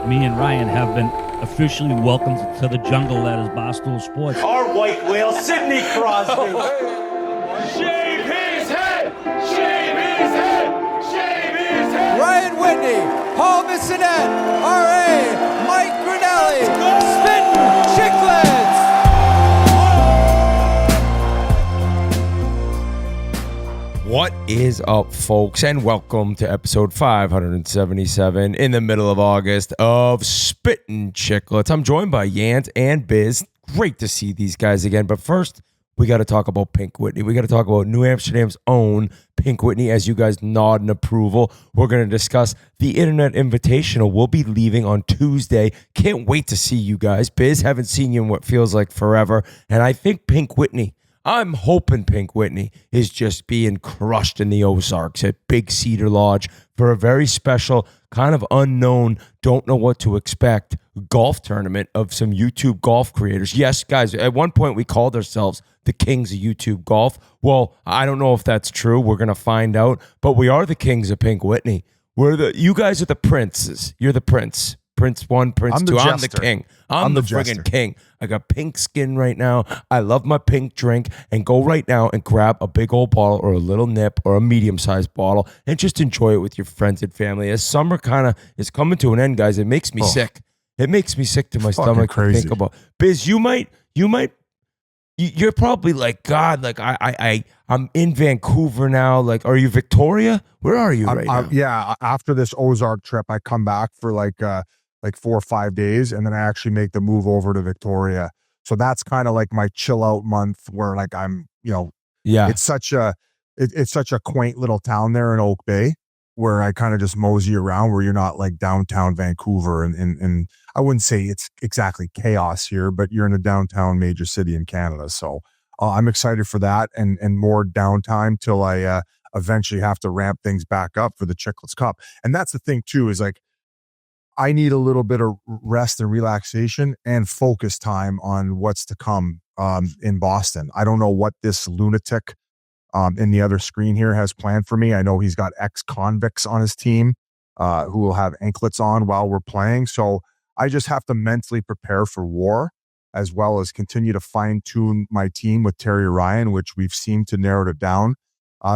me and Ryan have been officially welcomed to the jungle that is Barstool Sports. Our white whale, Sidney Crosby. Shave his head! Shave his head! Shave his head! Ryan Whitney, Paul Bissonette, R.A., Mike Grinelli, Spittin Chiclets. What is up, folks, and welcome to episode 577 in the middle of August of Spittin Chiclets. I'm joined by Yands and Biz. Great to see these guys again, but first, we got to talk about Pink Whitney. We got to talk about New Amsterdam's own Pink Whitney. As you guys nod in approval, we're going to discuss the Internet Invitational. We'll be leaving on Tuesday. Can't wait to see you guys. Biz, haven't seen you in what feels like forever, and I think Pink Whitney, I'm hoping Pink Whitney is just being crushed in the Ozarks at Big Cedar Lodge for a very special, kind of unknown, don't know what to expect golf tournament of some YouTube golf creators. Yes, guys, at one point we called ourselves the kings of YouTube golf. Well, I don't know if that's true. We're going to find out. But we are the kings of Pink Whitney. You guys are the princes. You're the prince. Prince 1, Prince 2. I'm the king. I'm the friggin' king. I got pink skin right now. I love my pink drink. And go right now and grab a big old bottle or a little nip or a medium-sized bottle and just enjoy it with your friends and family. As summer kind of is coming to an end, guys, it makes me sick. It makes me sick to my stomach to think about. Biz, you're probably like, God, like I'm in Vancouver now. Like, are you Victoria? Where are you right now? Yeah, after this Ozark trip, I come back for like 4 or 5 days, and then I actually make the move over to Victoria. So that's kind of like my chill out month, where like I'm, it's such a quaint little town there in Oak Bay, where I kind of just mosey around, where you're not like downtown Vancouver, and I wouldn't say it's exactly chaos here, but you're in a downtown major city in Canada. So I'm excited for that and more downtime till I eventually have to ramp things back up for the Chiclets Cup. And that's the thing too, is like, I need a little bit of rest and relaxation and focus time on what's to come in Boston. I don't know what this lunatic in the other screen here has planned for me. I know he's got ex-convicts on his team who will have anklets on while we're playing. So I just have to mentally prepare for war, as well as continue to fine-tune my team with Terry Ryan, which we've seemed to narrow it down.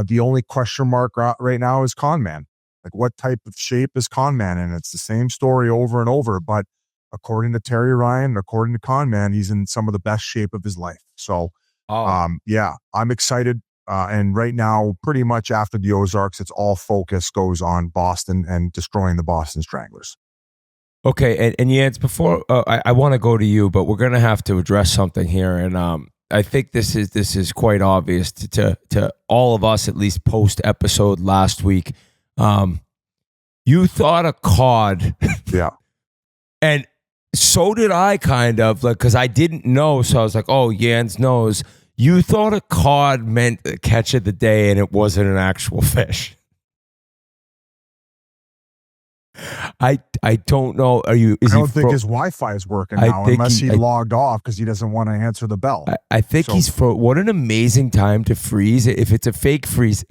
The only question mark right now is Conman. Like, what type of shape is Conman in? It's the same story over and over, but according to Terry Ryan, according to Conman, he's in some of the best shape of his life. So, I'm excited. And right now, pretty much after the Ozarks, it's all focus goes on Boston and destroying the Boston Stranglers. Okay, and Jens, before I want to go to you, but we're going to have to address something here, and I think this is quite obvious to all of us, at least post episode last week. You thought a cod. Yeah. And so did I, kind of, like, because I didn't know. So I was like, oh, Jans knows. You thought a cod meant the catch of the day, and it wasn't an actual fish. I don't know. I don't think his Wi-Fi is working now, unless he logged off because he doesn't want to answer the bell. I think he's what an amazing time to freeze. If it's a fake freeze.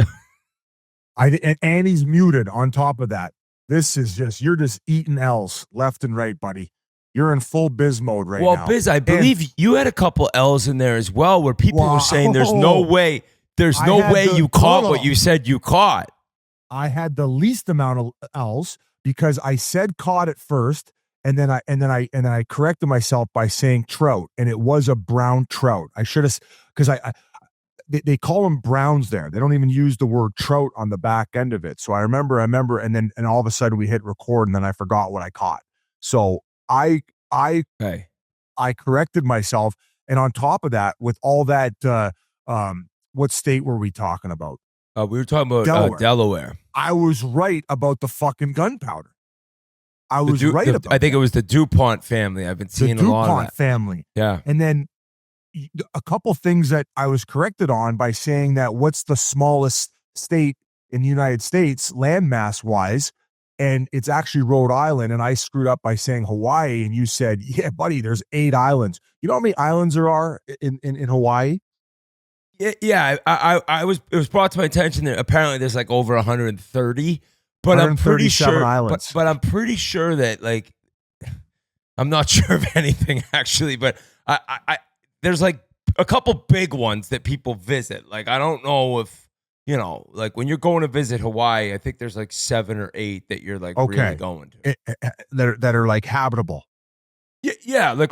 And he's muted on top of that. This is you're just eating L's left and right, buddy. You're in full Biz mode right now. Well, Biz, I believe you had a couple L's in there as well, where people were saying there's no way you caught what you said you caught. I had the least amount of L's because I said caught at first, and then I corrected myself by saying trout, and it was a brown trout. I should have, because they call them browns there. They don't even use the word trout on the back end of it. So I remember, and all of a sudden we hit record, and then I forgot what I caught. So I corrected myself, and on top of that, with all that, what state were we talking about? We were talking about Delaware. I was right about the fucking gunpowder. I was right about. I think it was the DuPont family. I've been seeing a lot of that. DuPont family. Yeah, and then a couple things that I was corrected on by saying that what's the smallest state in the United States landmass wise, and it's actually Rhode Island, and I screwed up by saying Hawaii, and you said, yeah, buddy, there's 8 islands. You know how many islands there are in Hawaii? Yeah. It was brought to my attention that apparently there's like over 130, but I'm pretty sure. Islands. But I'm pretty sure that like I'm not sure of anything actually, but I there's like a couple big ones that people visit. Like I don't know if like when you're going to visit Hawaii, I think there's like 7 or 8 that you're like really going to that are like habitable. Yeah, like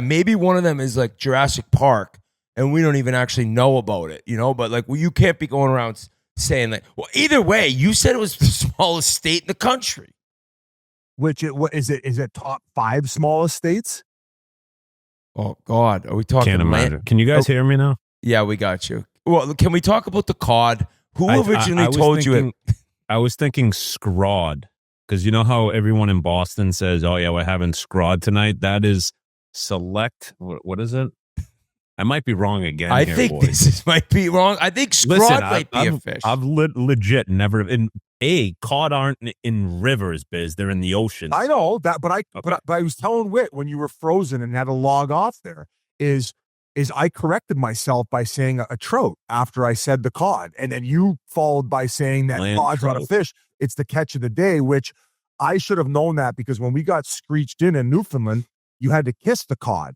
maybe one of them is like Jurassic Park, and we don't even actually know about it, But like, you can't be going around saying like, well, either way, you said it was the smallest state in the country. What is it? Is it top 5 smallest states? Oh God, are we talking? Can't imagine. Can you guys hear me now? Yeah, we got you. Well, can we talk about the cod? Who originally told you it? I was thinking scrod, because you know how everyone in Boston says, "Oh yeah, we're having scrod tonight." That is select. What is it? I might be wrong again. I think boys. this might be wrong. I think scrod might be a fish. I've legit never cod aren't in rivers, Biz. They're in the ocean. I know that, but I was telling Whit when you were frozen and had to log off there is I corrected myself by saying a trout after I said the cod, and then you followed by saying that cod's not a fish. It's the catch of the day, which I should have known that because when we got screeched in Newfoundland, you had to kiss the cod.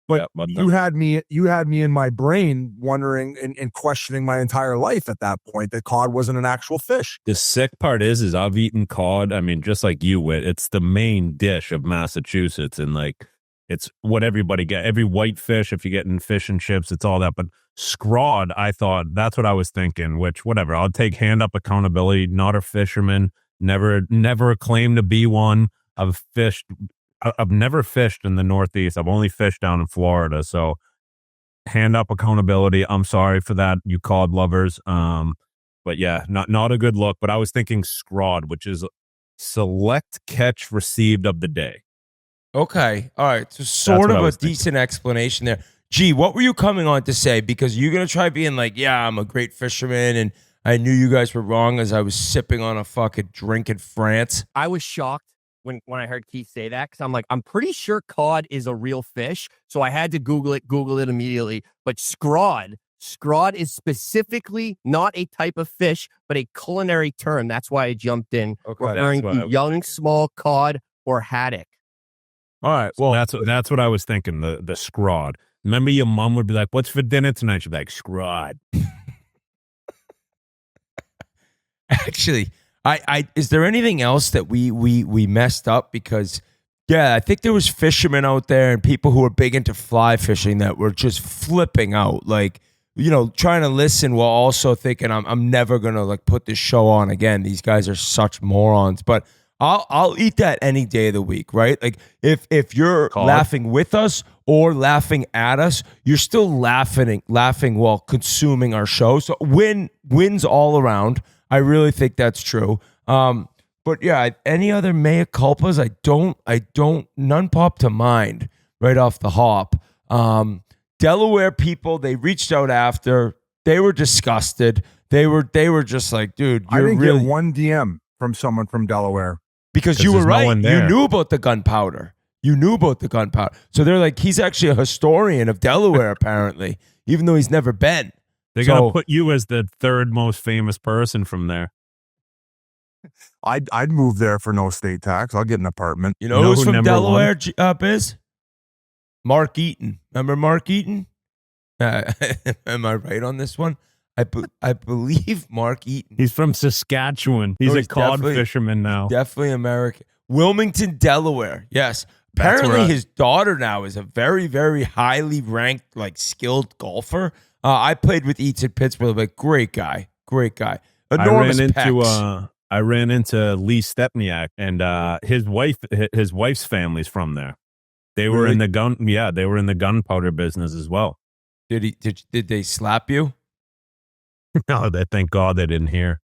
But you had me in my brain wondering and questioning my entire life at that point that cod wasn't an actual fish. The sick part is I've eaten cod. I mean, just like you, Whit, it's the main dish of Massachusetts, and like it's what everybody get. Every white fish, if you're getting fish and chips, it's all that. But scrod, I thought that's what I was thinking. Which whatever, I'll take hand up accountability. Not a fisherman. Never claimed to be one. I've never fished in the Northeast. I've only fished down in Florida. So hand up accountability. I'm sorry for that, you cod lovers. But yeah, not a good look. But I was thinking scrod, which is select catch received of the day. Okay. All right. So sort of a decent explanation there. Gee, what were you coming on to say? Because you're going to try being like, yeah, I'm a great fisherman, and I knew you guys were wrong as I was sipping on a fucking drink in France. I was shocked when I heard Keith say that, because I'm like, I'm pretty sure cod is a real fish. So I had to Google it immediately. But scrod is specifically not a type of fish, but a culinary term. That's why I jumped in, referring to young, small cod or haddock. All right. Well, that's what I was thinking. The scrod. Remember, your mom would be like, "What's for dinner tonight?" She'd be like, "Scrod." Actually, I is there anything else that we messed up? Because I think there was fishermen out there and people who are big into fly fishing that were just flipping out, like trying to listen while also thinking I'm never gonna like put this show on again. These guys are such morons, but. I'll eat that any day of the week, right? Like if you're laughing with us or laughing at us, you're still laughing while consuming our show. So wins all around. I really think that's true. But yeah, any other mea culpas? I don't none pop to mind right off the hop. Delaware people, they reached out after. They were disgusted. They were just like, dude, I didn't get one DM from someone from Delaware. Because you were right. You knew about the gunpowder. So they're like, he's actually a historian of Delaware, apparently, even though he's never been. They're going to put you as the third most famous person from there. I'd move there for no state tax. I'll get an apartment. You know who's from Delaware, Biz? Mark Eaton. Remember Mark Eaton? Am I right on this one? I believe Mark Eaton. He's from Saskatchewan. He's a cod fisherman now. Definitely American. Wilmington, Delaware. Yes. Apparently his daughter now is a very, very highly ranked, like skilled golfer. I played with Eats in Pittsburgh. Like, great guy. Enormous pecs. I ran into Lee Stepniak, and his wife's family's from there. They were in the they were in the gunpowder business as well. Did they slap you? No, thank God they didn't hear.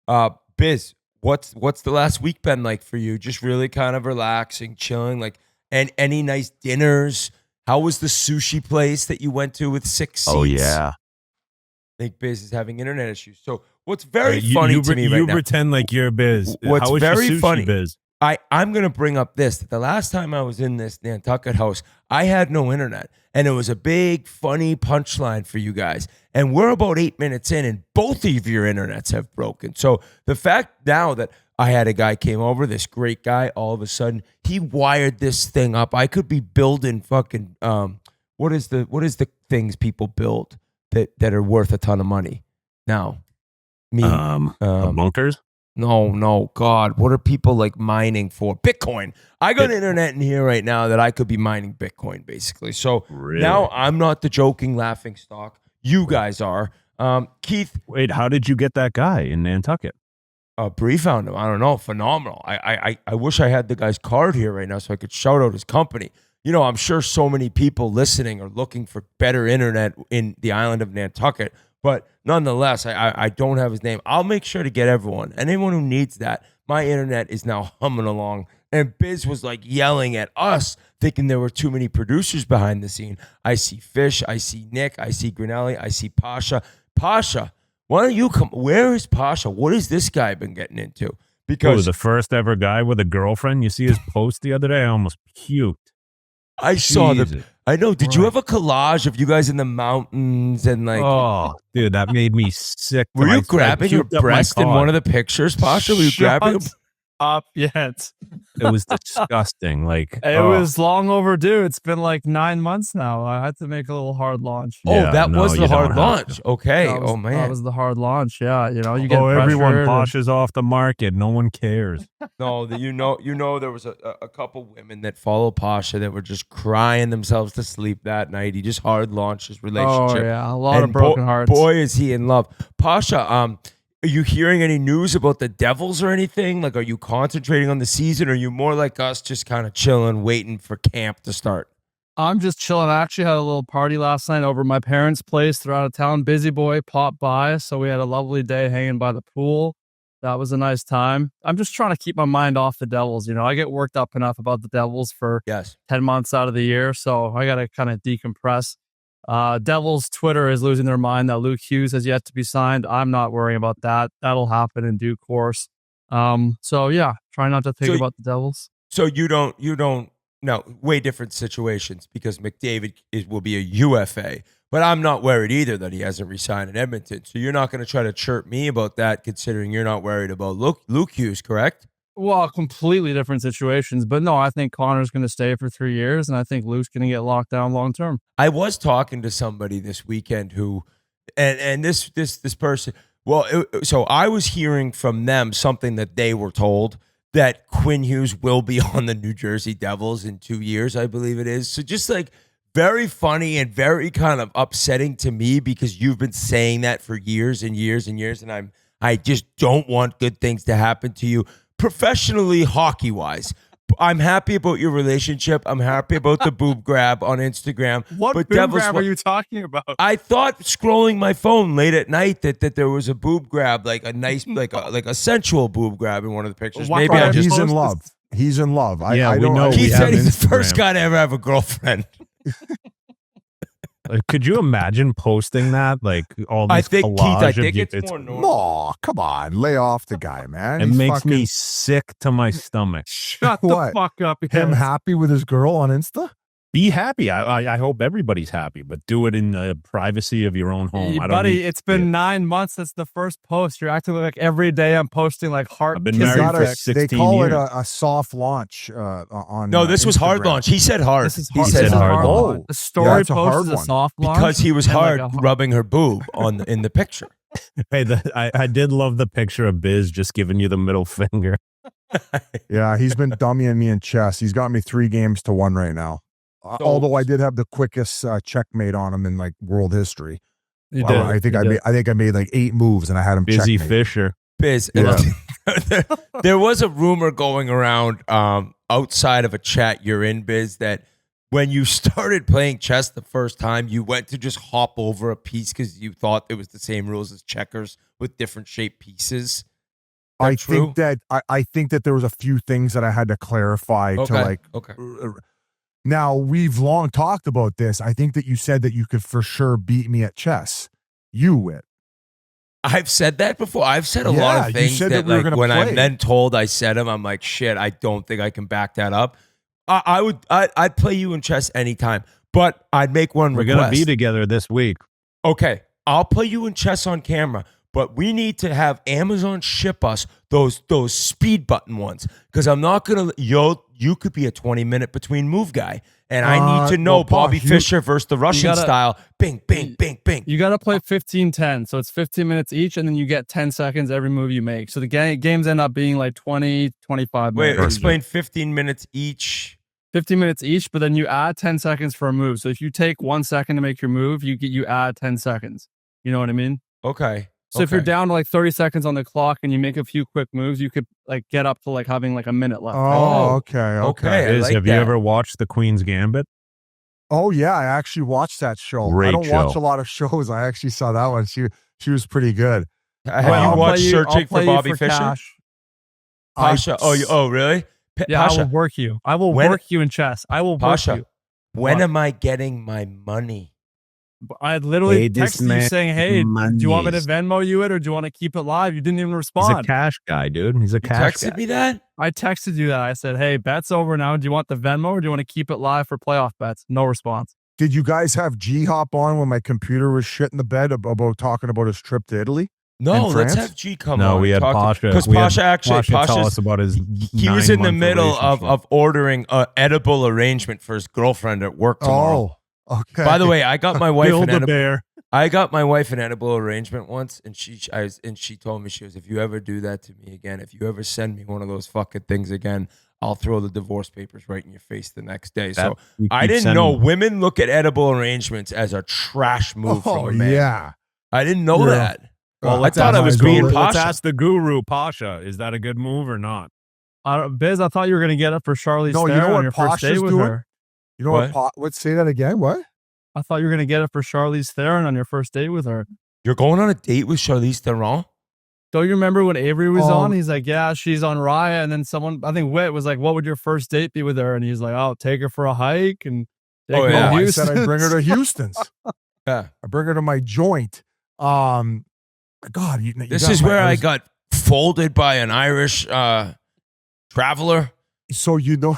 Biz, what's the last week been like for you? Just really kind of relaxing, chilling, like, and any nice dinners? How was the sushi place that you went to with 6 seats? Oh yeah. I think Biz is having internet issues. So what's very funny to me right now? You pretend like you're Biz. What's How was very your sushi, funny, Biz? I'm going to bring up this. The last time I was in this Nantucket house, I had no internet. And it was a big, funny punchline for you guys. And we're about 8 minutes in, and both of your internets have broken. So the fact now that I had a guy came over, this great guy. All of a sudden, he wired this thing up. I could be building fucking what is the things people build that are worth a ton of money now? Bunkers. No, God. What are people like mining for? Bitcoin. I got internet in here right now that I could be mining Bitcoin, basically. So now I'm not the joking, laughing stock. You guys are. Keith. Wait, how did you get that guy in Nantucket? Bree found him. I don't know. Phenomenal. I wish I had the guy's card here right now so I could shout out his company. You know, I'm sure so many people listening are looking for better internet in the island of Nantucket. But nonetheless, I don't have his name. I'll make sure to get everyone. And anyone who needs that, my internet is now humming along. And Biz was like yelling at us, thinking there were too many producers behind the scene. I see Fish, I see Nick, I see Grinelli, I see Pasha. Pasha, why don't you come? Where is Pasha? What has this guy been getting into? Because the first ever guy with a girlfriend. You see his post the other day? I almost puked. I saw the. I know. Did you have a collage of you guys in the mountains and like? Oh, dude, that made me sick. Were you grabbing your breast in one of the pictures, Pasha? Were you grabbing? Up yet? It was disgusting. Like it was long overdue. It's been like 9 months now. I had to make a little hard launch. Oh, that was the hard launch. Okay. Oh man, that was the hard launch. Yeah, you know, you get everyone Pasha's off the market. No one cares. No, you know, there was a couple women that follow Pasha that were just crying themselves to sleep that night. He just hard launched his relationship. Oh yeah, a lot of broken hearts. Boy, is he in love. Pasha, are you hearing any news about the Devils or anything? Like, are you concentrating on the season, or are you more like us, just kind of chilling, waiting for camp to start? I'm just chilling. I actually had a little party last night over at my parents' place. They're out of town. Busy boy popped by, so we had a lovely day hanging by the pool. That was a nice time. I'm just trying to keep my mind off the Devils. You know, I get worked up enough about the Devils for 10 months out of the year, so I got to kind of decompress. Devils Twitter is losing their mind that Luke Hughes has yet to be signed. I'm not worrying about that. That'll happen in due course. So yeah, try not to think about the Devils. So you don't no, way different situations because McDavid will be a UFA, but I'm not worried either that he hasn't re-signed in Edmonton. So you're not going to try to chirp me about that, considering you're not worried about Luke Hughes, correct? Well, completely different situations. But no, I think Connor's going to stay for 3 years, and I think Luke's going to get locked down long term. I was talking to somebody this weekend who, and this person, so I was hearing from them something that they were told, that Quinn Hughes will be on the New Jersey Devils in 2 years, I believe it is. So just like very funny and very kind of upsetting to me because you've been saying that for years and years and years, and I just don't want good things to happen to you. Professionally, hockey-wise, I'm happy about your relationship. I'm happy about the boob grab on Instagram. What boob grab are you talking about? I thought scrolling my phone late at night that there was a boob grab, like a nice, like a sensual boob grab in one of the pictures. Maybe he's in love. He's in love. Yeah, we know. He said he's the first guy to ever have a girlfriend. Could you imagine posting that? Like all this Keith, I think it's more normal. Oh, come on. Lay off the guy, man. It makes me sick to my stomach. Shut the fuck up. Him happy with his girl on Insta? Be happy. I hope everybody's happy, but do it in the privacy of your own home. Buddy, it's been 9 months. That's the first post. You're acting like every day I'm posting like heart. I've been married for 16 years. They call it a soft launch on No, this was Instagram. hard launch. He said hard. He said hard. Oh, the story post is a soft launch. Because he was hard rubbing her boob in the picture. Hey, I did love the picture of Biz just giving you the middle finger. Yeah, he's been dummying me in chess. He's got me 3-1 right now. Although I did have the quickest checkmate on him in like world history. You did. I think I made like 8 moves and I had him Busy checkmate. Fisher. Biz, Yeah. there was a rumor going around outside of a chat you're in, Biz, that when you started playing chess the first time, you went to just hop over a piece because you thought it was the same rules as checkers with different shaped pieces. I think that there was a few things that I had to clarify to like. Okay. Now, we've long talked about this. I think that you said that you could for sure beat me at chess. You would. I've said that before. I've said a lot of things that like when I'm then told I said them, I'm like, shit, I don't think I can back that up. I'd play you in chess anytime, but I'd make one request. We're going to be together this week. Okay. I'll play you in chess on camera, but we need to have Amazon ship us those speed button ones, because I'm not gonna you could be a 20-minute between move guy, and I need to know Bobby Fischer versus the Russian style. Bing, bing, bing, bing. You got to play 15-10, so it's 15 minutes each, and then you get 10 seconds every move you make. So the games end up being like 20, 25 minutes. Wait, explain 15 minutes each. 15 minutes each, but then you add 10 seconds for a move. So if you take 1 second to make your move, you add 10 seconds. You know what I mean? Okay. So if you're down to like 30 seconds on the clock and you make a few quick moves, you could like get up to like having like a minute left. Oh, okay. Have you ever watched The Queen's Gambit? Oh yeah, I actually watched that show. Great I don't show. watch a lot of shows. I actually saw that one. She was pretty good. Have you watched Searching for Bobby Fischer? Cash. Pasha. Oh, really? Yeah, Pasha, I will work you. I will work you in chess. I will work you. When am I getting my money? I literally texted you saying, hey, do you want me to Venmo you it, or do you want to keep it live? You didn't even respond. He's a cash guy, dude. He's a cash guy. You texted me that? I texted you that. I said, hey, bet's over now. Do you want the Venmo, or do you want to keep it live for playoff bets? No response. Did you guys have G hop on when my computer was shit in the bed about talking about his trip to Italy? No, let's have G come on. No, we had Pasha. Because Pasha tell us about his he was in the middle of ordering an edible arrangement for his girlfriend at work tomorrow. Oh, okay. By the way, I got my wife bear. I got my wife an edible arrangement once, and she told me, she goes, if you ever do that to me again, if you ever send me one of those fucking things again, I'll throw the divorce papers right in your face the next day. So I didn't know women look at edible arrangements as a trash move from a man. Yeah. I didn't know that. Well, I thought I was being Pasha. Let's ask the guru, Pasha. Is that a good move or not? Biz, I thought you were going to get it for Charlize Theron you know what on your first date with her. You know what? Say that again. What? I thought you were going to get it for Charlize Theron on your first date with her. You're going on a date with Charlize Theron? Don't you remember when Avery was on? He's like, yeah, she's on Raya. And then someone, I think Whit was like, what would your first date be with her? And he's like, oh, take her for a hike. And I said I'd bring her to Houston's. Yeah. I bring her to my joint. God, this is where I got folded by an Irish traveler. So you know,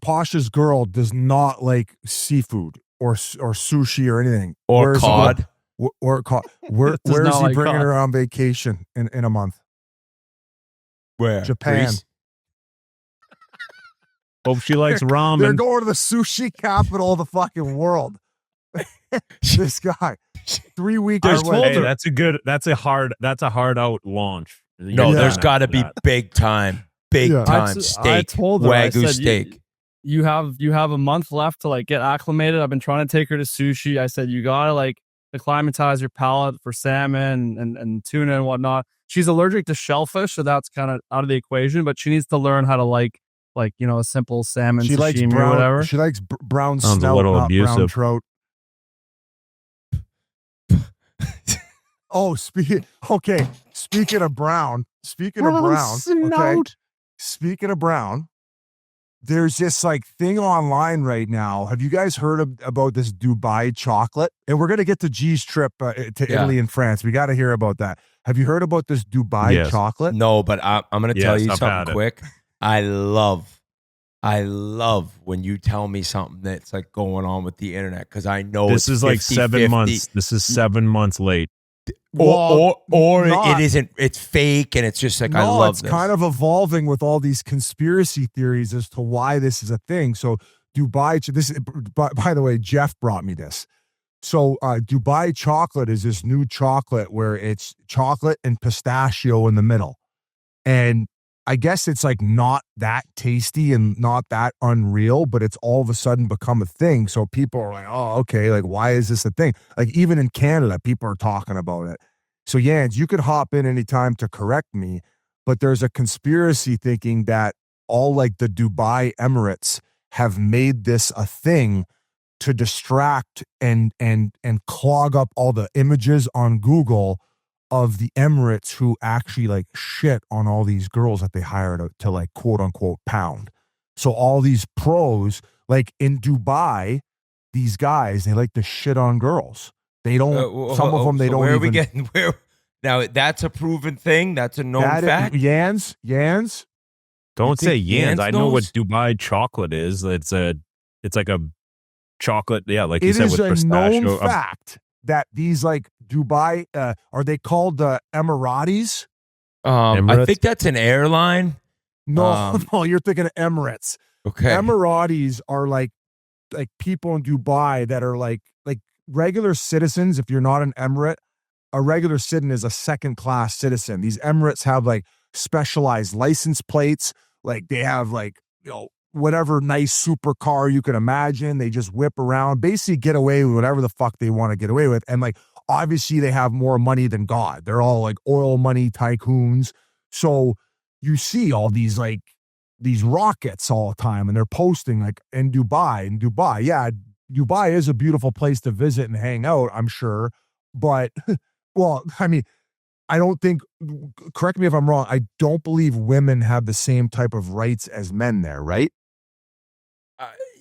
Pasha's girl does not like seafood or sushi or anything. Or cod. Or cod. Where's he like bringing cod. her on vacation in a month? Where? Japan. Greece? Hope she likes ramen. They're going to the sushi capital of the fucking world. This guy, 3 weeks. That's a hard out launch. There's got to be big time steak. I told her, Wagyu steak. You have a month left to like get acclimated. I've been trying to take her to sushi. I said, you gotta like acclimatize your palate for salmon and tuna and whatnot. She's allergic to shellfish, so that's kind of out of the equation, but she needs to learn how to like a simple salmon sashimi or whatever. She likes brown Sounds snout, a little not abusive. brown trout. Speaking of brown, there's this like thing online right now. Have you guys heard about this Dubai chocolate? And we're going to get to G's trip to Italy and France. We got to hear about that. Have you heard about this Dubai chocolate? No, but I'm going to tell you something quick. I love when you tell me something that's like going on with the internet, because I know this is 50, like 7 50. months. This is 7 months late. Or it isn't. It's fake, and it's just like I love. It's kind of evolving with all these conspiracy theories as to why this is a thing. So Dubai, by the way, Jeff brought me this. So Dubai chocolate is this new chocolate where it's chocolate and pistachio in the middle, and I guess it's like not that tasty and not that unreal, but it's all of a sudden become a thing. So people are like, oh, okay, like why is this a thing? Like even in Canada, people are talking about it. So Yands, you could hop in anytime to correct me, but there's a conspiracy thinking that all like the Dubai Emirates have made this a thing to distract and clog up all the images on Google of the Emirates who actually like shit on all these girls that they hired to like quote unquote pound. So all these pros, like in Dubai, these guys, they like to shit on girls. They don't, some of them, they don't where even. Are we getting, now that's a proven thing. That's a known fact. Yands. Don't say Yands. I know what knows? Dubai chocolate is. It's like a chocolate. Yeah. Like you It said, is with a pistachio. known fact that these like Dubai, are they called the Emiratis? I think that's an airline. No, no, you're thinking of Emirates. Okay. Emiratis are like people in Dubai that are like regular citizens. If you're not an Emirate, a regular citizen is a second-class citizen. These Emirates have like specialized license plates. Like they have like, whatever nice supercar you can imagine. They just whip around, basically get away with whatever the fuck they want to get away with. And like, obviously they have more money than God. They're all like oil money tycoons. So you see all these like these rockets all the time, and they're posting like in Dubai. Yeah, Dubai is a beautiful place to visit and hang out, I'm sure. But well, I mean, I don't think, correct me if I'm wrong, I don't believe women have the same type of rights as men there, right?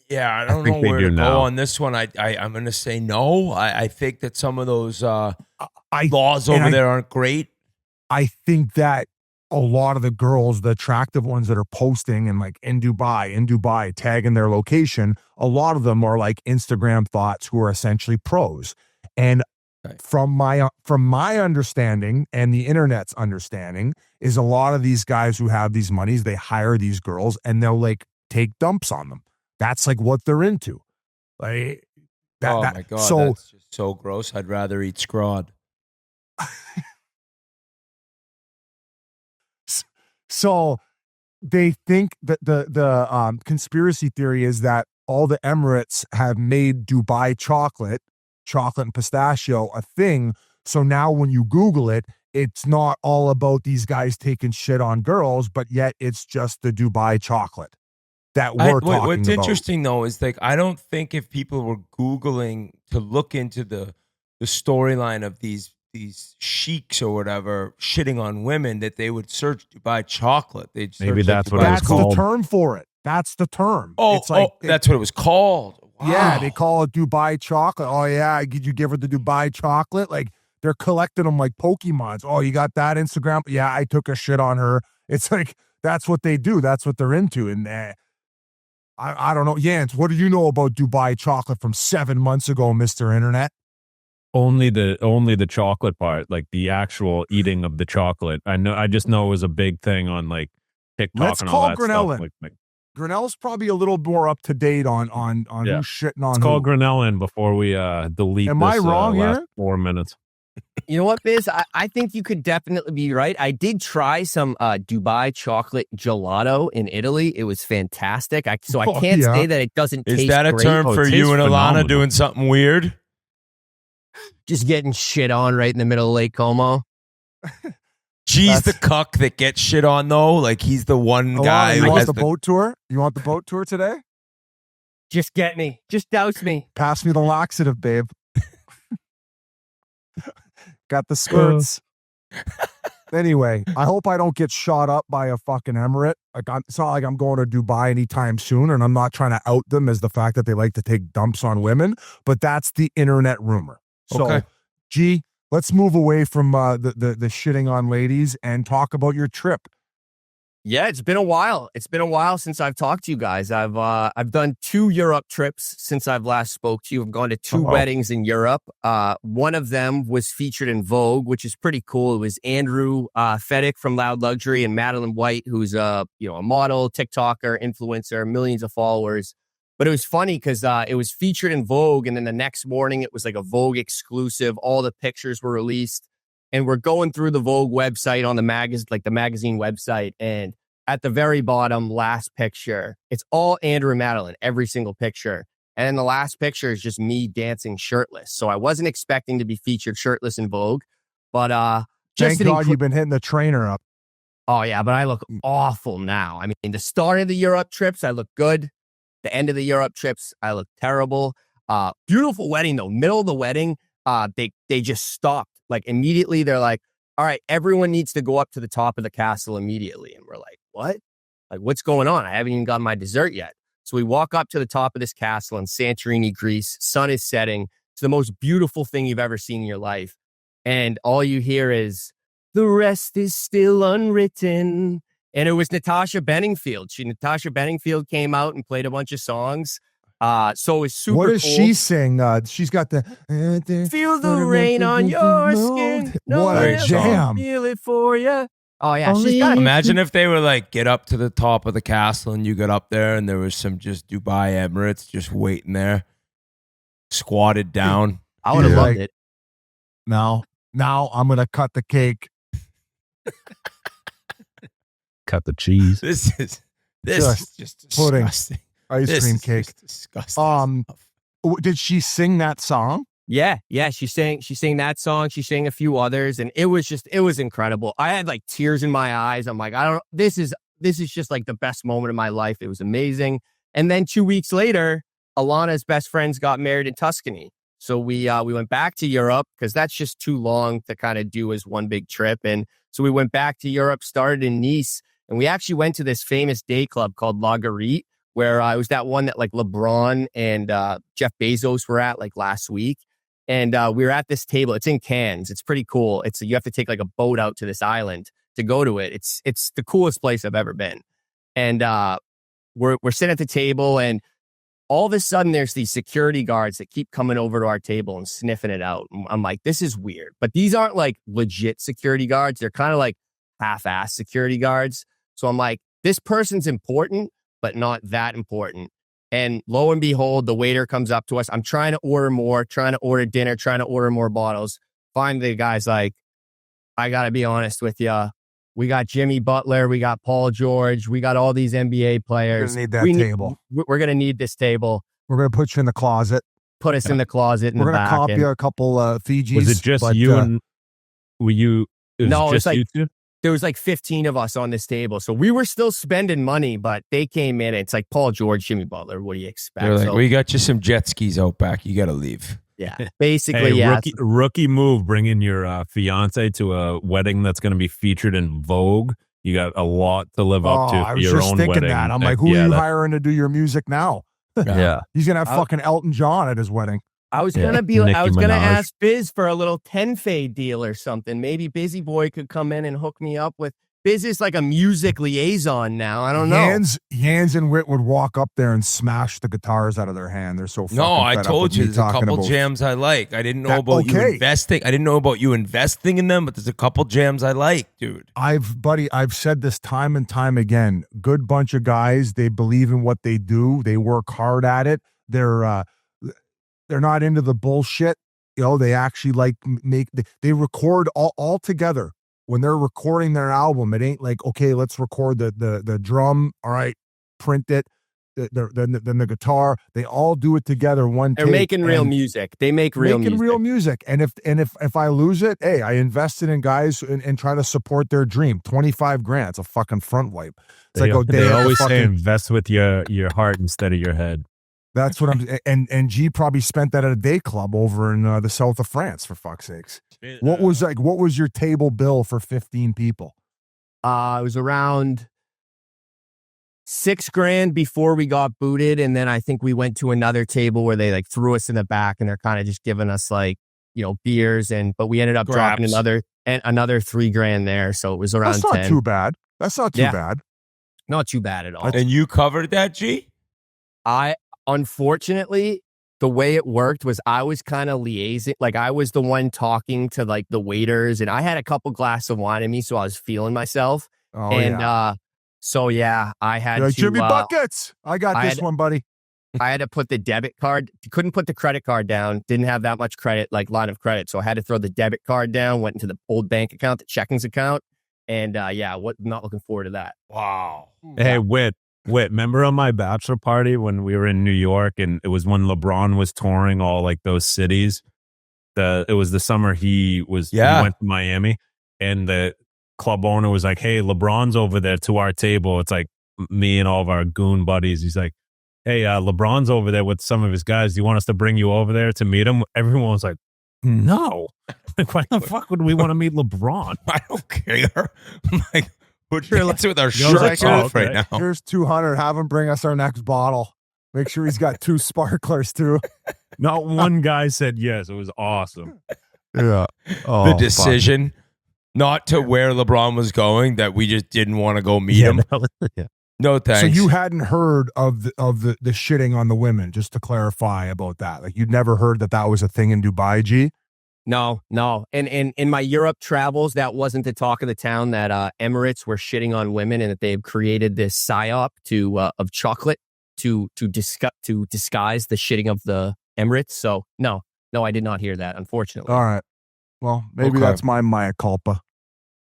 Yeah, I don't know where to go on this one. I'm going to say no. I think that some of those laws over there aren't great. I think that a lot of the girls, the attractive ones that are posting and like in Dubai, tagging their location, a lot of them are like Instagram thoughts who are essentially pros. And from my understanding and the internet's understanding is a lot of these guys who have these monies, they hire these girls and they'll like take dumps on them. That's like what they're into. Like my God, that's just so gross. I'd rather eat scrod. So they think that the conspiracy theory is that all the Emirates have made Dubai chocolate and pistachio a thing. So now when you Google it, it's not all about these guys taking shit on girls, but yet it's just the Dubai chocolate that we're talking about. What's interesting though is like, I don't think if people were Googling to look into the storyline of these sheiks or whatever shitting on women, that they would search Dubai chocolate. They'd Maybe that's what that's the term for it. That's the term. It's like, that's what it was called. Wow. Yeah, they call it Dubai chocolate. Oh yeah, did you give her the Dubai chocolate? Like they're collecting them like Pokemons. Oh, you got that Instagram? Yeah, I took a shit on her. It's like that's what they do. That's what they're into. And I don't know, Yands. What do you know about Dubai chocolate from 7 months ago, Mr. Internet? Only the chocolate part, like the actual eating of the chocolate. I just know it was a big thing on like TikTok. Let's and call all that Grinnell stuff. in. Like, Grinnell's probably a little more up to date on who's shitting on. Let's call Grinnell in before we delete. Am I wrong last here? 4 minutes. You know what, Biz? I think you could definitely be right. I did try some Dubai chocolate gelato in Italy. It was fantastic. I can't say that it doesn't taste great. Is that a term for you and Alana doing something weird? Just getting shit on right in the middle of Lake Como. G's the cuck that gets shit on though. Like he's the one guy who who wants has the boat tour. You want the boat tour today? Just get me. Just douse me. Pass me the laxative, babe. Got the skirts. Anyway, I hope I don't get shot up by a fucking Emirate. Like it's not like I'm going to Dubai anytime soon, and I'm not trying to out them as the fact that they like to take dumps on women, but that's the internet rumor. So, okay. G, let's move away from the shitting on ladies and talk about your trip. Yeah, it's been a while. It's been a while since I've talked to you guys. I've done 2 Europe trips since I've last spoke to you. I've gone to 2 weddings in Europe. One of them was featured in Vogue, which is pretty cool. It was Andrew Feddick from Loud Luxury and Madeline White, who's a model, TikToker, influencer, millions of followers. But it was funny because it was featured in Vogue, and then the next morning it was like a Vogue exclusive. All the pictures were released. And we're going through the Vogue website on the magazine website. And at the very bottom, last picture, it's all Andrew and Madeline, every single picture. And then the last picture is just me dancing shirtless. So I wasn't expecting to be featured shirtless in Vogue. But just thank God you've been hitting the trainer up. Oh, yeah, but I look awful now. I mean, the start of the Europe trips, I look good. The end of the Europe trips, I look terrible. Beautiful wedding, though. Middle of the wedding, they just stopped. Like immediately they're like, all right, everyone needs to go up to the top of the castle immediately. And we're like, what? Like, what's going on? I haven't even gotten my dessert yet. So we walk up to the top of this castle in Santorini, Greece. Sun is setting. It's the most beautiful thing you've ever seen in your life. And all you hear is, the rest is still unwritten. And it was Natasha Bedingfield. Natasha Bedingfield came out and played a bunch of songs. So it's super What does cool. she sing? She's got the Feel the rain on your skin. No What one a else jam! can feel it for you. Oh yeah, she's got. Imagine if they were like, get up to the top of the castle and you got up there and there was some just Dubai Emirates just waiting there, squatted down. I would have loved like, it. Now I'm gonna cut the cake. Cut the cheese. This is just pudding. disgusting. Ice This cream is cake. just disgusting. Did she sing that song? Yeah. She sang that song. She sang a few others, and it was incredible. I had like tears in my eyes. I'm like, this is just like the best moment of my life. It was amazing. And then 2 weeks later, Alana's best friends got married in Tuscany. So we went back to Europe because that's just too long to kind of do as one big trip. And so we went back to Europe, started in Nice, and we actually went to this famous day club called La Garite, where it was that one that like LeBron and Jeff Bezos were at like last week. And we were at this table. It's in Cannes. It's pretty cool. You have to take like a boat out to this island to go to it. It's the coolest place I've ever been. And we're sitting at the table, and all of a sudden there's these security guards that keep coming over to our table and sniffing it out. I'm like, this is weird. But these aren't like legit security guards. They're kind of like half-assed security guards. So I'm like, this person's important, but not that important. And lo and behold, the waiter comes up to us. I'm trying to order more, trying to order dinner, trying to order more bottles. Finally, the guy's like, I got to be honest with you. We got Jimmy Butler. We got Paul George. We got all these NBA players. We're going to need that table. We're going to need this table. We're going to put you in the closet. Put us in the closet. We're going to copy a couple Fijis. Was it just you and were you? No, just it's like you two? there was like 15 of us on this table. So we were still spending money, but they came in. It's like Paul George, Jimmy Butler. What do you expect? They're like, So, we got you some jet skis out back. You got to leave. yeah, basically, Hey, yeah. rookie move, bringing your fiance to a wedding that's going to be featured in Vogue. You got a lot to live up to I for was your just own thinking wedding. that. I'm like, who are you hiring to do your music now? Yeah. He's going to have fucking Elton John at his wedding. I was Yeah, gonna Nicki I was gonna Minaj. ask Biz for a little 10 fade deal or something. Maybe Busy Boy could come in and hook me up with. Biz is like a music liaison now. I don't know. Yands and Whit would walk up there and smash the guitars out of their hand. They're so fucking No, I fed up told with you me there's a talking couple about- jams I like. I didn't know about you okay. investing. I didn't know about you investing in them, but there's a couple jams I like, dude. I've said this time and time again. Good bunch of guys. They believe in what they do. They work hard at it. They're not into the bullshit. You know, they actually they record all together. When they're recording their album, it ain't like, okay, let's record the drum. All right, print it. Then the guitar. They all do it together. They're making real music. They make real music. And if I lose it, hey, I invested in guys and try to support their dream. $25,000. It's a fucking front wipe. It's They always say invest with your heart instead of your head. That's what I'm. And G probably spent that at a day club over in the south of France, for fuck's sakes. What was your table bill for 15 people? It was around $6,000 before we got booted, and then I think we went to another table where they like threw us in the back, and they're kind of just giving us like, you know, beers, but we ended up dropping another $3,000 there, so it was around. That's not 10. too bad. That's not too bad. Not too bad at all. And you covered that, G? Unfortunately, the way it worked was I was kind of liaising. Like I was the one talking to like the waiters, and I had a couple glasses of wine in me, so I was feeling myself. Oh, so yeah, I had to. Jimmy Buckets. I got this one, buddy. I had to put the debit card. Couldn't put the credit card down. Didn't have that much credit, like line of credit. So I had to throw the debit card down. Went into the old bank account, the checkings account, and not looking forward to that. Wow. Hey, Whit, remember on my bachelor party when we were in New York, and it was when LeBron was touring all like those cities. It was the summer he went to Miami, and the club owner was like, "Hey, LeBron's over there to our table." It's like me and all of our goon buddies. He's like, "Hey, LeBron's over there with some of his guys. Do you want us to bring you over there to meet him?" Everyone was like, "No, like, why the fuck would we want to meet LeBron?" I don't care. Like, put your hands with our shirts off right now. Here's 200. Have him bring us our next bottle. Make sure he's got 2 sparklers too. Not one guy said yes. It was awesome. Yeah. The decision not to where LeBron was going, that we just didn't want to go meet him. No thanks. So you hadn't heard of the shitting on the women, just to clarify about that. Like, you'd never heard that was a thing in Dubai, G? No. And in my Europe travels, that wasn't the talk of the town, that Emirates were shitting on women and that they've created this psyop of chocolate to disguise the shitting of the Emirates. So no, I did not hear that, unfortunately. All right. Well, maybe that's my Mea Culpa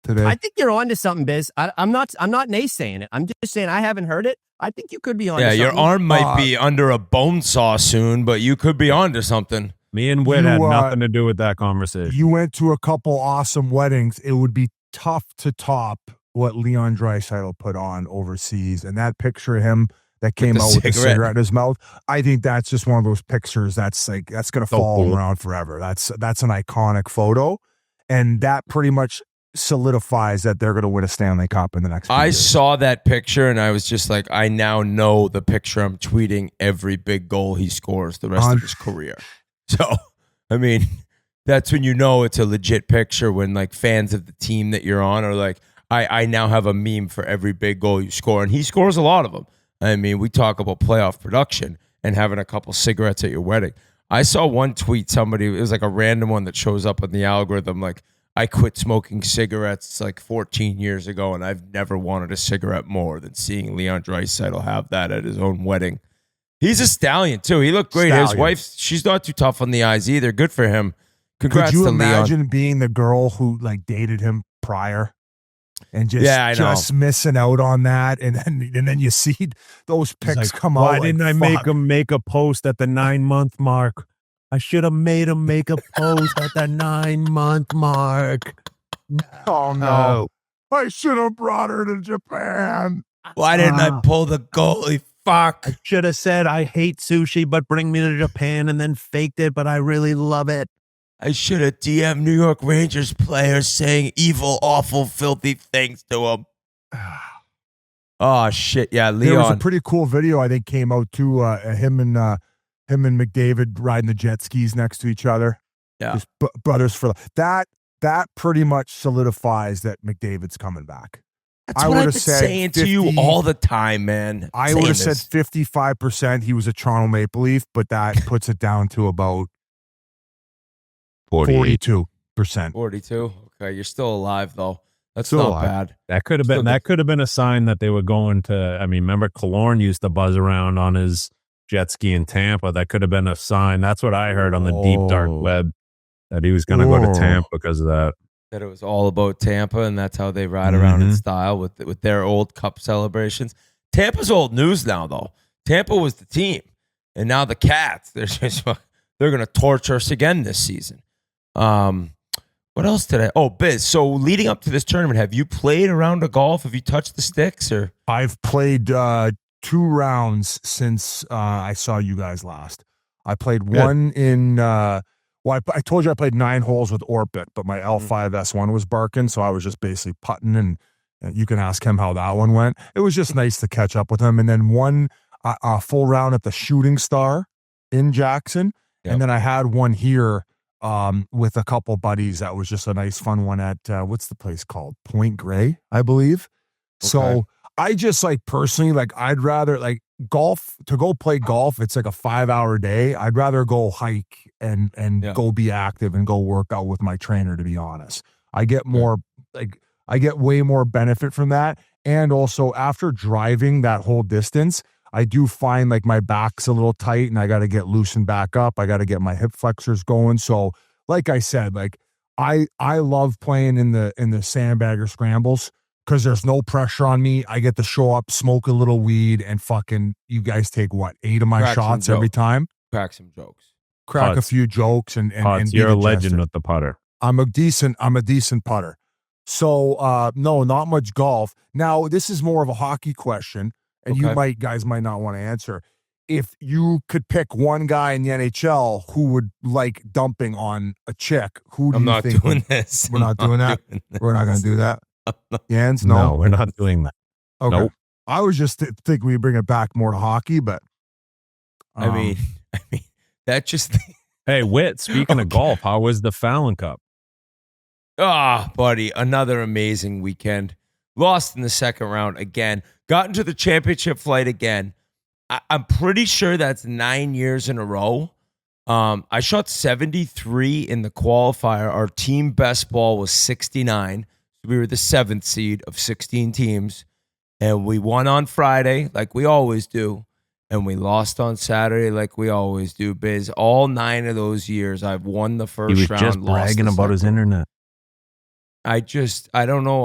today. I think you're onto something, Biz. I'm not naysaying it. I'm just saying I haven't heard it. I think you could be onto something. Yeah, your arm might be under a bone saw soon, but you could be onto something. Me and Whit had nothing to do with that conversation. You went to a couple awesome weddings. It would be tough to top what Leon Draisaitl put on overseas. And that picture of him that came out with the cigarette in his mouth, I think that's just one of those pictures that's going to fall around forever. That's an iconic photo. And that pretty much solidifies that they're going to win a Stanley Cup in the next few years. Saw that picture and I was just like, I now know the picture. I'm tweeting every big goal he scores the rest of his career. So, I mean, that's when you know it's a legit picture, when like fans of the team that you're on are like, I now have a meme for every big goal you score. And he scores a lot of them. I mean, we talk about playoff production and having a couple cigarettes at your wedding. I saw one tweet, it was like a random one that shows up in the algorithm, like, I quit smoking cigarettes like 14 years ago, and I've never wanted a cigarette more than seeing Leon Draisaitl have that at his own wedding. He's a stallion, too. He looked great. His wife, she's not too tough on the eyes either. Good for him. Congrats to Leon. Could you imagine being the girl who like dated him prior and just missing out on that? And then you see those pics come out. Why didn't I make him make a post at the 9-month mark? I should have made him make a post at the 9-month mark. Oh, no. I should have brought her to Japan. Why didn't I pull the goalie? Fuck. I should have said, I hate sushi, but bring me to Japan, and then faked it, but I really love it. I should have DM'd New York Rangers players saying evil, awful, filthy things to him. Oh, shit. Yeah, Leon. There was a pretty cool video, I think, came out, too. Him and McDavid riding the jet skis next to each other. Yeah. Just brothers for that. That pretty much solidifies that McDavid's coming back. That's what I've been saying to you all the time, man. I would have said 55% he was a Toronto Maple Leaf, but that puts it down to about 42%. 42. Okay, you're still alive though. That's still not bad. That could have been a sign that they were going to. I mean, remember Killorn used to buzz around on his jet ski in Tampa. That could have been a sign. That's what I heard on the deep dark web, that he was going to go to Tampa because of that. That it was all about Tampa, and that's how they ride around in style with their old cup celebrations. Tampa's old news now, though. Tampa was the team, and now the Cats. They're going to torture us again this season. What else did I? Oh, Biz. So leading up to this tournament, have you played a round of golf? Have you touched the sticks? Or I've played 2 rounds since I saw you guys last. I played one in. Well, I told you I played 9 holes with Orbit, but my L5S1 was barking, so I was just basically putting, and you can ask him how that one went. It was just nice to catch up with him. And then one full round at the Shooting Star in Jackson, and then I had one here with a couple buddies. That was just a nice, fun one at, what's the place called? Point Grey, I believe. Okay. So I just personally, I'd rather golf, to go play golf. It's like a 5-hour day. I'd rather go hike and go be active and go work out with my trainer, to be honest. I get more, I get way more benefit from that. And also after driving that whole distance, I do find my back's a little tight and I got to get loosened back up. I got to get my hip flexors going. So like I said, I love playing in the sandbagger scrambles, because there's no pressure on me. I get to show up, smoke a little weed, and fucking, you guys take 8 of my shots every time? Crack some jokes. Crack a few jokes and you're a legend with the putter. I'm a decent putter. So no, not much golf. Now, this is more of a hockey question, and you guys might not want to answer. If you could pick one guy in the NHL who would like dumping on a chick, who do you think? Doing this. We're not doing that. We're not going to do that. Yands, no, we're not doing that. Okay. Nope. I was just think we bring it back more to hockey, but I mean, that just. Hey, Whit, speaking of golf, how was the Fallon Cup? Buddy, another amazing weekend. Lost in the second round again. got into the championship flight again. I'm pretty sure that's 9 years in a row. I shot 73 in the qualifier. Our team best ball was 69. We were the 7th seed of 16 teams. And we won on Friday, like we always do. And we lost on Saturday, like we always do. Biz, all 9 of those years, I've won the first round. He was just bragging about his internet. I don't know.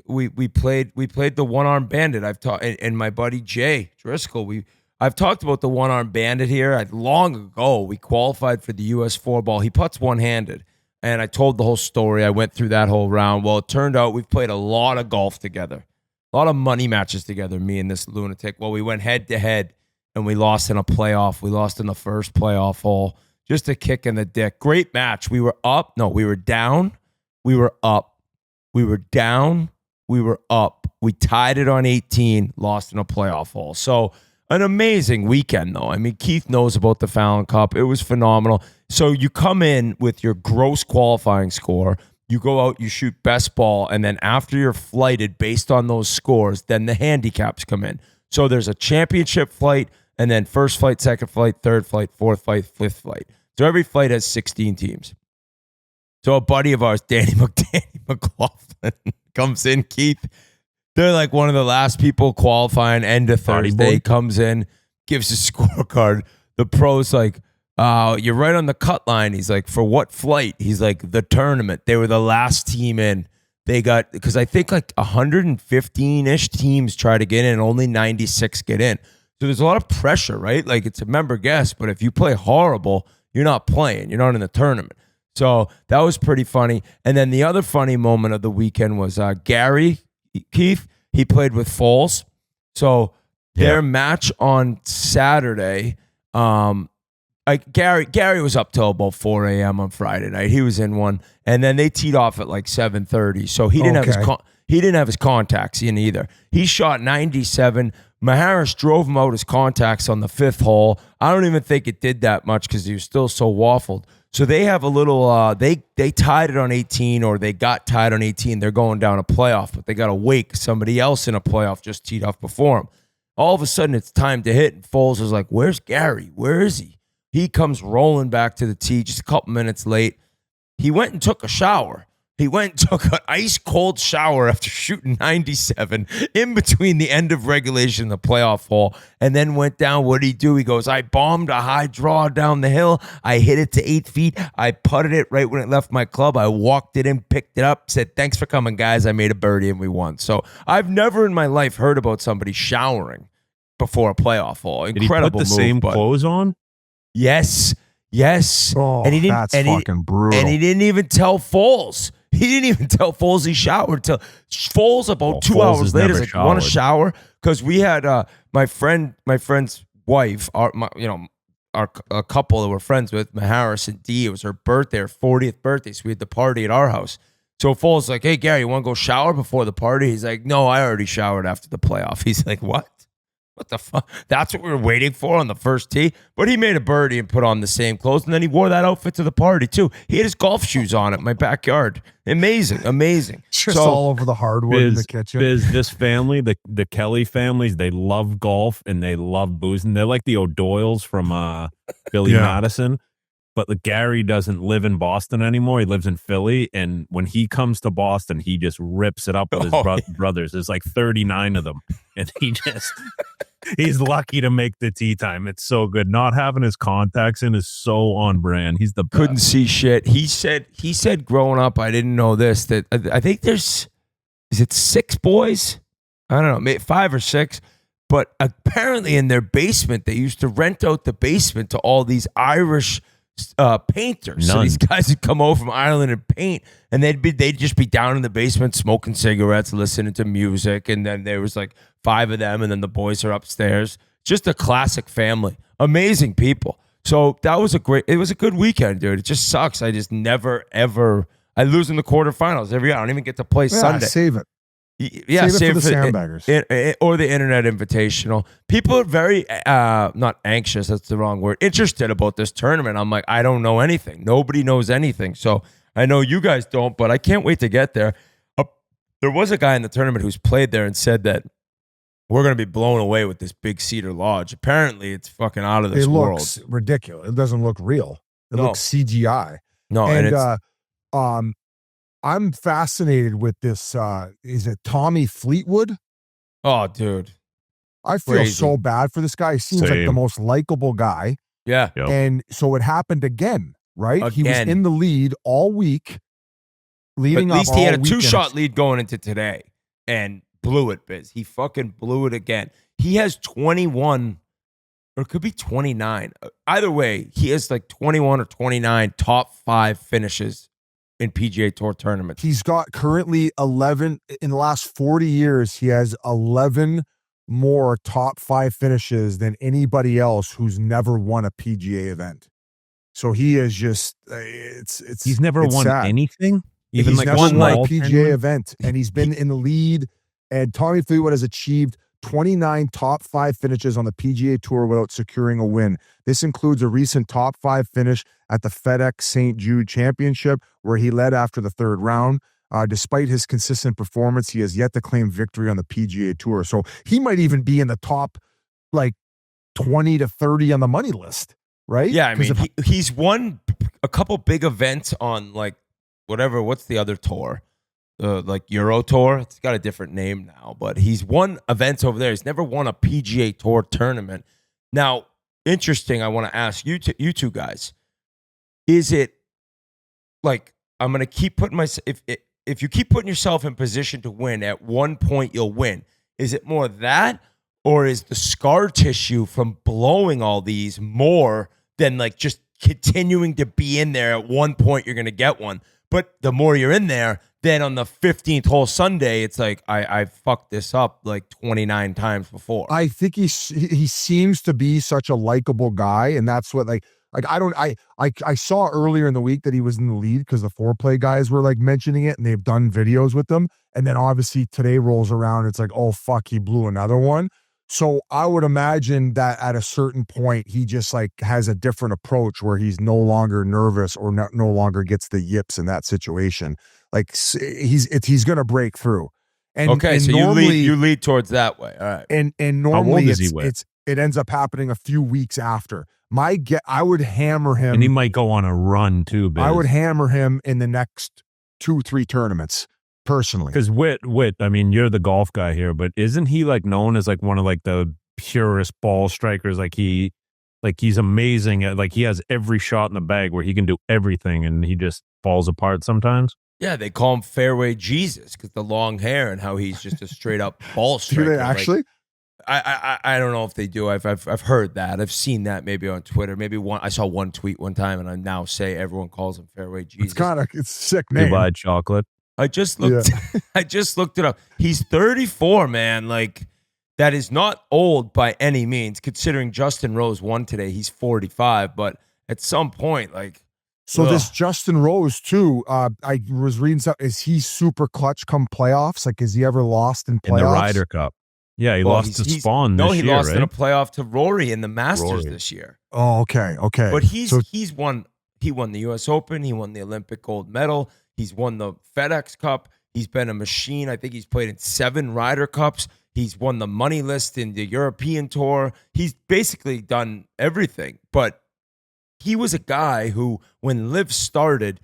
We played the one-arm bandit. I've talked, and my buddy Jay Driscoll, I've talked about the one-arm bandit here. Long ago, we qualified for the US 4-ball. He putts one-handed. And I told the whole story. I went through that whole round. Well, it turned out we've played a lot of golf together. A lot of money matches together, me and this lunatic. Well, we went head-to-head, and we lost in a playoff. We lost in the first playoff hole. Just a kick in the dick. Great match. We were up. No, we were down. We were up. We were down. We were up. We tied it on 18, lost in a playoff hole. So an amazing weekend, though. I mean, Keith knows about the Fallon Cup. It was phenomenal. So you come in with your gross qualifying score. You go out, you shoot best ball, and then after you're flighted based on those scores, then the handicaps come in. So there's a championship flight, and then first flight, second flight, third flight, fourth flight, fifth flight. So every flight has 16 teams. So a buddy of ours, Danny McLaughlin, comes in. Keith, they're like one of the last people qualifying, end of Thursday, comes in, gives a scorecard. The pro's like, you're right on the cut line. He's like, for what flight? He's like, the tournament. They were the last team in. They got, because I think like 115-ish teams try to get in, only 96 get in. So there's a lot of pressure, right? Like it's a member guest, but if you play horrible, you're not playing. You're not in the tournament. So that was pretty funny. And then the other funny moment of the weekend was Gary, Keith, he played with Foles. So their match on Saturday, Gary was up till about 4 a.m. on Friday night. He was in one, and then they teed off at like 7:30. So he didn't have his contacts in either. He shot 97. Maharis drove him out his contacts on the 5th hole. I don't even think it did that much because he was still so waffled. So they have a little. They tied it on 18, or they got tied on 18. They're going down a playoff, but they got to wake somebody else in a playoff just teed off before him. All of a sudden, it's time to hit, and Foles is like, "Where's Gary? Where is he?" He comes rolling back to the tee just a couple minutes late. He went and took a shower. He went and took an ice-cold shower after shooting 97 in between the end of regulation and the playoff hole, and then went down. What did he do? He goes, I bombed a high draw down the hill. I hit it to 8 feet. I putted it right when it left my club. I walked it in, picked it up, said, thanks for coming, guys. I made a birdie, and we won. So I've never in my life heard about somebody showering before a playoff hole. Incredible Did he put the same clothes on? Yes. Oh, and he didn't, that's fucking brutal. And he didn't even tell Foles. He didn't even tell Foles he showered till Foles about 2 hours later. Like, want to shower? Because we had my friend's wife, a couple that we're friends with, Maharis and Dee. It was her birthday, her 40th birthday. So we had the party at our house. So Foles like, hey Gary, you want to go shower before the party? He's like, no, I already showered after the playoff. He's like, what? What the fuck? That's what we were waiting for on the first tee. But he made a birdie and put on the same clothes, and then he wore that outfit to the party too. He had his golf shoes on at my backyard. Amazing. Just all over the hardwood in the kitchen. This family, the Kelly families, they love golf and they love boozing. They're like the O'Doyles from Billy Madison. But Gary doesn't live in Boston anymore. He lives in Philly. And when he comes to Boston, he just rips it up with his brothers. There's like 39 of them. And he's lucky to make the tee time. It's so good. Not having his contacts in is so on brand. He's the best. Couldn't see shit. He said growing up, I didn't know this, that I think is it 6 boys? I don't know, maybe 5 or 6. But apparently in their basement, they used to rent out the basement to all these Irish painters. So these guys would come over from Ireland and paint, and they'd just be down in the basement smoking cigarettes, listening to music, and then there was like 5 of them, and then the boys are upstairs. Just a classic family. Amazing people. So it was a good weekend, dude. It just sucks. I just never ever I lose in the quarterfinals every year. I don't even get to play Sunday. Save it. Yeah, save it for the sandbaggers. Or the Internet Invitational. People are very, not anxious, that's the wrong word, interested about this tournament. I'm like, I don't know anything. Nobody knows anything. So I know you guys don't, but I can't wait to get there. There was a guy in the tournament who's played there and said that we're going to be blown away with this big Cedar Lodge. Apparently, it's fucking out of this world. It looks ridiculous. It doesn't look real. It looks CGI. No, and I'm fascinated with this. Is it Tommy Fleetwood? Oh, dude. I feel so bad for this guy. He seems like the most likable guy. Yeah. Yep. And so it happened again, right? He was Again. in the lead all week, leading At least up he had all a weekend. 2-shot lead going into today and blew it, Biz. He fucking blew it again. He has 21, or it could be 29. Either way, he has like 21 or 29 top 5 finishes in PGA Tour tournaments. He's got currently 11 in the last 40 years. He has 11 more top 5 finishes than anybody else who's never won a PGA event. So he is just he's never won sad. anything. Even He's like never one won a like PGA event, and he's been in the lead. And Tommy Fleetwood has achieved 29 top 5 finishes on the PGA Tour without securing a win. This includes a recent top 5 finish at the FedEx St. Jude Championship, where he led after the 3rd round. Despite his consistent performance, he has yet to claim victory on the PGA Tour. So he might even be in the top like 20 to 30 on the money list, right? Yeah, I mean, he's won a couple big events on like what's the other tour? Like Euro Tour. It's got a different name now, but he's won events over there. He's never won a PGA Tour tournament. Now, interesting, I want to ask you two guys, is it like, I'm going to keep putting myself, if you keep putting yourself in position to win, at one point you'll win. Is it more that, or is the scar tissue from blowing all these more than like just continuing to be in there? At one point you're going to get one, but the more you're in there, then on the 15th hole Sunday, it's like I fucked this up like 29 times before. I think he seems to be such a likable guy, and that's what I saw earlier in the week that he was in the lead because the foreplay guys were like mentioning it, and they've done videos with him. And then obviously today rolls around, it's like, oh fuck, he blew another one. So I would imagine that at a certain point he just like has a different approach where he's no longer nervous or no longer gets the yips in that situation. Like he's going to break through. And, okay, and so normally, you lead towards that way. All right. And normally it ends up happening a few weeks after. I would hammer him. And he might go on a run too, Biz. I would hammer him in the next 2-3 tournaments personally. Because Whit, I mean, you're the golf guy here, but isn't he like known as like one of like the purest ball strikers? Like he's amazing at, like he has every shot in the bag where he can do everything, and he just falls apart sometimes. Yeah, they call him Fairway Jesus because the long hair and how he's just a straight up ball striker. Do they actually? Like, I don't know if they do. I've heard that. I've seen that maybe on Twitter. Maybe I saw one tweet one time, and I now say everyone calls him Fairway Jesus. It's sick name. Goodbye, chocolate. I just looked. Yeah. I just looked it up. He's 34, man. Like that is not old by any means. Considering Justin Rose won today, he's 45. But at some point, like. So this Justin Rose too, I was reading something. Is he super clutch come playoffs? Like, has he ever lost in playoffs? In the Ryder Cup. Yeah, he lost to Spawn this year, No, he lost right? in a playoff to Rory in the Masters this year. Oh, okay. But he's won. He won the U.S. Open. He won the Olympic gold medal. He's won the FedEx Cup. He's been a machine. I think he's played in 7 Ryder Cups. He's won the money list in the European Tour. He's basically done everything. But he was a guy who, when Liv started,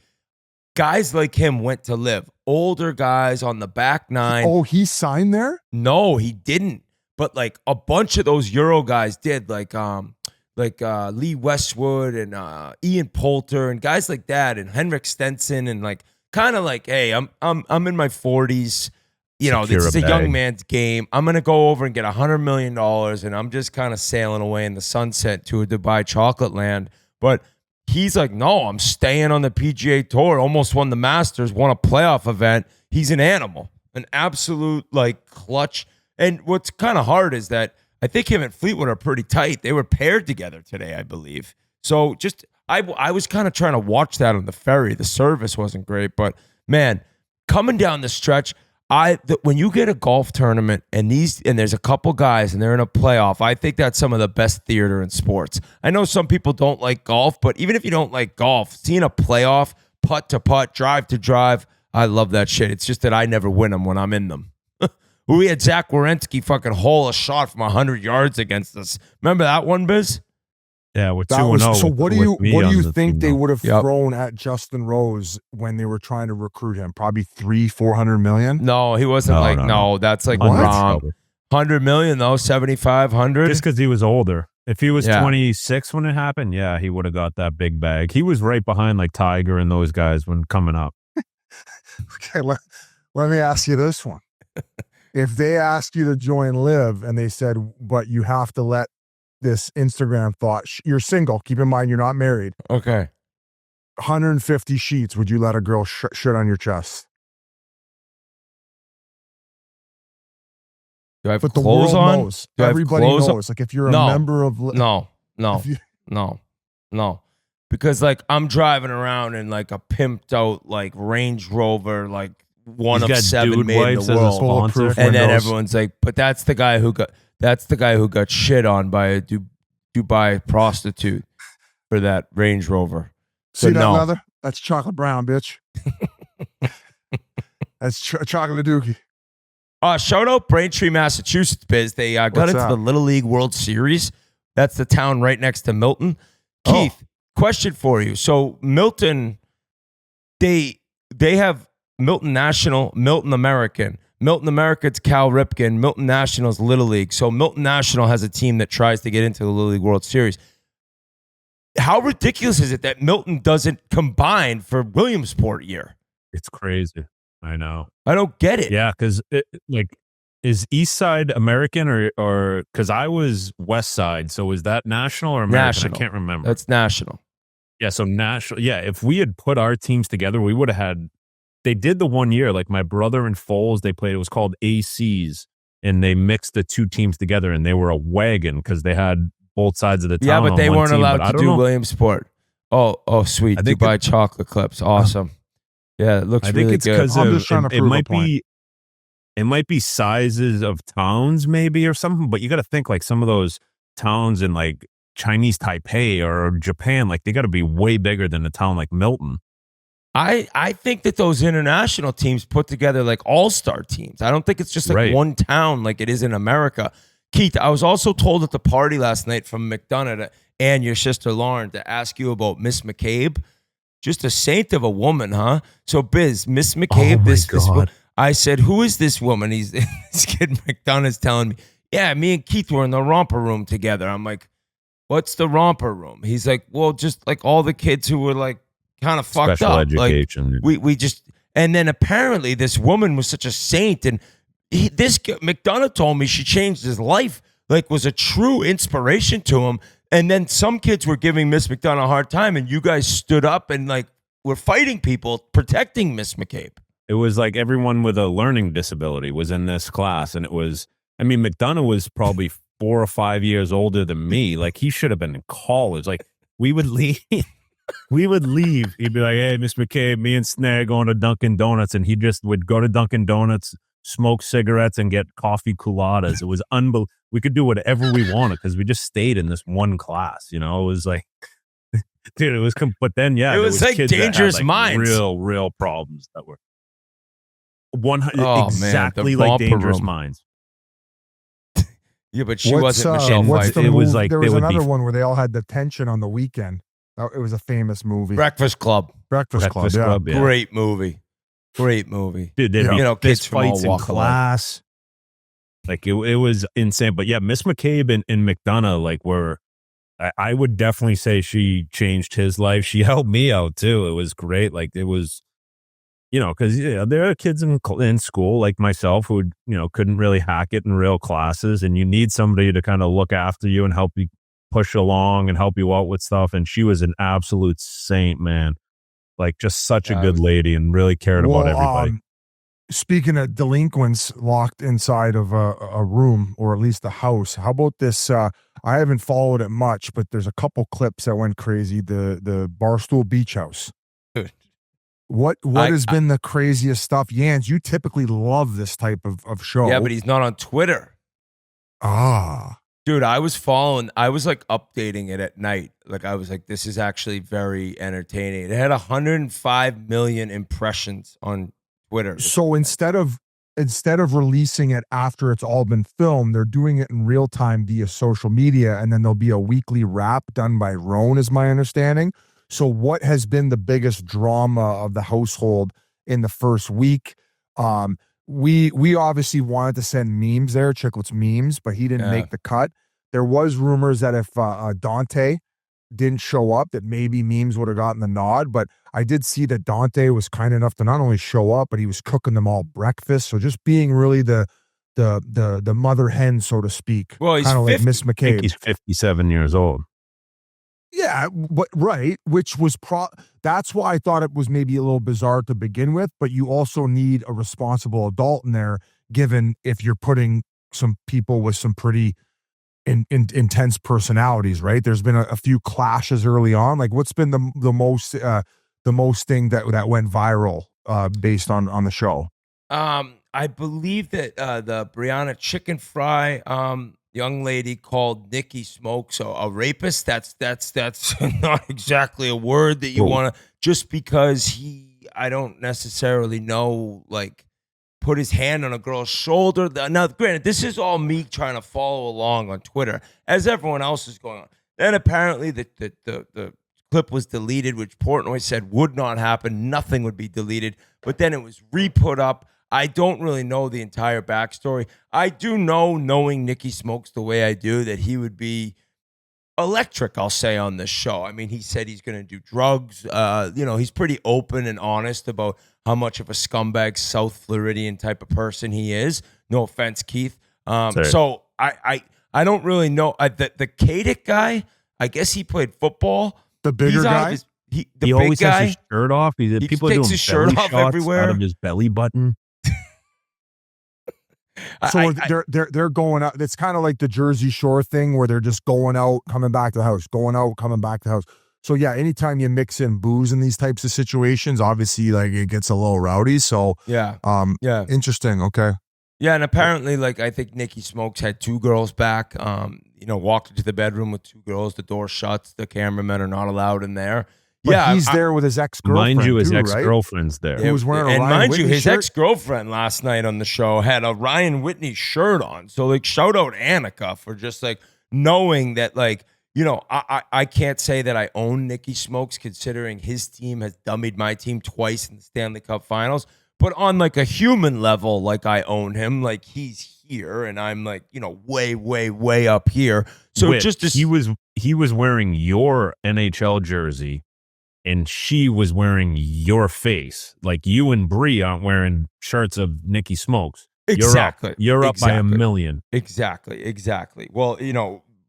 guys like him went to Liv. Older guys on the back nine. Oh, he signed there? No, he didn't. But like a bunch of those Euro guys did, like Lee Westwood and Ian Poulter and guys like that, and Henrik Stenson, and like kind of like, hey, I'm in my 40s. You know, this is a young man's game. I'm gonna go over and get $100 million, and I'm just kind of sailing away in the sunset to a Dubai chocolate land. But he's like, no, I'm staying on the PGA Tour. Almost won the Masters, won a playoff event. He's an animal, an absolute like clutch. And what's kind of hard is that I think him and Fleetwood are pretty tight. They were paired together today, I believe. So just I was kind of trying to watch that on the ferry. The service wasn't great, but man, coming down the stretch, when you get a golf tournament and there's a couple guys and they're in a playoff, I think that's some of the best theater in sports. I know some people don't like golf, but even if you don't like golf, seeing a playoff, putt to putt, drive to drive, I love that shit. It's just that I never win them when I'm in them. We had Zach Werenski fucking hole a shot from 100 yards against us. Remember that one, Biz? Yeah, we're 2-0. So what do you think they would have Yep. thrown at Justin Rose when they were trying to recruit him? Probably 400 million. No, he wasn't that's like What? wrong. 100 million though, 7,500. Just because he was older. If he was Yeah. 26 when it happened, yeah, he would have got that big bag. He was right behind like Tiger and those guys when coming up. Okay, let me ask you this one. If they asked you to join Live and they said, but you have to let this Instagram thought, you're single, keep in mind you're not married, Okay. 150 sheets, would you let a girl shit on your chest? Do I have But the clothes world on? knows. Do I have Everybody clothes on? knows. Like if you're a No. member of No. Because like I'm driving around in like a pimped out like Range Rover, like one He's of got 7 dude made in wipes the as a world. sponsor. And then windows. everyone's like, but that's the guy who got shit on by a Dubai prostitute for that Range Rover. So See that no. leather? That's chocolate brown, bitch. That's chocolate dookie. Shout out Braintree, Massachusetts, Biz. They got What's into that? the Little League World Series. That's the town right next to Milton. Keith, question for you. So Milton, they have Milton National, Milton American. Milton American's Cal Ripken. Milton National's Little League. So Milton National has a team that tries to get into the Little League World Series. How ridiculous is it that Milton doesn't combine for Williamsport year? It's crazy. I know. I don't get it. Yeah, because like, is East Side American or because I was West Side, so is that national or American? National. I can't remember. That's national. Yeah, so national. Yeah, if we had put our teams together, we would have had. They did the 1 year, like my brother and Foles, they played. It was called ACs, and they mixed the two teams together, and they were a wagon because they had both sides of the town. Yeah, but on they one weren't team, allowed but I to don't do know. Williamsport. Oh, sweet. I think Dubai chocolate clips. Awesome. Yeah, it looks I think really it's good. because I'm just trying to it prove a might point. be. It might be sizes of towns, maybe, or something. But you got to think like some of those towns in like Chinese Taipei or Japan, like they got to be way bigger than a town like Milton. I think that those international teams put together like all-star teams. I don't think it's just like Right. one town like it is in America. Keith, I was also told at the party last night from McDonough and your sister Lauren to ask you about Miss McCabe. Just a saint of a woman, huh? So, Biz, Miss McCabe, this I said, who is this woman? This kid McDonough's telling me, yeah, me and Keith were in the romper room together. I'm like, what's the romper room? He's like, well, just like all the kids who were like kind of fucked Special up. education. Like, we just, and then apparently this woman was such a saint, and McDonough told me she changed his life, like was a true inspiration to him. And then some kids were giving Miss McDonough a hard time, and you guys stood up and like were fighting people, protecting Miss McCabe. It was like everyone with a learning disability was in this class, and it was. I mean, McDonough was probably 4 or 5 years older than me. Like he should have been in college. Like we would leave. We would leave. He'd be like, "Hey, Miss McCabe, me and Snare going to Dunkin' Donuts," and he just would go to Dunkin' Donuts, smoke cigarettes, and get coffee culottes. It was unbelievable. We could do whatever we wanted because we just stayed in this one class. You know, it was like, dude, it was. But then, yeah, It there was like kids that had, Dangerous like, Minds. real problems that were 100 Oh, man, exactly the like romper Dangerous room. Minds. Yeah, but she wasn't Michelle what's Pfeiffer. the It was movie? like There they was would be- another one where they all had the tension on the weekend. It was a famous movie. Breakfast Club. Breakfast Club. Yeah. yeah. Great movie. Great movie. Dude, there'd be You know, kids fist from all fights in walk of life. class. Like it was insane. But yeah, Miss McCabe and McDonough, like I would definitely say she changed his life. She helped me out too. It was great. Like it was, you know, because there are kids in school like myself who couldn't really hack it in real classes, and you need somebody to kind of look after you and help you push along and help you out with stuff. And she was an absolute saint, man. Like just such a good lady and really cared about everybody. Speaking of delinquents locked inside of a room or at least a house, how about this? I haven't followed it much, but there's a couple clips that went crazy. The Barstool Beach House. Dude. What has been the craziest stuff? Yands, you typically love this type of show. Yeah, but he's not on Twitter. Dude, I was like updating it at night. Like I was like, this is actually very entertaining. It had 105 million impressions on Twitter. So instead of instead of releasing it after it's all been filmed, they're doing it in real time via social media, and then there'll be a weekly wrap done by Roan, is my understanding. So what has been the biggest drama of the household in the first week? We obviously wanted to send memes there, Chiclets memes, but he didn't make the cut. There was rumors that if Dante didn't show up, that maybe memes would have gotten the nod, but I did see that Dante was kind enough to not only show up, but he was cooking them all breakfast. So just being really the mother hen, so to speak. Well, he's kind of like Miss I think McCabe. he's 57 years old. Yeah, right. Which was that's why I thought it was maybe a little bizarre to begin with, but you also need a responsible adult in there, given if you're putting some people with some pretty intense personalities, right? There's been a few clashes early on. Like, what's been the most thing that went viral based on the show? I believe that the Brianna Chicken Fry young lady called Nikki Smokes a rapist. That's not exactly a word that you want to, just because I don't necessarily know, like, put his hand on a girl's shoulder. Now, granted, this is all me trying to follow along on Twitter as everyone else is going on. Then apparently the clip was deleted, which Portnoy said would not happen. Nothing would be deleted. But then it was re-put up. I don't really know the entire backstory. I do know, knowing Nikki Smokes the way I do, that he would be electric, I'll say, on this show. I mean, he said he's going to do drugs. He's pretty open and honest about how much of a scumbag South Floridian type of person he is. No offense, Keith. So I don't really know. The Kadick guy, I guess he played football. The bigger guy? He always has his shirt off. People takes doing his shirt off shots everywhere out of his belly button. So they're going out. It's kind of like the Jersey Shore thing where they're just going out, coming back to the house, going out, coming back to the house. So yeah, anytime you mix in booze in these types of situations, obviously, like, it gets a little rowdy. So yeah, interesting. Okay. Yeah, and apparently, like, I think Nikki Smokes had two girls back. Walked into the bedroom with two girls. The door shuts. The cameramen are not allowed in there. But he's there with his ex-girlfriend. Mind you, his too, ex-girlfriend's there. He was wearing a and Ryan mind Whitney you, his shirt. ex-girlfriend last night on the show had a Ryan Whitney shirt on. So, like, shout out Annika for just, like, knowing that, like, I can't say that I own Nikki Smokes, considering his team has dummied my team twice in the Stanley Cup Finals. But on, like, a human level, like, I own him. Like, he's here, and I'm, like, way, way, way up here. So he was wearing your NHL jersey, and she was wearing your face. Like, you and Bree aren't wearing shirts of Nikki Smokes. Exactly. You're up by a million. Exactly. Well,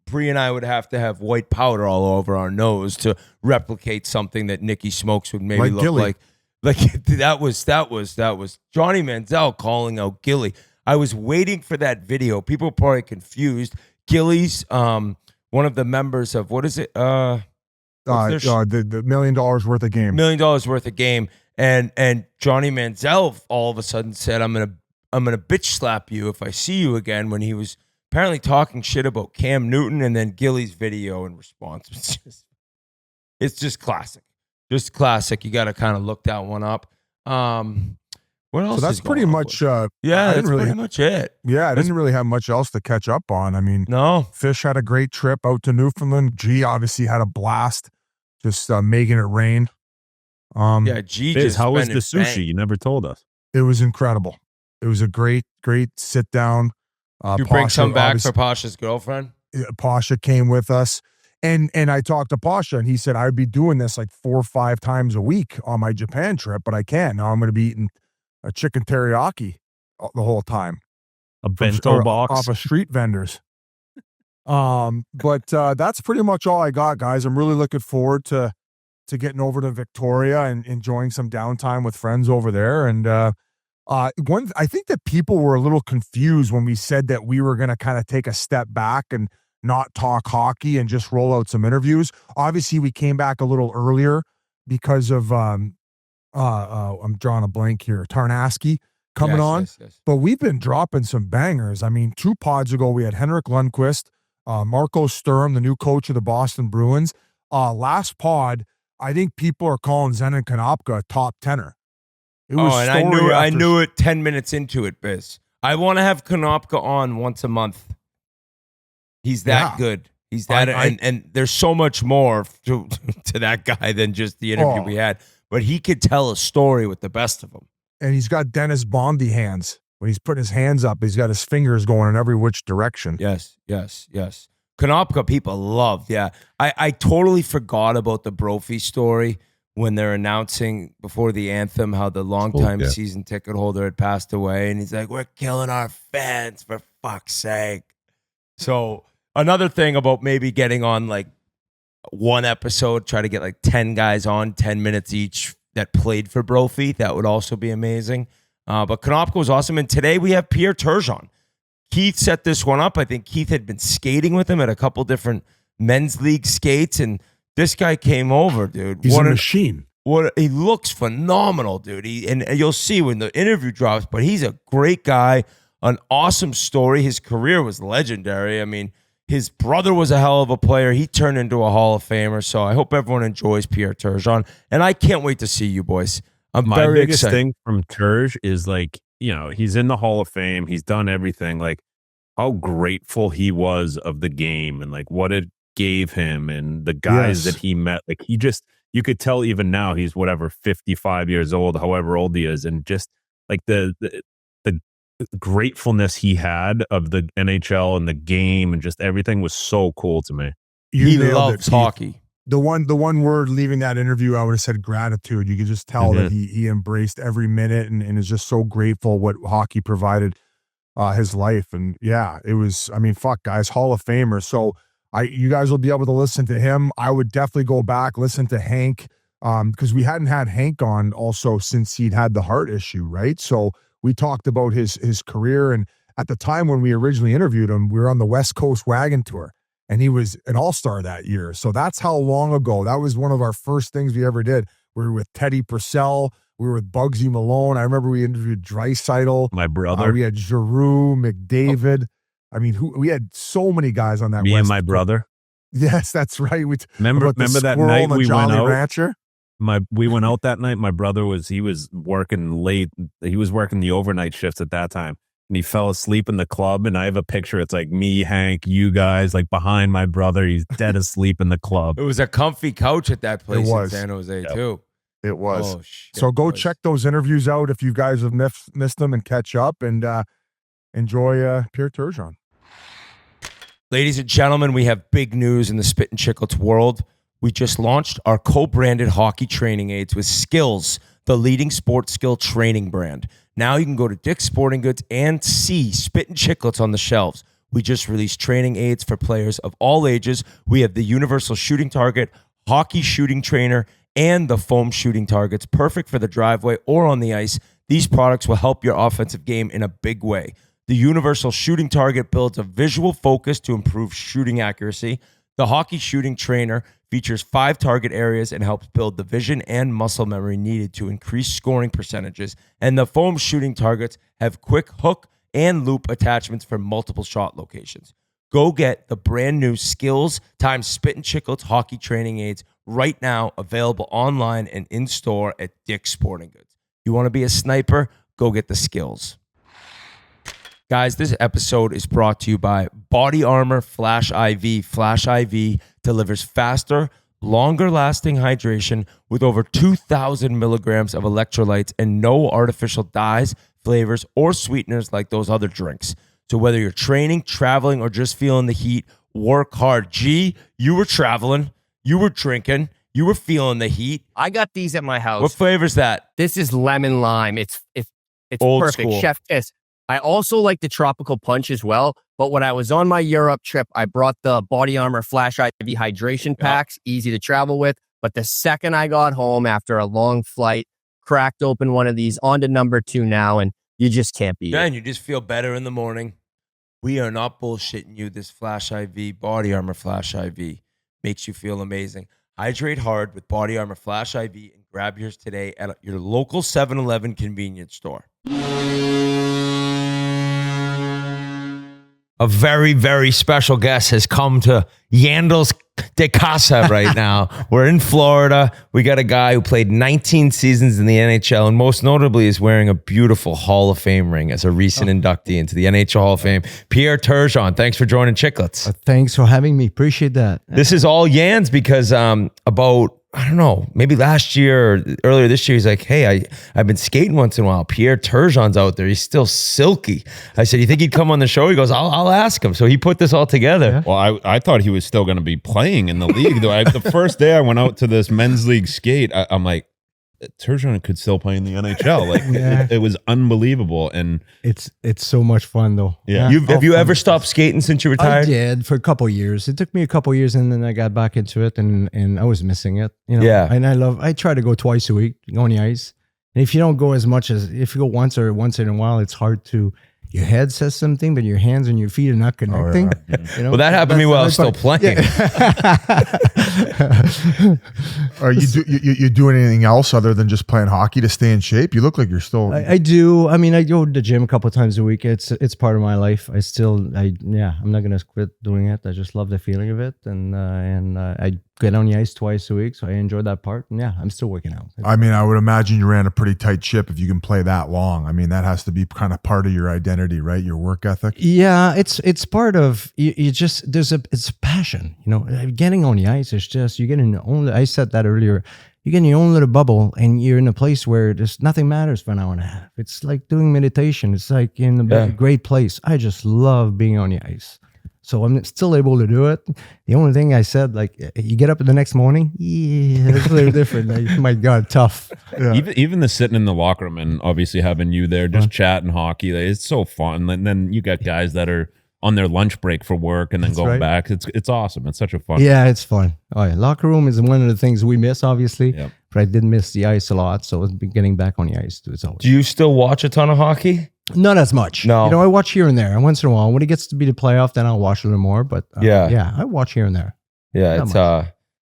Bree and I would have to have white powder all over our nose to replicate something that Nikki Smokes would maybe Like look Gilly. like. Like, that was Johnny Manziel calling out Gilly. I was waiting for that video. People are probably confused. Gilly's one of the members of, what is it? The $1 million worth of game. $1 million worth of game. And Johnny Manziel all of a sudden said, I'm gonna bitch slap you if I see you again, when he was apparently talking shit about Cam Newton. And then Gilly's video in response was it's just classic. Just classic. You got to kind of look that one up. What else? So that's pretty much. That's pretty much it. Yeah, I didn't really have much else to catch up on. I mean, no. Fish had a great trip out to Newfoundland. G obviously had a blast, just making it rain. G. Biz, just how was the spending sushi? bank. You never told us. It was incredible. It was a great sit down. You bring Pasha, some back obviously- for Pasha's girlfriend? Pasha came with us. And I talked to Pasha, and he said, I'd be doing this like 4 or 5 times a week on my Japan trip, but I can't. Now I'm going to be eating a chicken teriyaki the whole time. A bento box? Off of street vendors. But that's pretty much all I got, guys. I'm really looking forward to getting over to Victoria and enjoying some downtime with friends over there. And I think that people were a little confused when we said that we were going to kind of take a step back and not talk hockey and just roll out some interviews. Obviously, we came back a little earlier because of I'm drawing a blank here, Tarnasky coming on. Yes. But we've been dropping some bangers. I mean, 2 pods ago, we had Henrik Lundqvist, Marco Sturm, the new coach of the Boston Bruins. Last pod, I think people are calling Zenon Konopka a top tenor. It was and I knew it 10 minutes into it, Biz. I want to have Konopka on once a month. He's that good. He's that, and there's so much more to that guy than just the interview we had. But he could tell a story with the best of them. And he's got Dennis Bondy hands. When he's putting his hands up, he's got his fingers going in every which direction. Yes. Konopka people loved. Yeah, I totally forgot about the Brophy story when they're announcing before the anthem how the longtime season ticket holder had passed away, and he's like, "We're killing our fans for fuck's sake." So another thing about maybe getting on like one episode, try to get like 10 guys on, 10 minutes each that played for Brophy. That would also be amazing. But Konopka was awesome. And today we have Pierre Turgeon. Keith set this one up. I think Keith had been skating with him at a couple different men's league skates, and this guy came over, dude. He's a machine. He looks phenomenal, dude. And you'll see when the interview drops, but he's a great guy, an awesome story. His career was legendary. I mean, his brother was a hell of a player. He turned into a Hall of Famer. So I hope everyone enjoys Pierre Turgeon, and I can't wait to see you boys. My biggest thing from Turge is like, he's in the Hall of Fame. He's done everything. Like how grateful he was of the game and like what it gave him and the guys that he met. Like you could tell even now he's 55 years old, however old he is. And just like the gratefulness he had of the NHL and the game and just everything was so cool to me. He loves hockey. The one word leaving that interview, I would have said gratitude. You could just tell that he embraced every minute and is just so grateful what hockey provided his life. And yeah, it was, I mean, fuck guys, Hall of Famer. So you guys will be able to listen to him. I would definitely go back, listen to Hank, because we hadn't had Hank on also since he'd had the heart issue, right? So we talked about his career. And at the time when we originally interviewed him, we were on the West Coast Wagon Tour. And he was an all-star that year. So that's how long ago. That was one of our first things we ever did. We were with Teddy Purcell. We were with Bugsy Malone. I remember we interviewed Draisaitl. My brother. We had Giroux, McDavid. I mean, we had so many guys on that. Me and my brother. Yes, that's right. Remember that night we went out? Rancher? We went out that night. My brother was working late. He was working the overnight shifts at that time. And he fell asleep in the club, and I have a picture. It's like me, Hank, you guys, like behind my brother. He's dead asleep in the club. It was a comfy couch at that place in San Jose, too. It was. Oh, shit, so go check those interviews out if you guys have missed them and catch up and enjoy Pierre Turgeon. Ladies and gentlemen, we have big news in the Spittin Chiclets world. We just launched our co-branded hockey training aids with Skills, the leading sports skill training brand. Now you can go to Dick's Sporting Goods and see Spittin Chiclets on the shelves. We just released training aids for players of all ages. We have the universal shooting target, hockey shooting trainer, and the foam shooting targets, perfect for the driveway or on the ice. These products will help your offensive game in a big way. The universal shooting target builds a visual focus to improve shooting accuracy. The hockey shooting trainer features 5 target areas and helps build the vision and muscle memory needed to increase scoring percentages. And the foam shooting targets have quick hook and loop attachments for multiple shot locations. Go get the brand new Skills times Spittin Chiclets hockey training aids right now, available online and in store at Dick's Sporting Goods. You want to be a sniper? Go get the Skills. Guys, this episode is brought to you by Body Armor Flash IV. Flash IV delivers faster, longer-lasting hydration with over 2,000 milligrams of electrolytes and no artificial dyes, flavors, or sweeteners like those other drinks. So whether you're training, traveling, or just feeling the heat, work hard. Gee, you were traveling, you were drinking, you were feeling the heat. I got these at my house. What flavor is that? This is lemon lime. It's Old perfect. school. Chef kiss. I also like the tropical punch as well. But when I was on my Europe trip, I brought the Body Armor Flash IV hydration packs, easy to travel with. But the second I got home after a long flight, cracked open one of these, on to number 2 now, and you just can't beat it. And you just feel better in the morning. We are not bullshitting you. This Flash IV, Body Armor Flash IV, makes you feel amazing. Hydrate hard with Body Armor Flash IV and grab yours today at your local 7-Eleven convenience store. a very, very special guest has come to Yands de Casa right now. We're in Florida. We got a guy who played 19 seasons in the NHL and most notably is wearing a beautiful Hall of Fame ring as a recent inductee into the NHL Hall of Fame. Pierre Turgeon, thanks for joining Chiclets. Thanks for having me. Appreciate that. This is all Yands because about, I don't know, maybe last year or earlier this year, he's like, hey, I've been skating once in a while. Pierre Turgeon's out there. He's still silky. I said, you think he'd come on the show? He goes, I'll ask him. So he put this all together. Yeah. Well, I thought he was still going to be playing in the league. Though the first day I went out to this men's league skate, I'm like, Turgeon could still play in the NHL. Like it was unbelievable, and it's so much fun though. Yeah, have you ever stopped skating since you retired? I did for a couple of years. It took me a couple of years, and then I got back into it, and I was missing it. You know? Yeah, and I try to go twice a week, go on the ice. And if you don't go as much as if you go once in a while, it's hard to. Your head says something, but your hands and your feet are not connecting. Oh, yeah. You know? Well, that happened to me while I was still playing. Are you doing anything else other than just playing hockey to stay in shape? You look like you're still. I do. I mean, I go to the gym a couple of times a week. It's part of my life. I'm not gonna quit doing it. I just love the feeling of it, and I get on the ice twice a week, so I enjoy that part. And yeah, I'm still working out. I mean, I would imagine you ran a pretty tight ship if you can play that long. I mean, that has to be kind of part of your identity, right? Your work ethic. Yeah, it's part of you. Just it's a passion. You know, getting on the ice is just you get in your own. I said that earlier. You get in your own little bubble, and you're in a place where there's nothing matters for an hour and a half. It's like doing meditation. It's like in a great place. I just love being on the ice. So I'm still able to do it. The only thing I said, like, you get up in the next morning, it's a little different. Like, my God, tough. Yeah. Even the sitting in the locker room and obviously having you there, just chatting hockey, it's so fun. And then you got guys that are on their lunch break for work and then going back. It's awesome. It's such a fun. Yeah, it's fun. Oh yeah, locker room is one of the things we miss, obviously. Yep. But I did miss the ice a lot, so getting back on the ice too. Do you still watch a ton of hockey? Not as much. No. You know, I watch here and there. Once in a while, when it gets to be the playoff, then I'll watch a little more. But yeah, I watch here and there. Yeah,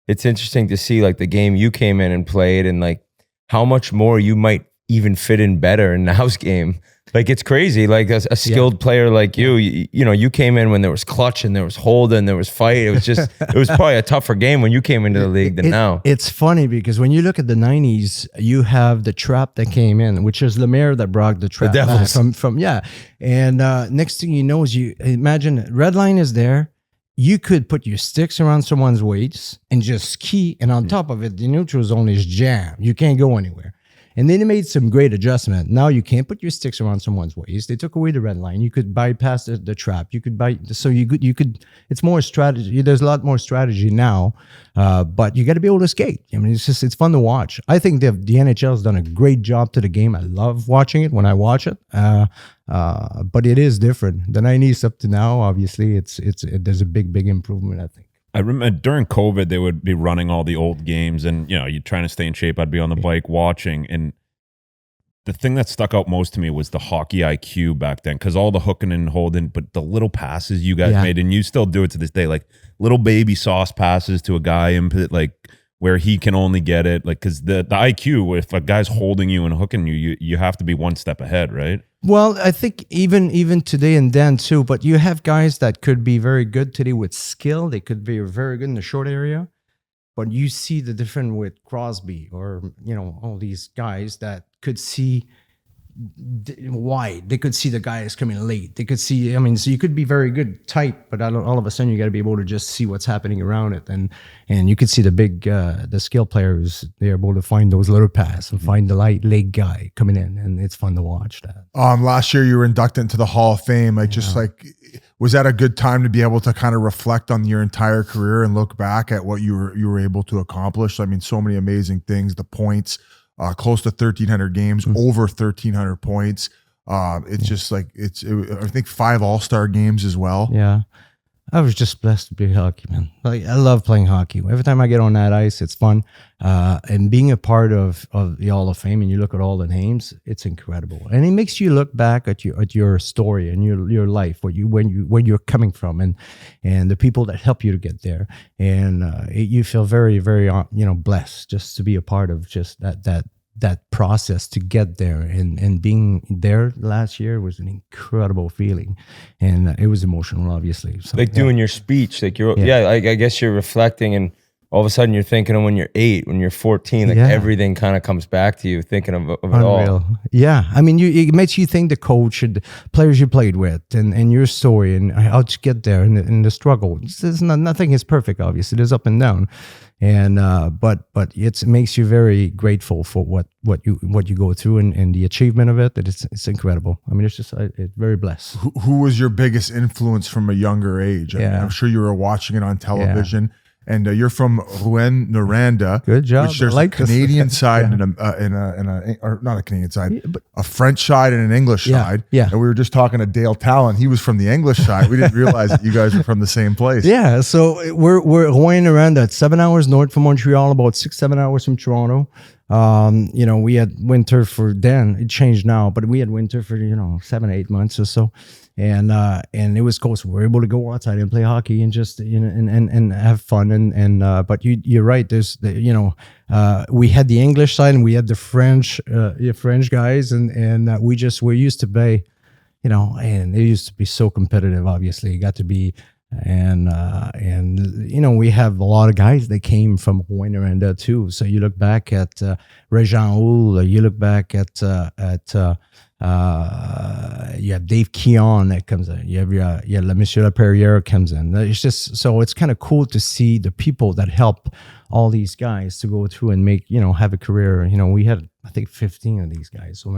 it's interesting to see like the game you came in and played, and like how much more you might even fit in better in now's game. Like it's crazy. Like a skilled player like you know, you came in when there was clutch and there was hold and there was fight. It was just, it was probably a tougher game when you came into the league than now. It's funny because when you look at the 90s, you have the trap that came in, which is Lemaire that brought the trap from. And next thing you know is you imagine red line is there. You could put your sticks around someone's waist and just ski. And on top of it, the neutral zone is jammed. You can't go anywhere. And then they made some great adjustment. Now you can't put your sticks around someone's waist. They took away the red line. You could bypass the trap. You could you could. It's more strategy. There's a lot more strategy now, but you got to be able to skate. I mean, it's fun to watch. I think the NHL has done a great job to the game. I love watching it when I watch it. But it is different. The 90s up to now, obviously, there's a big improvement, I think. I remember during COVID, they would be running all the old games and, you know, you're trying to stay in shape. I'd be on the bike watching. And the thing that stuck out most to me was the hockey IQ back then, because all the hooking and holding, but the little passes you guys made, and you still do it to this day, like little baby sauce passes to a guy and like where he can only get it. Like, because the IQ, if a guy's holding you and hooking you have to be one step ahead, right? Well, I think even today and then too, but you have guys that could be very good today with skill. They could be very good in the short area, but you see the difference with Crosby or, you know, all these guys that could see wide. They could see the guy is coming late. They could see, I mean, so you could be very good tight, but all of a sudden you got to be able to just see what's happening around it. And you could see the skill players, they're able to find those little passes and find the light leg guy coming in, and it's fun to watch that. Last year you were inducted into the Hall of Fame. Like, just like, was that a good time to be able to kind of reflect on your entire career and look back at what you were able to accomplish? I mean, so many amazing things, the points, close to 1,300 games, over 1,300 points. It's just like, I think 5 All-Star games as well. Yeah. I was just blessed to be a hockey man. Like, I love playing hockey. Every time I get on that ice, it's fun. And being a part of the Hall of Fame, and you look at all the names, it's incredible. And it makes you look back at your story and your life, where you're coming from, and the people that help you to get there. And you feel very, very blessed just to be a part of just that that process to get there, and being there last year was an incredible feeling, and it was emotional, obviously. So, Like doing your speech, like you're I guess you're reflecting, and all of a sudden you're thinking of when you're 8, when you're 14, like everything kind of comes back to you, thinking of it all. Yeah, I mean, it makes you think the coach and the players you played with, and your story, and how to get there, and the struggle. Nothing is perfect, obviously. There's up and down, and but it makes you very grateful for what you go through, and the achievement of it. That it's incredible. I mean, it's just it's very blessed. Who was your biggest influence from a younger age? I mean, I'm sure you were watching it on television. Yeah. And you're from Rouyn-Noranda. Good job. Which there's a Canadian side and or not a Canadian side, but a French side and an English side. Yeah. And we were just talking to Dale Talon. He was from the English side. We didn't realize that you guys were from the same place. Yeah. So we're Rouyn-Noranda, 7 hours north from Montreal, about 6-7 hours from Toronto. We had winter for then. It changed now, but we had winter for 7-8 months or so. And it was cool. So we were able to go outside and play hockey and just and have fun but you're right. There's we had the English side and we had the French guys and we used to play, and it used to be so competitive. Obviously, it got to be. And we have a lot of guys that came from Rouyn-Noranda too. So you look back at Régent Houle, you look back at you have Dave Keon that comes in. You have Monsieur Laperrière comes in. It's just so it's kind of cool to see the people that help all these guys to go through and make have a career. We had I think 15 of these guys. So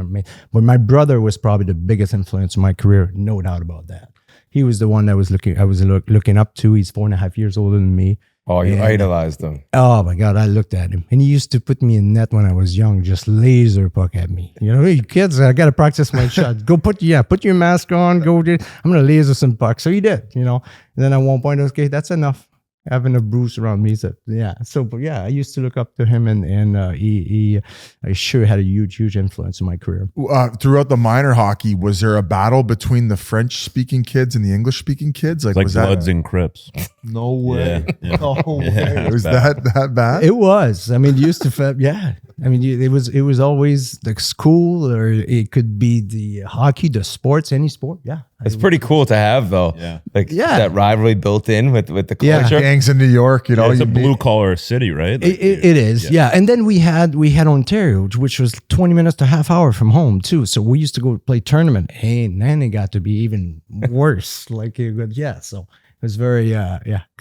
but my brother was probably the biggest influence in my career, no doubt about that. He was the one that I was looking up to. He's 4.5 years older than me. Oh, you idolized him. Oh my God, I looked at him. And he used to put me in net when I was young, just laser puck at me. Hey kids, I got to practice my shot. Go put your mask on. I'm going to laser some pucks. So he did, And then at one point, okay, that's enough. Having a Bruce around me. So I used to look up to him, and he sure had a huge influence in my career. Throughout the minor hockey, was there a battle between the French-speaking kids and the English-speaking kids? Like was Bloods and Crips. No way. Yeah. No way. Was that bad? It was. I mean, used to, yeah. I mean, it was always the school, or it could be the hockey, the sports, any sport. Yeah. It's pretty cool to have, though. Yeah. That rivalry built in with the culture. Gangs in New York, it's a blue collar city, right? It is. Yeah. And then we had Ontario, which was 20 minutes to half hour from home too. So we used to go play tournament. And then it got to be even worse. So it was very,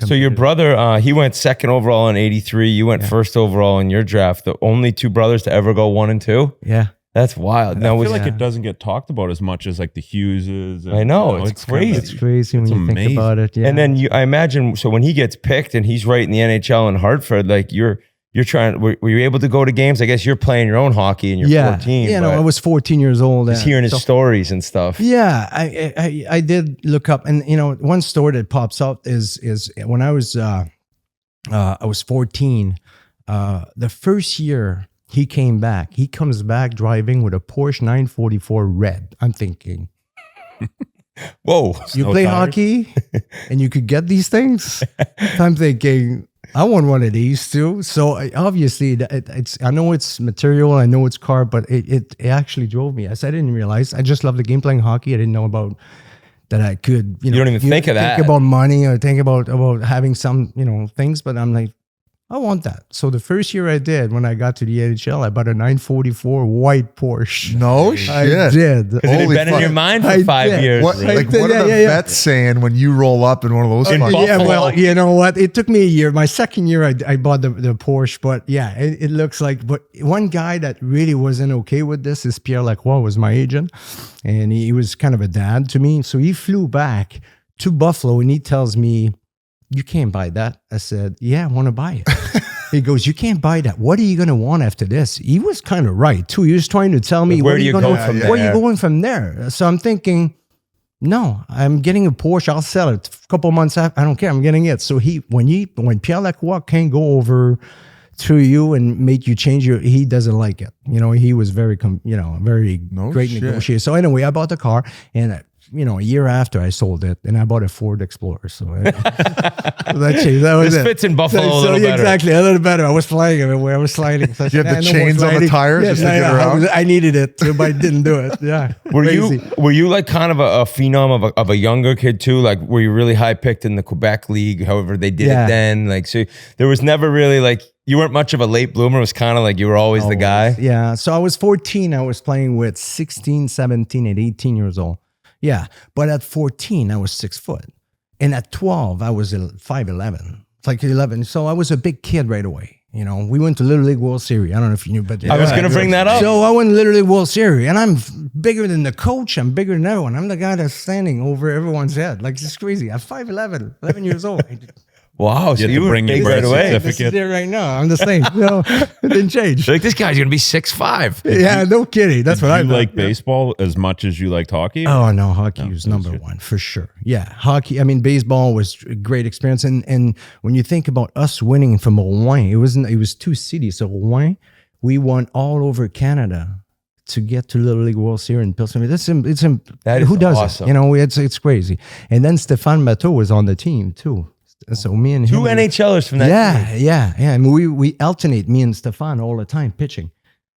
So your brother, he went second overall in 83. You went first overall in your draft. The only two brothers to ever go 1 and 2. Yeah. That's wild. I feel like it doesn't get talked about as much as like the Hugheses. I know. It's crazy. It's crazy when you think about it. Yeah. And then I imagine, so when he gets picked and he's right in the NHL in Hartford, like you're trying, were you able to go to games? I guess you're playing your own hockey and you're 14. Yeah, I was 14 years old. Just hearing his stories and stuff. Yeah, I did look up, and one story that pops up is when I was 14, the first year he came back. He comes back driving with a Porsche 944 red. I'm thinking, whoa, you play hockey and you could get these things? I'm thinking, I want one of these too. So obviously, I know it's material, I know it's car, but it actually drove me. As I didn't realize, I just love the game, playing hockey. I didn't know about that I could, you don't even think of that. Think about money or think about having some, things, but I'm like, I want that. So the first year I did, when I got to the NHL, I bought a 944 white Porsche. No shit. I did. It had been in your mind for 5 years. What are the vets saying when you roll up in one of those? Yeah, well, you know what? It took me a year. My second year, I bought the Porsche, but yeah, it looks like. But one guy that really wasn't okay with this is Pierre Lacroix, was my agent, and he was kind of a dad to me. So he flew back to Buffalo, and he tells me, "You can't buy that." I said, "Yeah, I want to buy it." He goes, "You can't buy that. What are you going to want after this?" He was kind of right too. He was trying to tell me, where do you go from there? Where are you going from there? So I'm thinking, no, I'm getting a Porsche. I'll sell it a couple months after. I don't care. I'm getting it. So when Pierre Lacroix can't go over to you and make you change he doesn't like it. He was very, very great negotiator. So anyway, I bought the car, and a year after I sold it, and I bought a Ford Explorer. So that changed. That was This fits in Buffalo a little better. Exactly, a little better. I was flying everywhere. I was sliding. So You have the chains on the tires just to get around? I needed it, but I didn't do it. Yeah. Were you like kind of a phenom of a younger kid too? Like, were you really high picked in the Quebec League? However they did it then. Like, so there was never really like, you weren't much of a late bloomer. It was kind of like you were always the guy. Yeah. So I was 14. I was playing with 16, 17, and 18 years old. Yeah. But at 14, I was 6 foot. And at 12, I was 5'11", like 11. So I was a big kid right away. We went to Little League World Series. I don't know if you knew, but I was going to bring that up. So I went to Little League World Series, and I'm bigger than the coach. I'm bigger than everyone. I'm the guy that's standing over everyone's head. Like, it's crazy. I'm 5'11", 11 years old. Wow, so you were big right away. This is it right now. I'm the same. It didn't change. Like, this guy's going to be 6'5". Yeah, no kidding. That's what I like baseball as much as you liked hockey? Oh, no, hockey was number one for sure. Yeah, hockey. I mean, baseball was a great experience. And when you think about us winning from Rouen, it was 2 cities. So Rouen, we won all over Canada to get to Little League World Series in Pilsen. That is who does awesome. it? It's crazy. And then Stéphane Matteau was on the team too. So me and him, 2 NHLers from that team. Yeah. I mean, we alternate, me and Stefan, all the time pitching.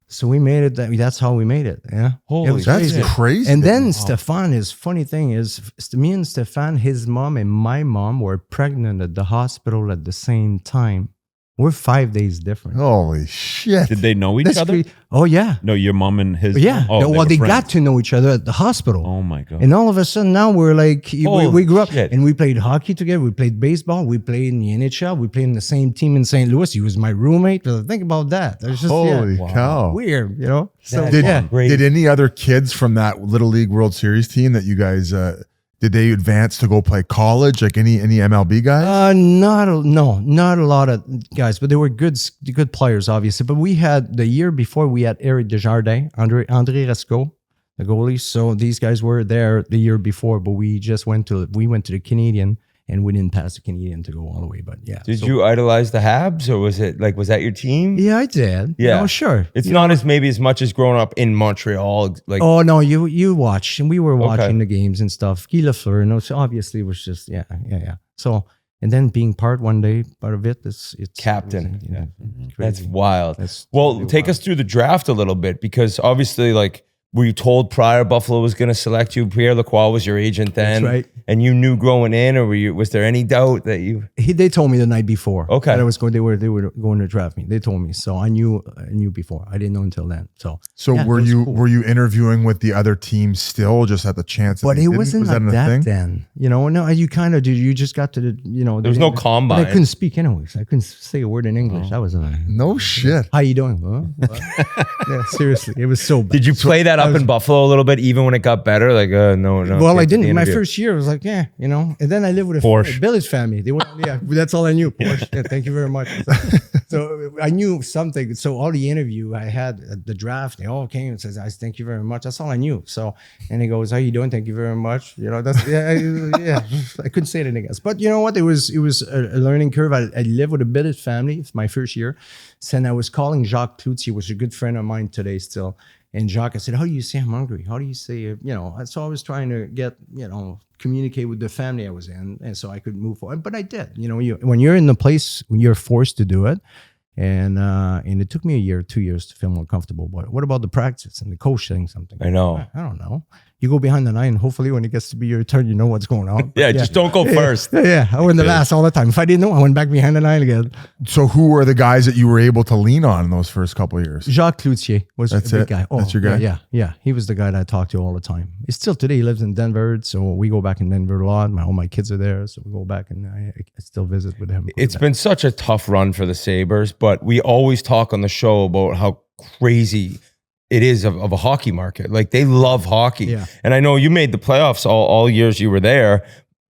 So we made it. That's how we made it. Yeah, That's crazy. And then Stefan, his funny thing is, me and Stefan, his mom and my mom were pregnant at the hospital at the same time. We're 5 days different. Holy shit! Did they know each other? Oh yeah. No, your mom and his. Yeah. Oh, well, they were got to know each other at the hospital. Oh my god! And all of a sudden now we're like, we grew up shit. and we played hockey together. We played baseball. We played in the NHL. We played in the same team in St. Louis. He was my roommate. Think about that. There's just Holy cow! Weird, So Did any other kids from that Little League World Series team that you guys? Did they advance to go play college? Like any MLB guys? Not a lot of guys, but they were good players, obviously. But we had the year before we had Eric Desjardins, Andre Resco, the goalie. So these guys were there the year before, but we went to the Canadian, and we didn't pass the Canadian to go all the way. But yeah. Did you idolize the Habs, or was that your team? Yeah, I did. Yeah, sure. It's not as much as growing up in Montreal. Like, oh no, you watched, and we were watching the games and stuff. Guy Lafleur, so obviously it was just yeah. So and then being part of it, it's captain. Crazy. That's wild. Totally take us through the draft a little bit, because obviously, like, were you told prior Buffalo was going to select you? Pierre Lacroix was your agent then. That's right. And you knew going in, or was there any doubt that you? They told me the night before. Okay. That I was going. They were going to draft me. They told me, so I knew before. I didn't know until then. So yeah, were you interviewing with the other teams still, just at the chance? But it wasn't like that then. No, you kind of did. You just got to the. There was no combine. I couldn't speak anyways. I couldn't say a word in English. That was no shit. How you doing? Huh? Yeah, seriously, it was so bad. Did you play that up in Buffalo a little bit, even when it got better? Like, no. Well, I didn't. My first year, I was like, and then I lived with a village family. They went, that's all I knew. Porsche. Yeah, thank you very much. So I knew something. So all the interview I had at the draft, they all came and says, "I thank you very much." That's all I knew. So, and he goes, "How you doing? Thank you very much." That's I couldn't say anything else. But you know what? It was a learning curve. I lived with a village family. It's my first year. So I was calling Jacques Cloutier, which is a good friend of mine today still. And Jacques, I said, "How do you say I'm hungry? How do you say, So I was trying to get, communicate with the family I was in, and so I could move forward. But I did. When you're in the place, when you're forced to do it, and it took me 2 years to feel more comfortable. But what about the practice and the coach saying something? I know. I don't know. You go behind the line. Hopefully, when it gets to be your turn, you know what's going on. Just don't go first. Yeah, I went the last all the time. If I didn't know, I went back behind the line again. So, who were the guys that you were able to lean on in those first couple of years? Jacques Cloutier was a big guy. That's your guy? Yeah. He was the guy that I talked to all the time. He's still today. He lives in Denver, so we go back in Denver a lot. All my kids are there, so we go back and I still visit with him. It's been such a tough run for the Sabres, but we always talk on the show about how crazy it is of a hockey market. Like, they love hockey. Yeah. And I know you made the playoffs all years you were there.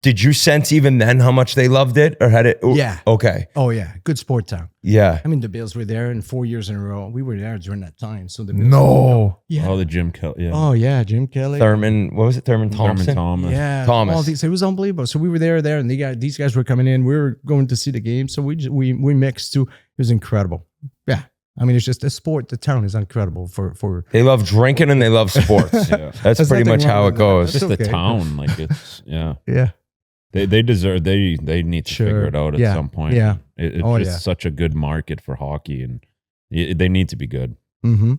Did you sense even then how much they loved it, or had it? Yeah. Okay. Oh yeah. Good sport town. Yeah. I mean, the Bills were there, and 4 years in a row. We were there during that time. So the Bills Oh, the Jim Kelly. Yeah. Oh yeah, Jim Kelly. Thurman. What was it? Thurman Thompson. Thurman Thomas. Yeah. Thomas. All these, it was unbelievable. So we were there, and these guys were coming in. We were going to see the game. So we mixed too. It was incredible. Yeah. I mean, it's just a sport. The town is incredible for. They love drinking and they love sports. Yeah. That's pretty much how it goes. Just okay. the town, like it's Yeah. They deserve they need to figure it out at Yeah. some point. Yeah. It's just such a good market for hockey, and they need to be good. Mm-hmm.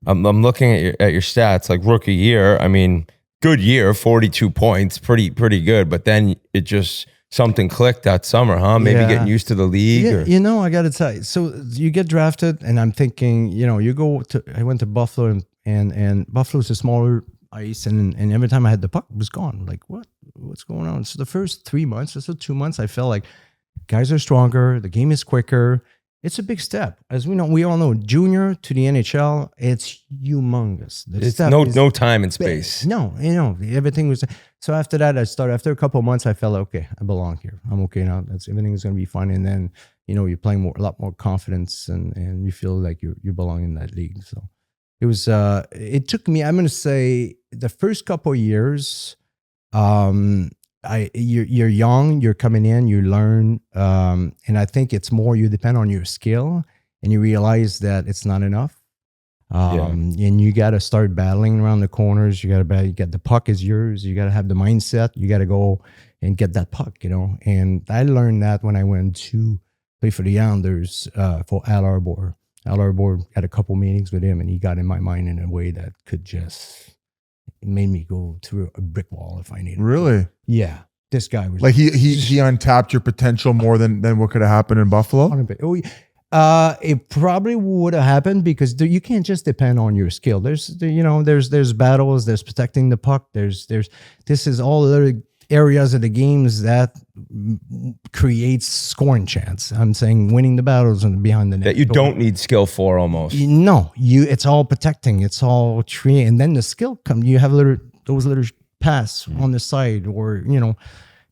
I'm looking at your stats, like rookie year. I mean, good year, 42 points, pretty good. But then it just something clicked that summer, huh? Maybe getting used to the league. Yeah, or? you know, I got to tell you. So you get drafted, and I'm thinking, you know, I went to Buffalo, and Buffalo's a smaller ice, and every time I had the puck, it was gone. Like, what's going on? So the first 3 months, or so 2 months, I felt like guys are stronger, the game is quicker. It's a big step. As we all know, junior to the NHL, it's humongous. It's no time and space. No, you know, everything was. So after that, after a couple of months, I felt like, okay, I belong here. I'm okay now. Everything is going to be fun. And then, you know, you're playing a lot more confidence, and you feel like you belong in that league. So it was, it took me, I'm going to say the first couple of years, you're young, you're coming in, you learn, and I think it's more you depend on your skill, and you realize that it's not enough. And you got to start battling around the corners. You get the puck is yours. You got to have the mindset. You got to go and get that puck, you know. And I learned that when I went to play for the Yands for Al Arbor. Al Arbor had a couple meetings with him, and he got in my mind in a way that could just it made me go through a brick wall if I needed. Really? Yeah. This guy was like he untapped your potential more than what could have happened in Buffalo. Oh, yeah. It probably would have happened because you can't just depend on your skill. There's battles. There's protecting the puck. This is all the other areas of the games that creates scoring chance. I'm saying winning the battles and behind the net that you don't need skill for almost. No, it's all protecting. It's all tree, and then the skill comes. You have those little pass on the side, or you know.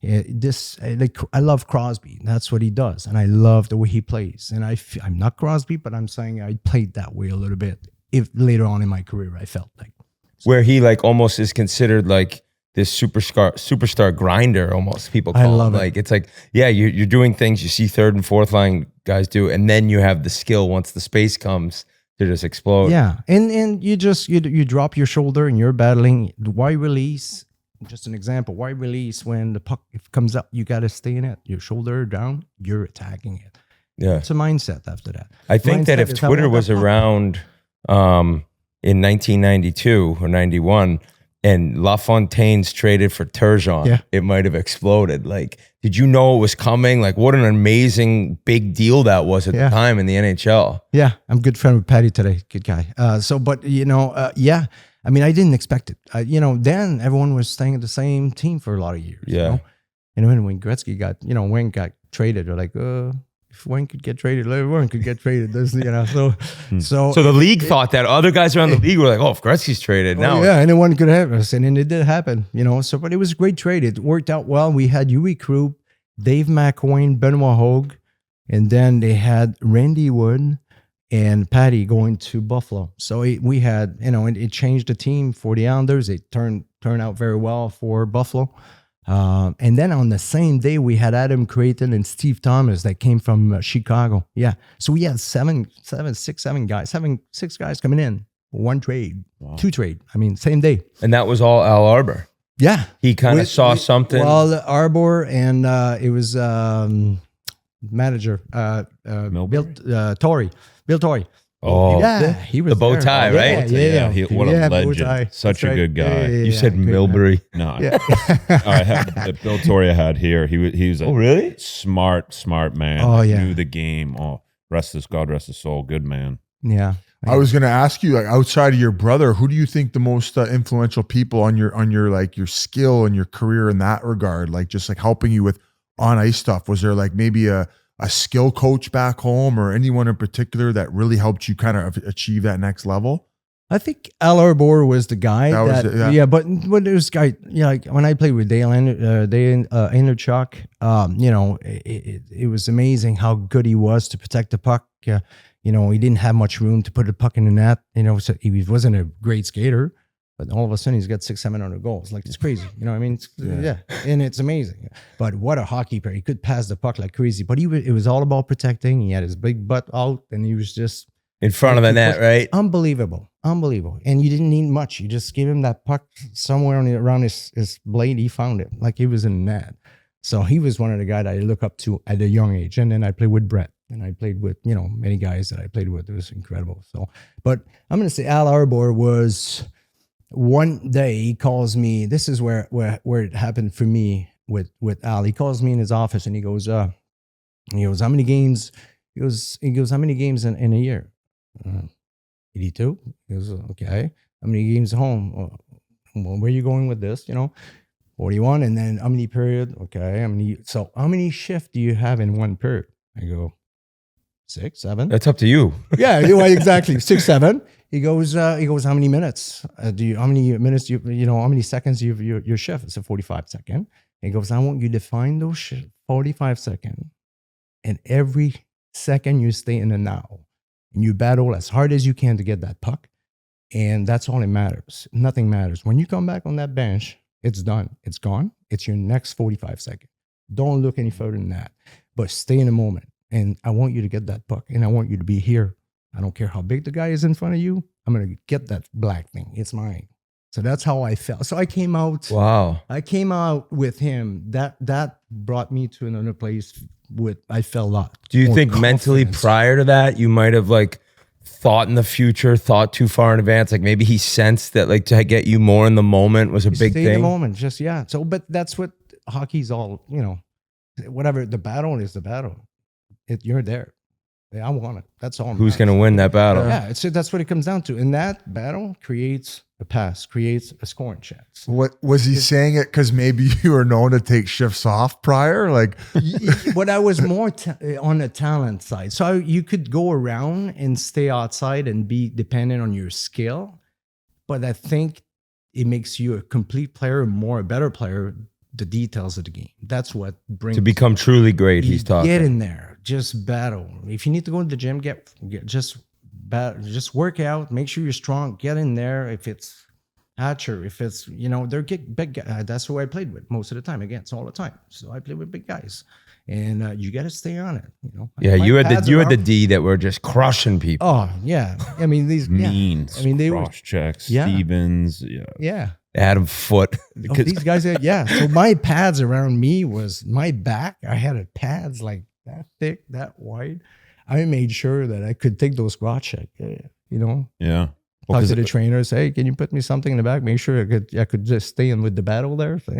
I love Crosby. That's what he does, and I love the way he plays. And I'm not Crosby, but I'm saying I played that way a little bit. If later on in my career, I felt like where he like almost is considered like this superstar grinder. Almost people call him. Like it's like you're doing things you see third and fourth line guys do, and then you have the skill once the space comes to just explode. Yeah, and you just you drop your shoulder and you're battling. Why release? Just an example. Why release when the puck comes up? You got to stay in it. Your shoulder down, you're attacking it. Yeah. It's a mindset after that. I think that if Twitter was around in 1992 or 91 and LaFontaine's traded for Turgeon, it might have exploded. Like, did you know it was coming? Like, what an amazing big deal that was at the time in the NHL. Yeah. I'm good friend with Patty today. Good guy. But you know, I mean, I didn't expect it. You know, then everyone was staying at the same team for a lot of years. Yeah. You know? And when Gretzky Wayne got traded, they're like, if Wayne could get traded, everyone could get traded. There's, you know, so the league thought that. Other guys around the league were like, oh, if Gretzky's traded now. Yeah, anyone could have us. And then it did happen, you know. So, but it was a great trade. It worked out well. We had Yuri Krupp, Dave McElwain, Benoit Hogue, and then they had Randy Wood and Patty going to Buffalo. So we had, you know, it changed the team for the Islanders. It turned out very well for Buffalo. And then on the same day, we had Adam Creighton and Steve Thomas that came from Chicago. Yeah. So we had six guys coming in. One trade, two trade. I mean, same day. And that was all Al Arbor. Yeah. He kind of saw something. Well, Arbor and it was manager, Bill Torrey. Oh, yeah, he was the bow tie, right? Yeah. What a legend! Such a good guy. You said Milbury. No, I had Bill Torrey I had here. He was a really smart man. Oh yeah, knew the game. Oh, God rest his soul. Good man. Yeah. I was going to ask you, like, outside of your brother, who do you think the most influential people on your like your skill and your career in that regard, like just like helping you with on ice stuff? Was there like maybe a skill coach back home or anyone in particular that really helped you kind of achieve that next level? I think Al Arbor was the guy. But when there's guy, like when I played with Dale Anderchuk, you know, it was amazing how good he was to protect the puck. You know, he didn't have much room to put the puck in the net. You know, so he wasn't a great skater, but all of a sudden he's got 600-700 goals. Like, it's crazy. You know what I mean? And it's amazing. But what a hockey player. He could pass the puck like crazy. But it was all about protecting. He had his big butt out, and he was just in front of the net, right? Unbelievable. And you didn't need much. You just gave him that puck somewhere around his blade. He found it like he was in the net. So he was one of the guys I look up to at a young age. And then I played with Brett, and I played with, many guys that I played with. It was incredible. So, but I'm going to say Al Arbor was one day he calls me. This is where it happened for me with Al. He calls me in his office and he goes, how many games? He goes, how many games in a year? 82. He goes, okay. How many games at home? Well, where are you going with this? 41. And then how many period? Okay. So how many shift do you have in one period? I go, 6, 7. That's up to you. Yeah, exactly. 6, 7. He goes, how many minutes how many minutes how many seconds your shift? It's a 45 second. He goes, I want you to find those 45 seconds, and every second you stay in the now, and you battle as hard as you can to get that puck. And that's all that matters. Nothing matters. When you come back on that bench, it's done. It's gone. It's your next 45 seconds. Don't look any further than that, but stay in the moment. And I want you to get that puck, and I want you to be here. I don't care how big the guy is in front of you. I'm going to get that black thing. It's mine. So that's how I felt. So I came out. Wow. I came out with him. That brought me to another place I felt a lot. Do you think mentally confidence. prior to that, you might have like thought in the future, thought too far in advance? Like maybe he sensed that like to get you more in the moment was a big Stay thing. in the moment. Just, yeah. So, but that's what hockey's all, whatever. The battle is the battle. You're there. I want it. That's all. Who's going to win that battle? Yeah, that's what it comes down to. And that battle creates a pass, creates a scoring chance. What was he saying it because maybe you were known to take shifts off prior? Like, but I was more on the talent side. So you could go around and stay outside and be dependent on your skill. But I think it makes you a complete player, a better player, the details of the game. That's what brings to become truly great. He's talking. Get in there, just battle. If you need to go to the gym, just work out. Make sure you're strong. Get in there. If it's Hatcher, if it's they're big guys. That's who I played with most of the time. Against all the time. So I played with big guys, and you got to stay on it. Yeah, you had the D that were just crushing people. Oh yeah, I mean these means. Yeah. I mean they cross were checks. Yeah. Stevens. Yeah. Adam Foote. Oh, these guys, yeah. So my pads around me was my back. I had pads like that thick, that wide. I made sure that I could take those squat check. Yeah. Talk to the trainer, say, hey, can you put me something in the back? Make sure I could just stay in with the battle there. So,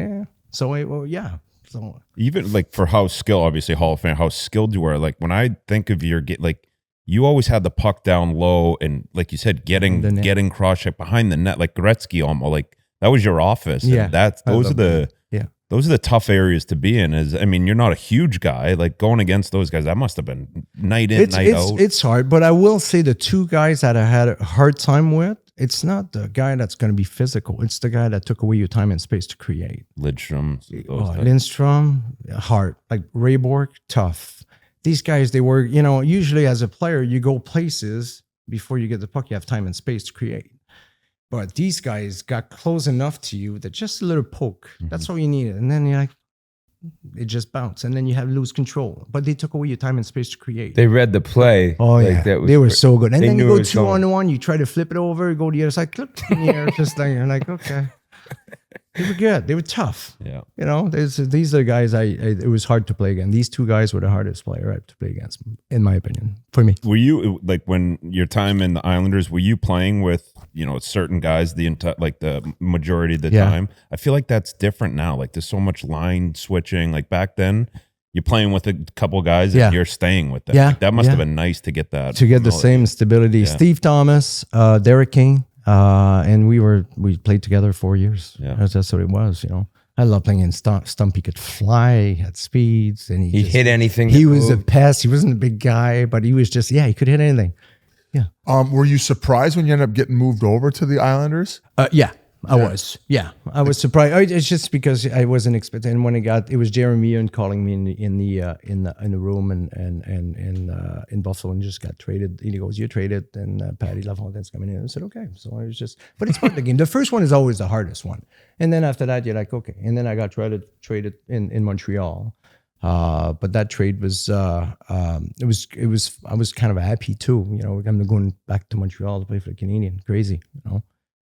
yeah. So So even like for how skilled, obviously Hall of Fame, how skilled you were. Like when I think of you always had the puck down low, and like you said, getting cross check behind the net, like Gretzky almost. Like that was your office. Yeah, and those are the tough areas to be in. You're not a huge guy. Like going against those guys, that must have been night in, night out. It's hard, but I will say the two guys that I had a hard time with, it's not the guy that's going to be physical. It's the guy that took away your time and space to create. Lidstrom, hard. Like Ray Bork, tough. These guys, they were, usually as a player, you go places before you get the puck. You have time and space to create. But these guys got close enough to you that just a little poke, that's all you needed. And then you're like, it just bounced. And then you have lose control. But they took away your time and space to create. They read the play. Oh, yeah. They were so good. And then you go 2-on-1, you try to flip it over, go to the other side, clip in the air, just like, you're like, okay. They were good. They were tough. Yeah. These are guys it was hard to play against. These two guys were the hardest player I had to play against, in my opinion, for me. Were you, like when your time in the Islanders, were you playing with, certain guys the majority of the time? I feel like that's different now. Like there's so much line switching. Like back then, you're playing with a couple guys and you're staying with them. Yeah. Like that must have been nice to get that. To get the same stability. Yeah. Steve Thomas, Derek King, and we played together 4 years. Yeah. That's what it was, I love playing in Stump. He could fly, had speeds, and he hit anything. He was a pest. He wasn't a big guy, but he was just, he could hit anything. Yeah. Were you surprised when you ended up getting moved over to the Islanders? Yeah. I was. Yeah, I was surprised. It's just because I wasn't expecting. And when it was Jeremy Ian calling me in the room in Buffalo, and just got traded. And he goes, "You're traded," and Patty LaFontaine's coming in. I said, "Okay." So I was just, but it's part of the game. The first one is always the hardest one, and then after that, you're like, okay. And then I got traded in Montreal. But that trade was it was I was kind of happy too. You know, I'm going back to Montreal to play for the Canadian. Crazy, you know.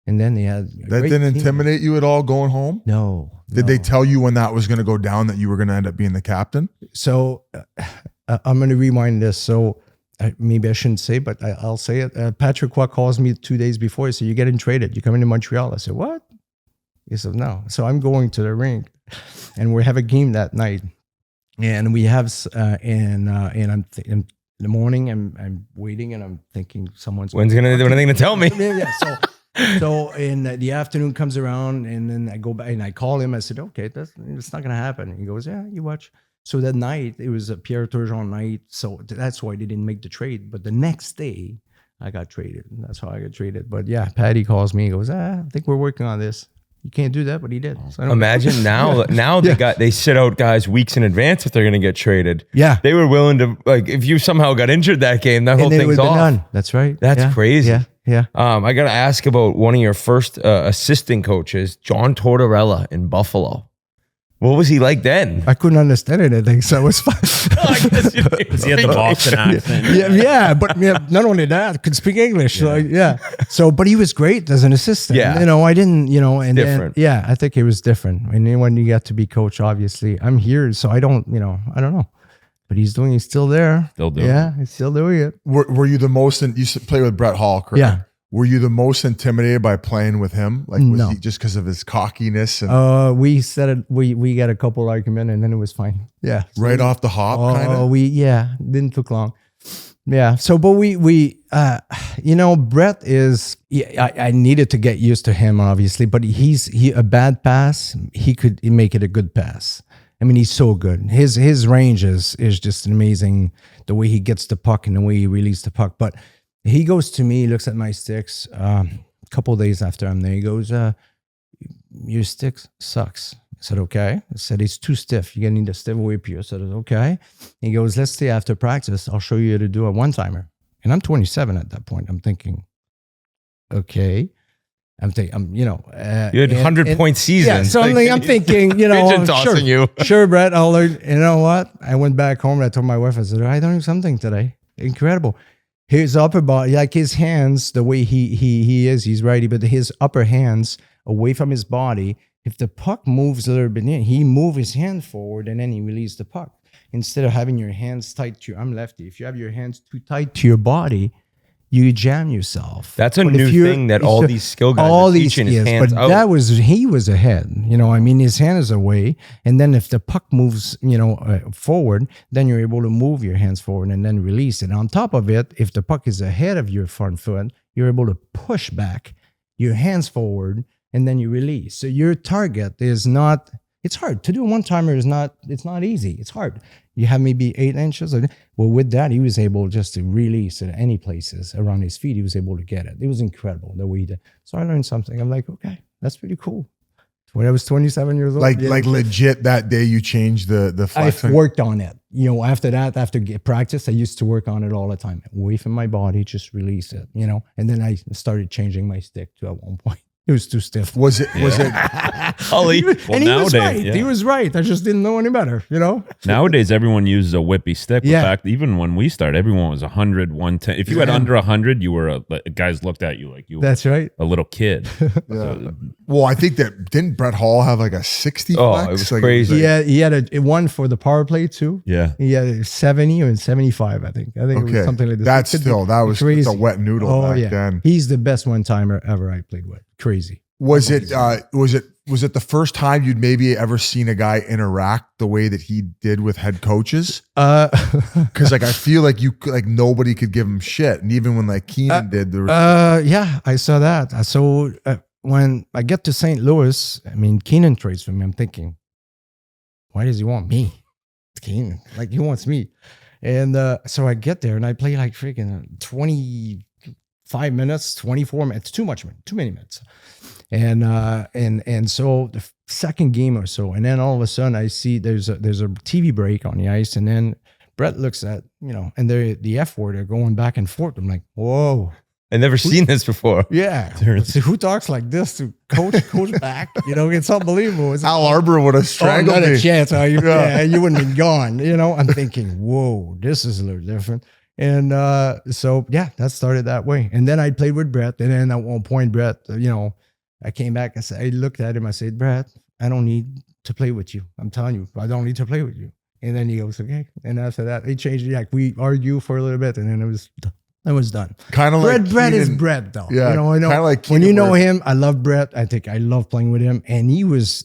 And then they had that didn't intimidate you at all going home. No. Did they tell you when that was going to go down that you were going to end up being the captain? So I'm going to rewind this. So maybe I shouldn't say, but I'll say it. Patrick Waugh calls me 2 days before. He said, "You're getting traded. You're coming to Montreal." I said, "What?" He said, "No." So I'm going to the rink, and we have a game that night, and we have and I'm in the morning. I'm waiting, and I'm thinking someone's when are they gonna tell me? Yeah. So in the afternoon comes around, and then I go back and I call him. I said, "Okay, it's not gonna happen." He goes, "Yeah, you watch." So that night, it was a Pierre Turgeon night. So that's why they didn't make the trade. But the next day, I got traded. And that's how I got traded. But yeah, Patty calls me. He goes, I think we're working on this. You can't do that, but he did. So imagine now they sit out guys weeks in advance if they're going to get traded. Yeah. They were willing to, like, if you somehow got injured that game, that whole thing's off. Done. That's right. That's crazy. Yeah. I got to ask about one of your first assistant coaches, John Tortorella in Buffalo. What was he like then? I couldn't understand anything, so it was fun. He had the Boston accent. Yeah, but not only that, could speak English. So, but he was great as an assistant. Yeah. You know, I didn't, you know, and different. Then, I think it was different. And then when you got to be coach, obviously, I'm here, so I don't know. But he's still there. Still doing it. He's still doing it. Were you the most, you play with Brett Hall, correct? Yeah. Were you the most intimidated by playing with him? Like, was he just because of his cockiness? And we said it. We got a couple argument, and then it was fine. Yeah, right off the hop, kind of. Didn't took long. Yeah. So, but Brett is. I needed to get used to him, obviously, but he a bad pass. He could make it a good pass. I mean, he's so good. His range is just amazing. The way he gets the puck and the way he releases the puck, but. He goes to me, looks at my sticks a couple of days after I'm there. He goes, your stick sucks. I said, okay. I said, it's too stiff. You're going to need a stiff whip here. I said, okay. He goes, let's stay after practice. I'll show you how to do a one-timer. And I'm 27 at that point. I'm thinking, okay. You had 100-point season. Yeah, so I'm thinking, sure, Brett, I'll learn. You know what? I went back home and I told my wife, I said, I learned something today. Incredible. His upper body, like his hands, the way he is, he's righty, but his upper hands away from his body, if the puck moves a little bit in, he moves his hand forward and then he releases the puck. Instead of having your hands tight to I'm lefty. If you have your hands too tight to your body, you jam yourself. That's a new thing that all these skill guys are teaching his hands out. But he was ahead. I mean, his hand is away. And then if the puck moves, forward, then you're able to move your hands forward and then release it. On top of it, if the puck is ahead of your front foot, you're able to push back your hands forward and then you release. So your target is not, it's hard. To do a one-timer it's not easy. It's hard. You have maybe 8 inches. Well, with that, he was able just to release at any places around his feet. He was able to get it. It was incredible the way he did. So I learned something. I'm like, okay, that's pretty cool. When I was 27 years old. Like legit that day you changed the flex. I've worked on it. After that, after practice, I used to work on it all the time. Away from my body, just release it, And then I started changing my stick to at one point. It was too stiff. Was it? Holly. He was right. Yeah. He was right. I just didn't know any better, Nowadays, everyone uses a whippy stick. In fact, even when we started, everyone was 100, 110. If you had under 100, you were guys looked at you like you were That's right. a little kid. Well, I think didn't Brett Hall have like a 60 flex? It was crazy. He had a one for the power play too. Yeah. He had a 70 or 75, I think. It was something like this. That was crazy. a wet noodle back then. He's the best one-timer ever I played with. Crazy. Was it the first time you'd maybe ever seen a guy interact the way that he did with head coaches? Because I feel like nobody could give him shit, and even when Keenan did, there was I saw that. So when I get to St. Louis, I mean Keenan trades for me. I'm thinking, why does he want me? Keenan, he wants me, and so I get there and I play freaking 25 minutes, 24 minutes, too many minutes. And so the second game or so, and then all of a sudden I see there's a TV break on the ice, and then Brett looks at, and the F word are going back and forth. I'm like, whoa, I never seen this before. Yeah. So who talks like this to coach back? You know, it's unbelievable. It's Al Arbor would have strangled not me. a chance. You wouldn't have been gone. You know, I'm thinking, whoa, this is a little different. And so, yeah, that started that way. And then I played with Brett. And then at one point, Brett, you know, I came back. I looked at him. I said, Brett, I don't need to play with you. I'm telling you, I don't need to play with you. And then he goes, okay. And after that, he changed it. Like we argued for a little bit, and then it was done. Kind of like Brett is Brett, though. Yeah, you know. Kind of like when you know him. I love Brett. I think I love playing with him. And he was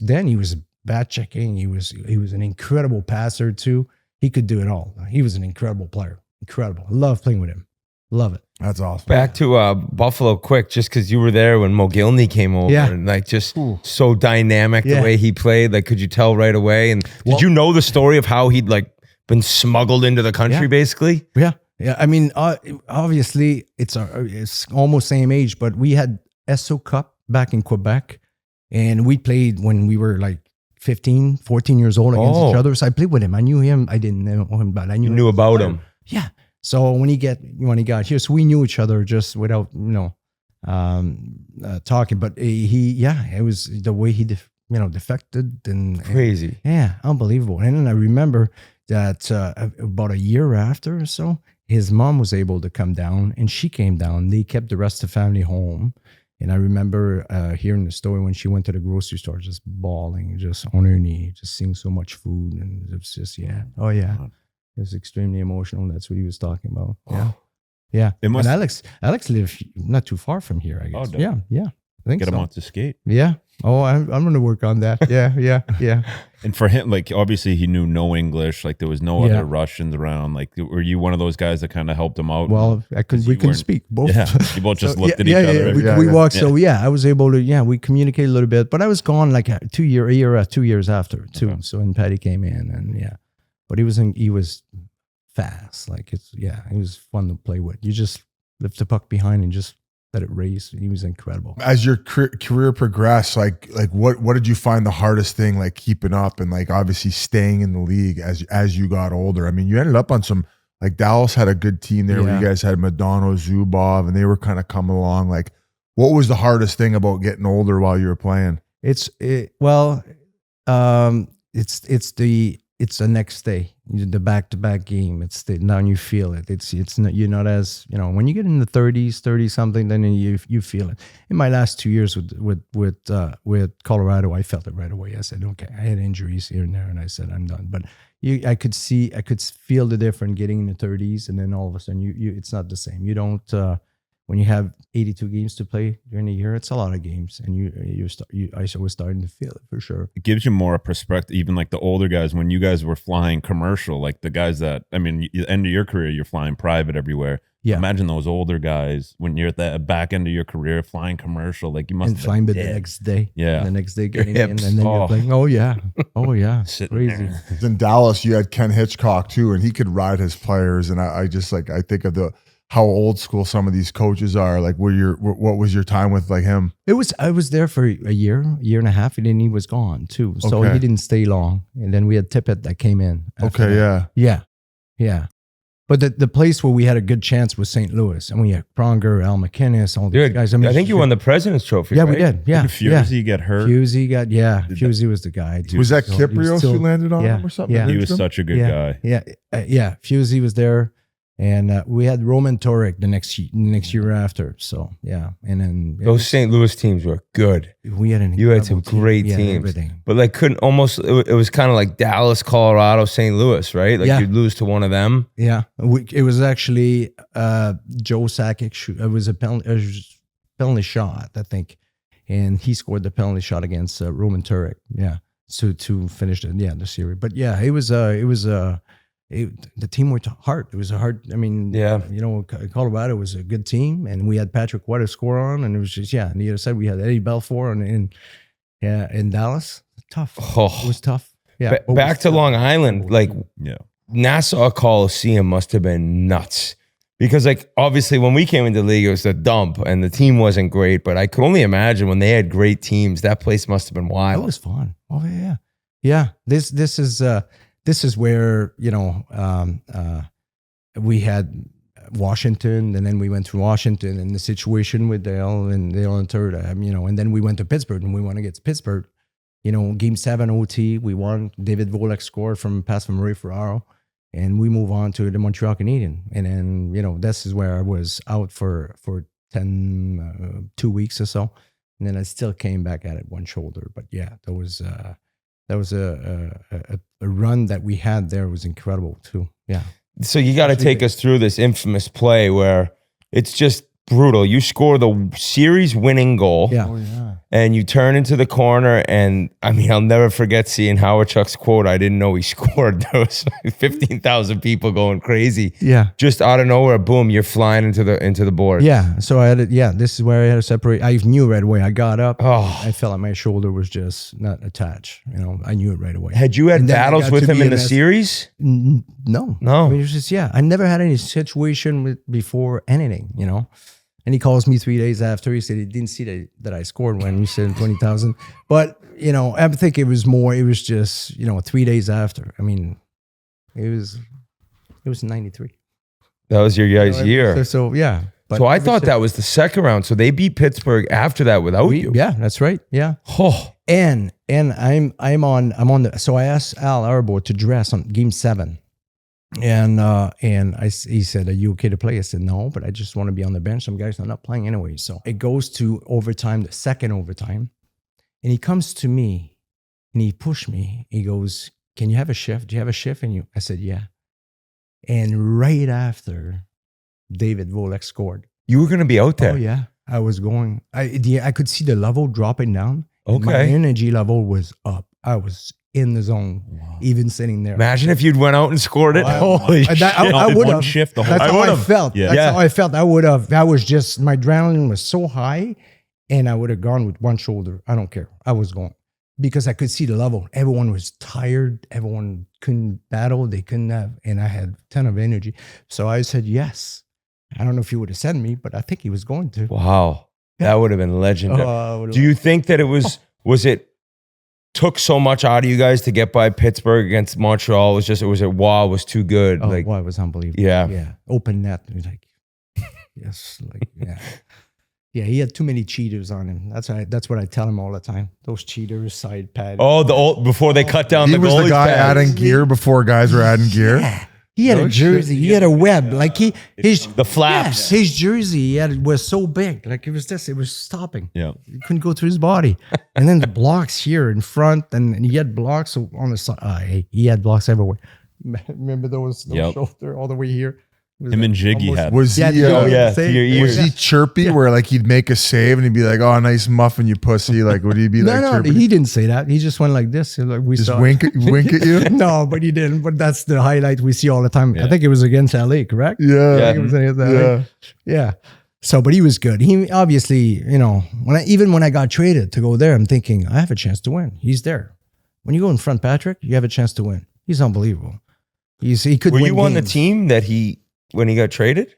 bat checking. He was an incredible passer too. He could do it all. He was an incredible player. Incredible. I love playing with him. Love it. That's awesome. Back to Buffalo quick, just because you were there when Mogilny came over. Yeah. And like just so dynamic the way he played. Like, could you tell right away? And did you know the story of how he'd like been smuggled into the country basically? Yeah. Yeah. I mean, obviously it's almost same age, but we had SO Cup back in Quebec, and we played when we were like 15, 14 years old against each other. So I played with him. I knew him. I didn't know him, but I knew about him. Yeah. So when he got here, so we knew each other just without talking. But it was the way he defected and crazy. Unbelievable. And then I remember that about a year after or so, his mom was able to come down, and she came down. They kept the rest of the family home. And I remember hearing the story when she went to the grocery store, just bawling, just on her knee, just seeing so much food, and it was just It was extremely emotional. That's what he was talking about. Yeah. Yeah. And Alex lived not too far from here, I guess. Yeah. I think Get him so. on to skate. Yeah. Oh, I'm going to work on that. Yeah. And for him, like, obviously he knew no English. Like, there was no other Russians around. Like, were you one of those guys that kind of helped him out? Well, we couldn't speak. Both. Yeah. You both just looked at each other. We walked. So I was able to, we communicated a little bit, but I was gone like 2 years after too. Okay. So when Patty came in, and but he was fast. Like it was fun to play with. You just lift the puck behind and just let it race. He was incredible. As your career progressed, like what did you find the hardest thing, like keeping up and like obviously staying in the league as you got older? I mean, you ended up on some, like Dallas had a good team there where you guys had Madonna, Zubov, and they were kind of coming along. Like, what was the hardest thing about getting older while you were playing? It's the next day, the back-to-back game. Now you feel it. It's not, you're not as, when you get in the 30 something, then you feel it. In my last 2 years with Colorado, I felt it right away. I said, okay, I had injuries here and there, and I said, I'm done. But I could feel the difference getting in the 30s, and then all of a sudden it's not the same. You don't, when you have 82 games to play during the year, it's a lot of games, and I was starting to feel it for sure. It gives you more perspective, even like the older guys, when you guys were flying commercial, like the guys that, I mean, end of your career, you're flying private everywhere. Yeah. Imagine those older guys when you're at the back end of your career flying commercial, like you must have flying the next day. Yeah. The next day getting in, and then you're playing. Oh yeah. Crazy. In Dallas, you had Ken Hitchcock too, and he could ride his players. And I think of how old school some of these coaches are. Like, what was your time with like him? I was there for a year and a half, and then he was gone too. So he didn't stay long. And then we had Tippett that came in. Yeah. But the place where we had a good chance was St. Louis, and we had Pronger, Al McInnes, all these guys. I think you won the President's Trophy. Yeah, right? we did. Yeah, did Fusey get hurt? Fusey was the guy. Was that Kyprios who landed on him or something? Yeah, he was such a good guy. Yeah. Fusey was there. And we had Roman Torek the next year after. So and then those St. Louis teams were good. We had some great teams, everything. But like it was kind of like Dallas, Colorado, St. Louis, right? Like you'd lose to one of them. Yeah, it was actually Joe Sakic. It was a penalty shot, I think, and he scored the penalty shot against Roman Turek. Yeah, to finish the series. But it was the team worked hard. It was a hard. I mean, Colorado was a good team, and we had Patrick White to score on, and it was just And the other side, we had Eddie Belfour, in Dallas. Tough. It was tough. Yeah. Back to Long Island, Nassau Coliseum must have been nuts, because like obviously when we came into the league, it was a dump, and the team wasn't great. But I could only imagine when they had great teams, that place must have been wild. It was fun. Oh yeah. This is where we had Washington, and then we went to Washington, and the situation with Dale and third, and then we went to Pittsburgh, and we want to get to Pittsburgh. Game 7 OT, we won. David Volek scored from pass from Ray Ferraro, and we move on to the Montreal Canadiens. And then, this is where I was out for 2 weeks or so. And then I still came back at it one shoulder. But yeah, that was a run that we had there was incredible too. Yeah. So you got to take us through this infamous play where it's just brutal. You score the series winning goal. Yeah. Oh, yeah. And you turn into the corner, and I'll never forget seeing Howard Chuck's quote. I didn't know he scored. There was 15,000 people going crazy. Yeah. Just out of nowhere, boom, you're flying into the board. Yeah. So I had it. Yeah. This is where I had to separate. I knew right away. I got up. Oh. I felt like my shoulder was just not attached. I knew it right away. Had you had And then I battles got with to him be in in the this- series? No. No. It was just, I never had any situation before anything, And he calls me 3 days after. He said he didn't see that I scored when you said 20,000. But, I think it was more, it was just, 3 days after. It was 93. That was your guys' year. So yeah. But So I thought that was the second round. So they beat Pittsburgh after that without you. Yeah, that's right. Yeah. Oh. And I'm on the, so I asked Al Arbo to dress on game 7. And he said, "Are you okay to play?" I said, "No, but I just want to be on the bench. Some guys are not playing anyway." So it goes to overtime, the second overtime, and he comes to me and he pushed me. He goes, "Can you have a shift? Do you have a shift?" And I said, "Yeah." And right after, David Volek scored. You were going to be out there. Oh yeah, I was going. I could see the level dropping down. Okay. My energy level was up. I was in the zone, even sitting there. Imagine if you'd went out and scored it. Holy shit. I would have. shift the whole That's how I felt. Yeah. That's how I felt. I would have. I was just, my adrenaline was so high, and I would have gone with one shoulder. I don't care. I was going because I could see the level. Everyone was tired. Everyone couldn't battle. They couldn't have, and I had a ton of energy. So I said yes. I don't know if he would have sent me, but I think he was going to. Wow. That would have been legendary. Do you think that it was it took so much out of you guys to get by Pittsburgh against Montreal? It was too good. Oh, wow, it was unbelievable. Yeah. Yeah. Open net. It was like, yes. Like, yeah. Yeah, he had too many cheaters on him. That's what I tell him all the time. Those cheaters, side pad. Oh, before they cut down He the was goalie the guy pads. adding gear before guys were adding gear. Yeah. He had a jersey. He had a web. Like The flaps. Yeah, his jersey was so big. Like it was stopping. Yeah. He couldn't go through his body. And then the blocks here in front, and he had blocks on the side. He had blocks everywhere. Remember those Yep. shoulder all the way here? It was Him and Jiggy almost- had. Was he? Yeah, to your ears. Was he chirpy? Where like he'd make a save and he'd be like, "Oh, nice muffin, you pussy." Like, would he be like No, chirpy? he didn't say that. He just went like this. Like we Just saw. wink at you. No, but he didn't. But that's the highlight we see all the time. I think it was against LA, correct? Yeah. I think it was against LA. Yeah. So, but he was good. He obviously, when I got traded to go there, I'm thinking I have a chance to win. He's there. When you go in front, Patrick, you have a chance to win. He's unbelievable. He could. Were win you on the games. team when he got traded?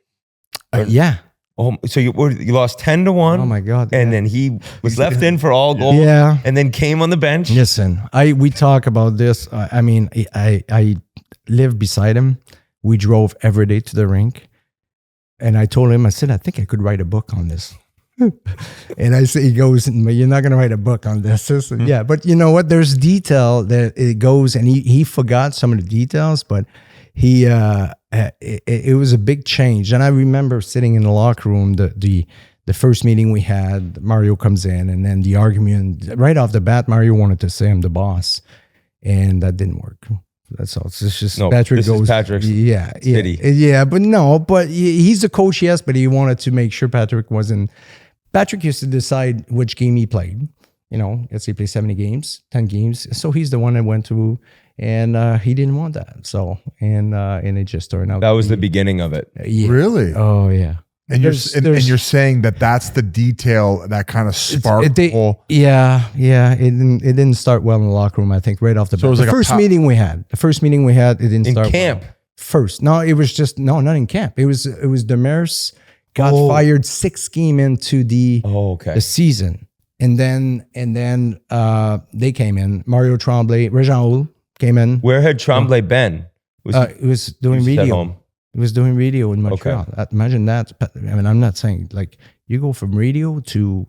Yeah. Oh, so you lost 10-1. Oh my God. And then he was left in for all goals. Yeah. And then came on the bench. Listen, we talk about this. I live beside him. We drove every day to the rink, and I told him, I said, I think I could write a book on this. And he goes, "You're not going to write a book on this." I said, yeah, but you know what? There's detail that it goes, and he forgot some of the details, but it was a big change. And I remember sitting in the locker room, the first meeting we had, Mario comes in, and then the argument right off the bat, Mario wanted to say I'm the boss, and that didn't work. That's all. It's just Patrick this goes. is Patrick's city. Yeah, but he's a coach, yes, but he wanted to make sure Patrick wasn't. Patrick used to decide which game he played. Let's say he played 70 games, 10 games. So he's the one that went to, and he didn't want that. So and it just turned out. That was the beginning of it. Yeah. Really? Oh yeah. And you're saying that that's the detail that kind of sparked the whole. Yeah. It didn't start well in the locker room. I think right off the bat. it was The like first meeting we had, it didn't In start camp? well. First, no, it was just not in camp. It was Demers got fired 6 games into the season, and then they came in. Mario Tremblay, Réjean Houle came in. Where had Tremblay been? It was doing he was at radio. home? He was doing radio in Montreal. Imagine that. I mean, I'm not saying like you go from radio to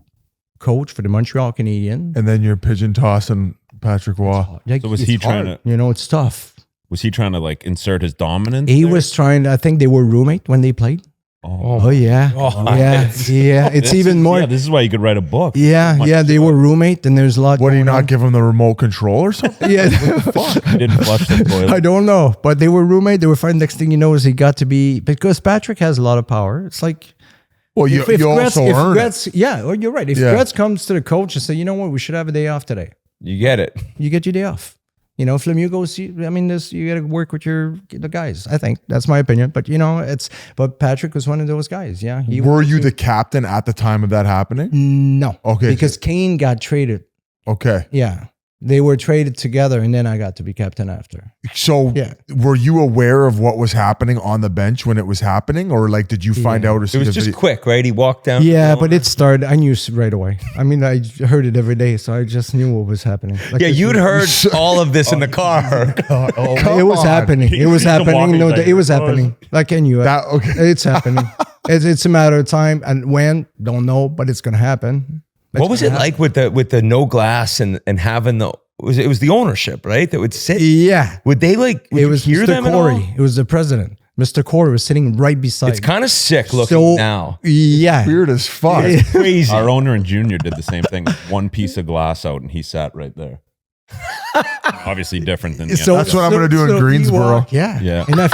coach for the Montreal Canadiens, and then you're pigeon tossing Patrick Waugh. Like, So was he trying to? You know, it's tough. Was he trying to like insert his dominance? He there? was trying. I think they were roommate when they played. Oh, Yeah. It's even more. Yeah, this is why you could write a book. Yeah. They were roommate, and there's a lot. What, do you not give him the remote control or something? Yeah. He didn't flush the toilet. I don't know, but they were roommate. They were friends. Next thing you know, is he got to be, because Patrick has a lot of power. It's like, well, you also earn it. Yeah, well, you're right. If Gretz comes to the coach and say, you know what, we should have a day off today, You get it. you get your day off. You know, if Lemieux goes, you got to work with the guys. I think that's my opinion. But but Patrick was one of those guys. Yeah. Were you the captain at the time of that happening? No. Okay. Because Kane got traded. Okay. Yeah. They were traded together, and then I got to be captain after. So were you aware of what was happening on the bench when it was happening, or like did you find out? Or It was just quick, right? He walked down. Yeah, but it started. I knew right away. I mean, I heard it every day, so I just knew what was happening. Like, Yeah, you'd heard all of this in the car. It was happening. It was happening. No, it was happening. Like I knew it. It's happening. It's a matter of time, and when, don't know, but it's gonna happen. What was it like with the no glass and having it was the ownership, right? That would sit. Yeah. Would they like? Would It you was hear Mr. them at all? Corey. It was the president. Mr. Corey was sitting right beside. It's kind of sick looking now. Yeah. Weird as fuck. It's crazy. Our owner in junior did the same thing. One piece of glass out, and he sat right there. Obviously different than the So That's what I'm gonna do in he Greensboro. walked- Yeah. Yeah. And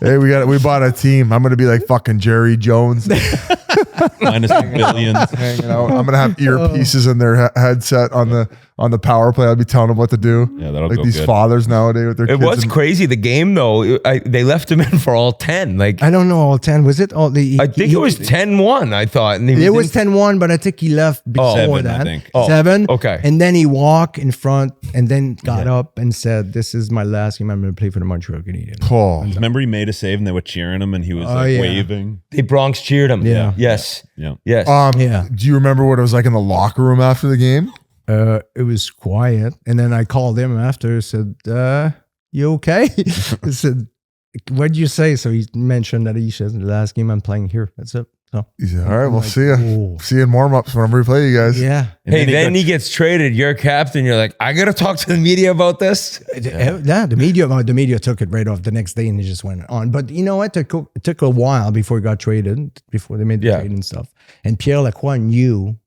Hey, we bought a team. I'm gonna be like fucking Jerry Jones. minus the billions. Hanging out. I'm gonna have earpieces in their headset on the power play. I'll be telling them what to do. Yeah, that'll like go these good. fathers nowadays with their It kids. was crazy. The game though, they left him in for all 10. Like I don't know, all 10. Was it all the? I think it was 10-1. I thought. And It was 10-1, but I think he left before 7, that. I think. Oh, 7. okay. And then he walked in front and then got up and said, "This is my last game. I'm going to play for the Montreal Canadiens." Oh, Remember he made a save and they were cheering him and he was yeah. waving. The Bronx cheered him. Yeah. Yes. Yeah. Yes. Yeah. Do you remember what it was like in the locker room after the game? It was quiet. And then I called him after, said, "You okay?" I said, "What'd you say?" So he mentioned that he said, "The last game I'm playing here. That's it." So He said, "All right, we'll like, see you. oh. See you in warm-ups whenever we play you guys." yeah. hey, then he gets traded. You're captain. You're like, I gotta talk to the media about this. Yeah, the media took it right off the next day and they just went on. But you know what? It took a while before he got traded, before they made the trade and stuff. And Pierre Lacroix knew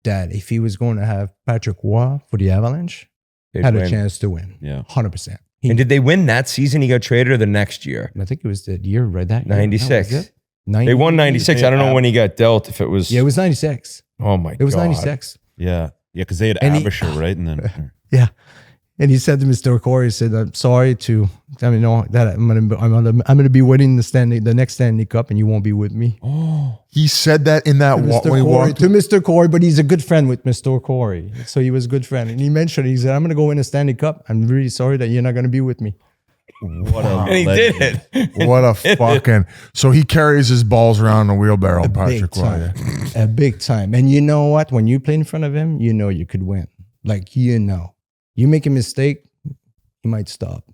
that if he was going to have Patrick Waugh for the Avalanche, had a chance to win. Yeah. 100%. And did they win that season? He got traded, or the next year? I think it was the year, right? That year. 96. No, was it? They won 96. I don't know when he got dealt. If it was, Yeah, it was 96. oh my god, It was 96. Yeah. Yeah, because they had And he- Abisher, right? And then Yeah. And he said to Mr. Corey, he said, "I'm sorry to, I mean, no, that I'm gonna be winning the next Stanley Cup, and you won't be with me." He said that in that Mr. when he Corey, walked. to Mr. Corey, but he's a good friend with Mr. Corey, so he was a good friend. And he mentioned, he said, "I'm gonna go win a Stanley Cup. I'm really sorry that you're not gonna be with me." what a and he did it. What a fucking. So he carries his balls around in a wheelbarrow, Big Patrick Waugh. time, a big time. And you know what? When you play in front of him, you know you could win. Like you make a mistake, he might stop.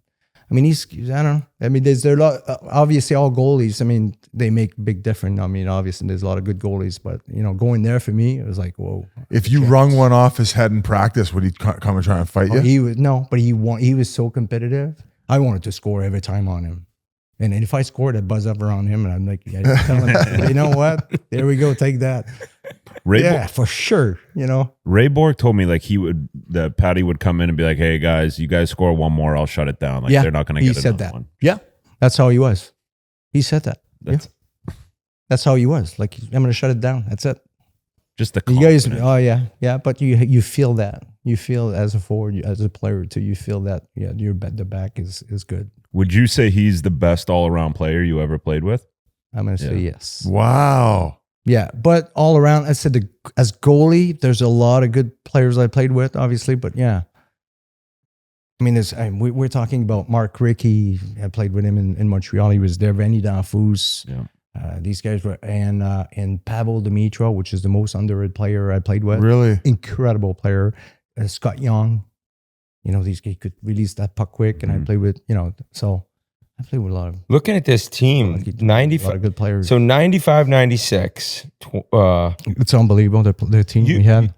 I mean, I don't know. I mean, there's a lot. Obviously, all goalies. I mean, they make a big difference. I mean, obviously, there's a lot of good goalies, but going there for me, it was like, whoa. If you wrung one off his head in practice, would he come and try and fight you? He was but he was so competitive. I wanted to score every time on him. And if I scored, I'd buzz up around him and I'm like, yeah, tell him, you know what? There we go. Take that. Yeah, for sure. Ray Bork told me like that Patty would come in and be like, "Hey guys, you guys score one more, I'll shut it down." Like they're not going to get another one. Yeah, that's how he was. He said that. That's how he was. Like, I'm going to shut it down. That's it. Just the You guys, confidence. yeah. But you feel that. You feel as a forward, as a player too. You feel that. Yeah, the back is good. Would you say he's the best all-around player you ever played with? I'm going to say yes. Wow. Yeah, but all around, I said as goalie, there's a lot of good players I played with, obviously. But yeah, I mean, we're talking about Mark Rickey. I played with him in Montreal. He was there. Vanny Danfous. Yeah. These guys were, and Pavel Dimitra, which is the most underrated player I played with. Really? Incredible player. Scott Young. These guys could release that puck quick, and I played with, so I played with a lot of Looking at this team, a lot of good players. So 95, 96. It's unbelievable the team we had.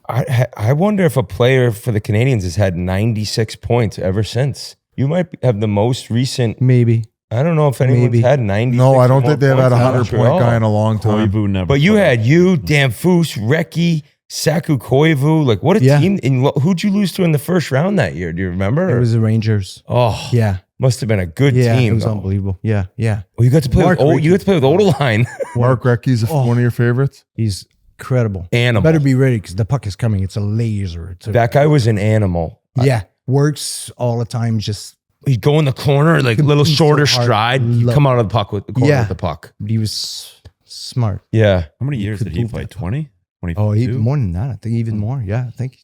I wonder if a player for the Canadians has had 96 points ever since. You might have the most recent. Maybe. I don't know if anyone's had 90. No, I don't think they've had a 100-point guy in a long time. Koivu never. But you had Danfus, Recchi, Saku Koivu. Like, what a team. And who'd you lose to in the first round that year? Do you remember? It was the Rangers. Oh, yeah. Must have been a good Yeah, team. it was though. unbelievable. Yeah, yeah. Well, you got to play with Odeline. Mark Recchi's one of your favorites? He's incredible. Animal. Better be ready because the puck is coming. It's a laser. That guy was an animal. Yeah. Works all the time. Just he'd go in the corner, like a little shorter stride. He'd come out of the puck with the corner with the puck. He was smart. Yeah. How many years did he play? 20? 22? Oh, even more than that. I think even more. Yeah, I think.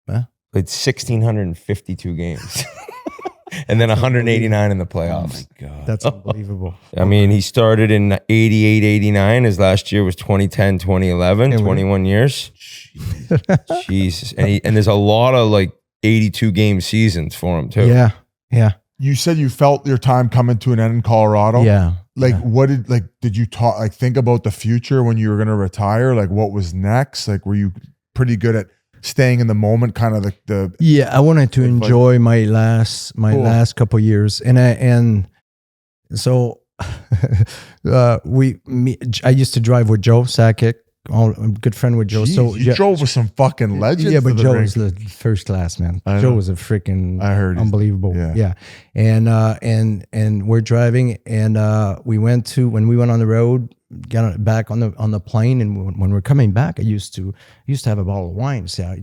Played 1,652 games. And then 189 in the playoffs. Oh my God. That's unbelievable. I mean, he started in 88, 89. His last year was 2010, 2011, 21 years. Jesus. And there's a lot of like 82 game seasons for him too. Yeah. Yeah. You said you felt your time coming to an end in Colorado. Yeah. Like, what did you talk, like, think about the future when you were going to retire? Like, what was next? Like, were you pretty good at staying in the moment, kind of the Yeah, I wanted to enjoy my last couple years, and so I used to drive with Joe Sakic, a good friend with Joe. Jeez, so you drove with some fucking legends. Yeah, but to the Joe rink. was the first class, man. I Joe know. was a freaking unbelievable. Yeah. And we're driving, and we went on the road, got back on the plane, and when we're coming back, I used to have a bottle of wine. So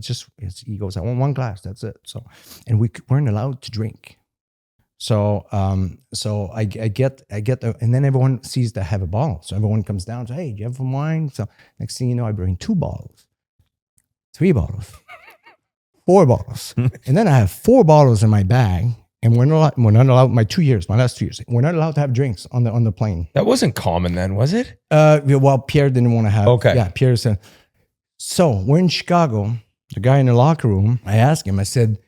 he goes, I want one glass, that's it. So, and we weren't allowed to drink. So I get and then everyone sees that I have a bottle. So everyone comes down and says, hey, do you have some wine? So next thing you know, I bring 2 bottles, 3 bottles, 4 bottles. And then I have 4 bottles in my bag. And we're not allowed, my last 2 years, we're not allowed to have drinks on the plane. That wasn't common then, was it? Well, Pierre didn't want to have. Okay. Yeah, Pierre said. So we're in Chicago. The guy in the locker room, I asked him, I said,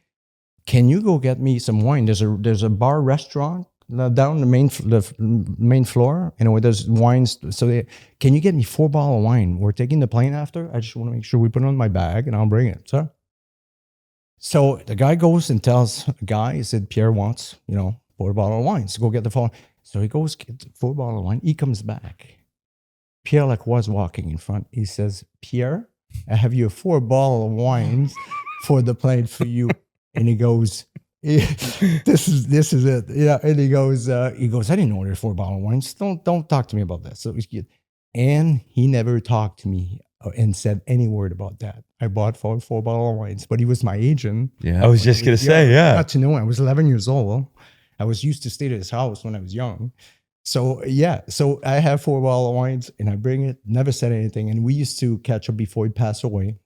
can you go get me some wine? There's a bar restaurant down the main floor. You know, there's wines. So can you get me 4 bottles of wine? We're taking the plane after. I just want to make sure we put it on my bag and I'll bring it. So the guy goes and tells a guy, he said, Pierre wants, 4 bottles of wine. So go get the phone. So he goes, get 4 bottles of wine. He comes back. Pierre was walking in front. He says, Pierre, I have you 4 bottles of wines for the plane for you. And he goes, this is it. Yeah. And he goes, I didn't order 4 bottles of wines. Don't talk to me about that. So it was good. And he never talked to me and said any word about that. I bought 4 bottles of wines, but he was my agent. Yeah. I was just going to say, yeah. Got to know him. I was 11 years old. I was used to stay at his house when I was young. So yeah, so I have 4 bottles of wines and I bring it, never said anything. And we used to catch up before he passed away.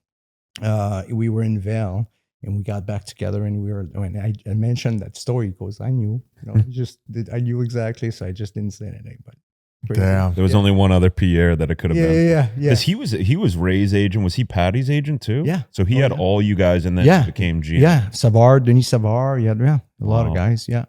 We were in Vail. And we got back together, and when I mentioned that story, he goes, I knew, I knew exactly, so I just didn't say anything. But damn, there was only one other Pierre that it could have been. Yeah. Because he was Ray's agent. Was he Patty's agent too? Yeah. So he had all you guys, and then he became GM. Yeah, Denis Savard. Yeah, a lot of guys. Yeah.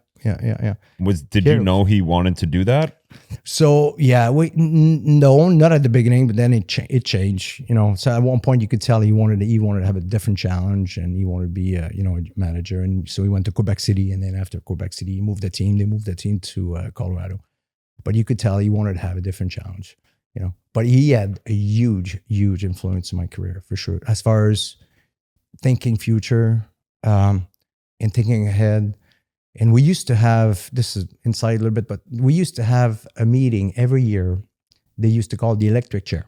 Did you know he wanted to do that? So yeah, no, not at the beginning, but then it changed. So at one point you could tell he wanted to have a different challenge, and he wanted to be a manager. And so he went to Quebec City, and then after Quebec City, he moved the team. They moved the team to Colorado, but you could tell he wanted to have a different challenge. But he had a huge influence in my career for sure, as far as thinking future and thinking ahead. And we used to have, this is inside a little bit, but we used to have a meeting every year. They used to call the electric chair.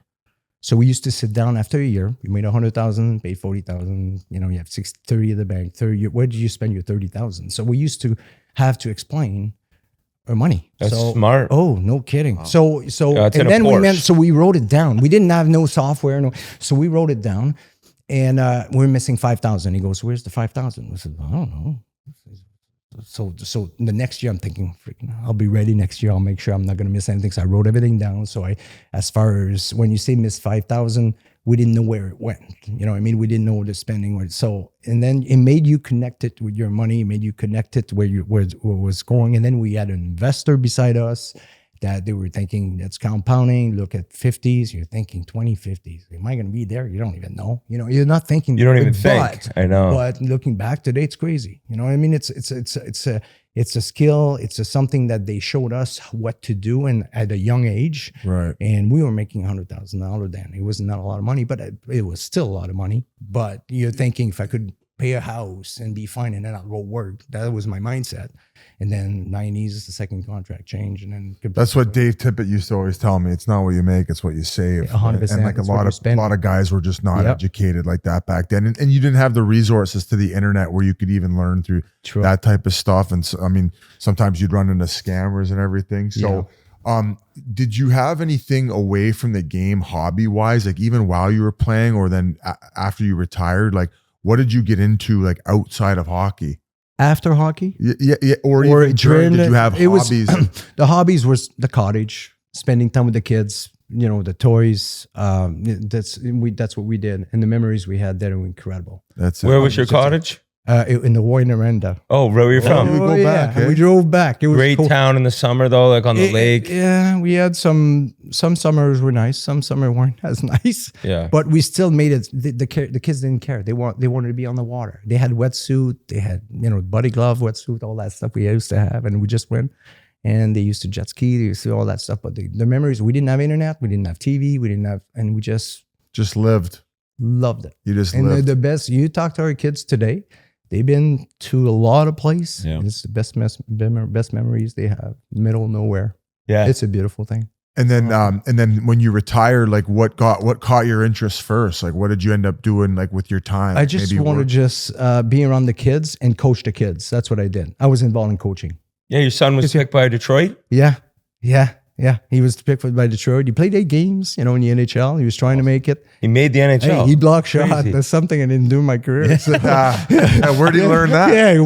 So we used to sit down after a year. You made 100,000, paid 40,000. You have 30 at the bank. 30. Where did you spend your 30,000? So we used to have to explain our money. That's smart. Oh, no kidding. Wow. So and then we wrote it down. We didn't have no software. So we wrote it down, and we're missing 5,000. He goes, where's the 5,000? I said, I don't know. So the next year I'm thinking, freaking, I'll be ready next year. I'll make sure I'm not going to miss anything. So I wrote everything down. So as far as when you say miss 5,000, we didn't know where it went. You know what I mean? We didn't know what the spending was. So, and then it made you connect it with your money. It made you connect it to where it was going. And then we had an investor beside us that they were thinking that's compounding. Look at 50s. You're thinking 2050s. Am I going to be there? You don't even know. You know, you're not thinking. You don't even think. I know. But looking back today, it's crazy. You know what I mean? It's a skill. It's something that they showed us what to do, and at a young age. Right. And we were making $100,000 then. It was not a lot of money, but it was still a lot of money. But you're thinking, if I could pay a house and be fine, and then I'll go work. That was my mindset. And then 90s, the second contract changed, and then that's what Dave Tippett used to always tell me. It's not what you make, it's what you save. 100%. And like a lot of guys were just not educated like that back then, and you didn't have the resources to the internet where you could even learn through that type of stuff. And so, I mean, sometimes you'd run into scammers and everything. So, did you have anything away from the game, hobby wise, like even while you were playing, or then after you retired? Like, what did you get into, like outside of hockey? After hockey? Yeah. Or even during, did you have hobbies? The hobbies was the cottage, spending time with the kids, you know, the toys. That's what we did. And the memories we had there were incredible. That's it. Where was your cottage? In the Warren-Arenda. Oh, where were you from? We go back. We drove back. It was great cool. town in the summer though, like on the lake. Yeah, we had some summers were nice, some summer weren't as nice. Yeah, but we still made it. The kids didn't care. They wanted to be on the water. They had wetsuit. They had buddy glove, wetsuit, all that stuff we used to have, and we just went. And they used to jet ski. They used to do all that stuff. But the memories, we didn't have internet. We didn't have TV. We didn't have, and we just lived. Loved it. You just and lived. The best. You talk to our kids today. They've been to a lot of places. Yeah. It's the best memories they have. Middle of nowhere. Yeah, it's a beautiful thing. And then when you retired, like what caught your interest first? Like what did you end up doing like with your time? I just wanted to be around the kids and coach the kids. That's what I did. I was involved in coaching. Yeah, your son was picked by Detroit? Yeah. He was picked by Detroit. He played 8 games, in the NHL. He was trying to make it. He made the NHL. Hey, he blocked shot. That's something I didn't do in my career. So. Where did you learn that?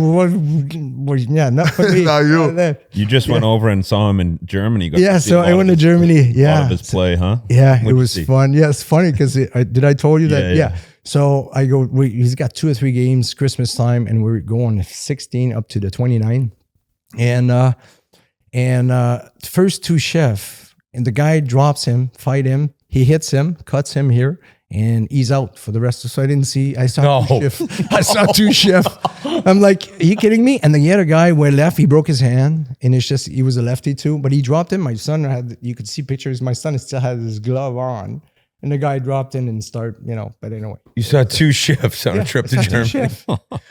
Not for me. Not you. You just went over and saw him in Germany. So I went to Germany. Yeah. A lot of his play, huh? Yeah, it was fun. Yeah, it's funny because did I told you that? Yeah. So I go, he's got 2 or 3 games Christmas time, and we're going 16 up to the 29. And first 2 chef, and the guy drops him, fight him, he hits him, cuts him here, and he's out for the rest of. So I saw 2 chef. I saw 2 chef. I'm like, are you kidding me? And then the other guy went left, he broke his hand, and it's just, he was a lefty too, but he dropped him. My son you could see pictures, my son still had his glove on. And the guy dropped in and started, but anyway. You saw 2 chefs on a trip to Germany.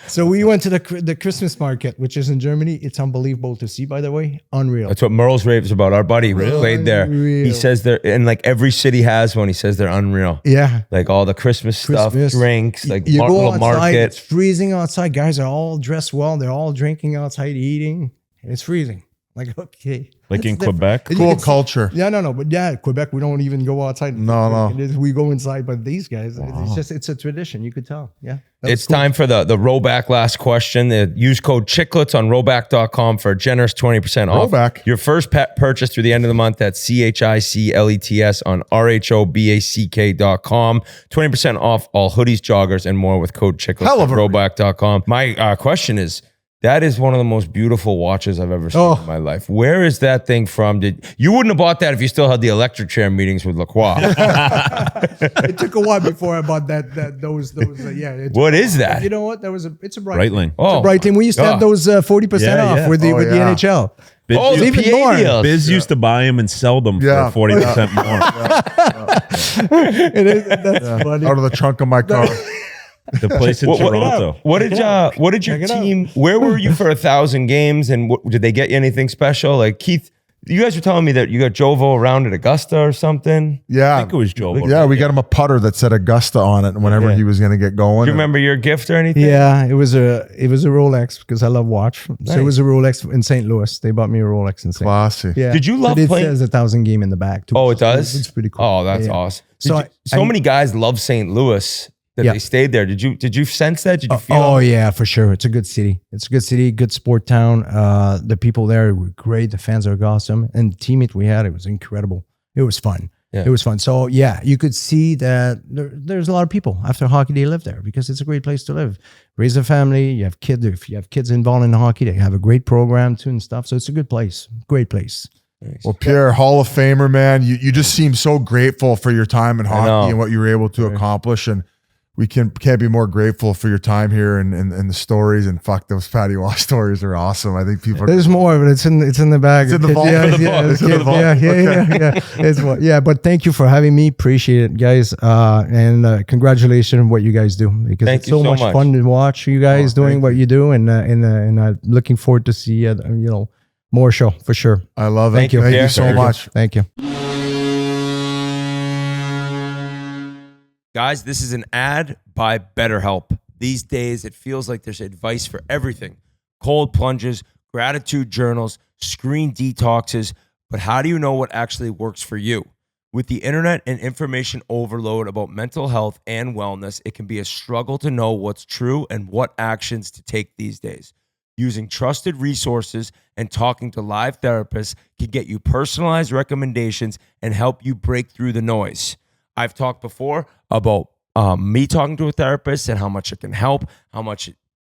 So we went to the Christmas market, which is in Germany. It's unbelievable to see, by the way. Unreal. That's what Merle's raves about. Our buddy played there. He says and like every city has one. He says they're unreal. Yeah. Like all the Christmas stuff, drinks, like you go little outside, market. It's freezing outside. Guys are all dressed well. They're all drinking outside, eating. And it's freezing. Like, okay. Like in Quebec? Cool culture. Yeah, no. But yeah, Quebec, we don't even go outside. No. We go inside. But these guys, it's a tradition. You could tell. Yeah. It's time for the Roback last question. Use code Chiclets on roback.com for a generous 20% off. Roback. Your first pet purchase through the end of the month. That's CHICLETS on RHOBACK.com. 20% off all hoodies, joggers, and more with code Chiclets at roback.com. My question is, that is one of the most beautiful watches I've ever seen in my life. Where is that thing from? You wouldn't have bought that if you still had the electric chair meetings with Lacroix. It took a while before I bought those. What is that? You know what? It's a Breitling. Oh, it's a Breitling. We used to have those 40% off with the NHL. Biz the PA deals. Biz used to buy them and sell them for 40% more. That's funny. Out of the trunk of my car. The place in Toronto. What did your team? Where were you for 1,000 games? And did they get you anything special? Like Keith, you guys were telling me that you got Jovo around at Augusta or something. Yeah, I think it was Jovo. Yeah, we got him a putter that said Augusta on it whenever he was going to get going. Do you remember your gift or anything? Yeah, it was a Rolex because I love watch. Nice. So it was a Rolex in St. Louis. They bought me a Rolex in St. Louis. Classy. Yeah. Did you love playing? It says 1,000 game in the back too. Oh, it does? It's pretty cool. Oh, that's awesome. So many guys love St. Louis that they stayed there. Did you sense that? Did you feel? Oh yeah, for sure. It's a good city. It's a good city, good sport town. The people there were great. The fans are awesome, and the teammate we had, it was incredible. It was fun. Yeah. It was fun. So yeah, you could see that there's a lot of people after hockey they live there because it's a great place to live. Raise a family. You have kids. If you have kids involved in hockey, they have a great program too and stuff. So it's a good place. Great place. Nice. Well, Pierre, Hall of Famer, man, you just seem so grateful for your time in hockey and what you were able to accomplish, and we can't be more grateful for your time here and the stories. And fuck, those Patty Wash stories are awesome. I think people. There's more, but it's in the bag. It's in the vault. Yeah. But thank you for having me. Appreciate it, guys. And congratulations on what you guys do because Thank it's you so much fun to watch you guys doing what you do, and looking forward to see more show for sure. I love it. Thank you. Thank you so much. Thank you. Guys, this is an ad by BetterHelp. These days, it feels like there's advice for everything. Cold plunges, gratitude journals, screen detoxes. But how do you know what actually works for you? With the internet and information overload about mental health and wellness, it can be a struggle to know what's true and what actions to take these days. Using trusted resources and talking to live therapists can get you personalized recommendations and help you break through the noise. I've talked before about me talking to a therapist and how much it can help, how much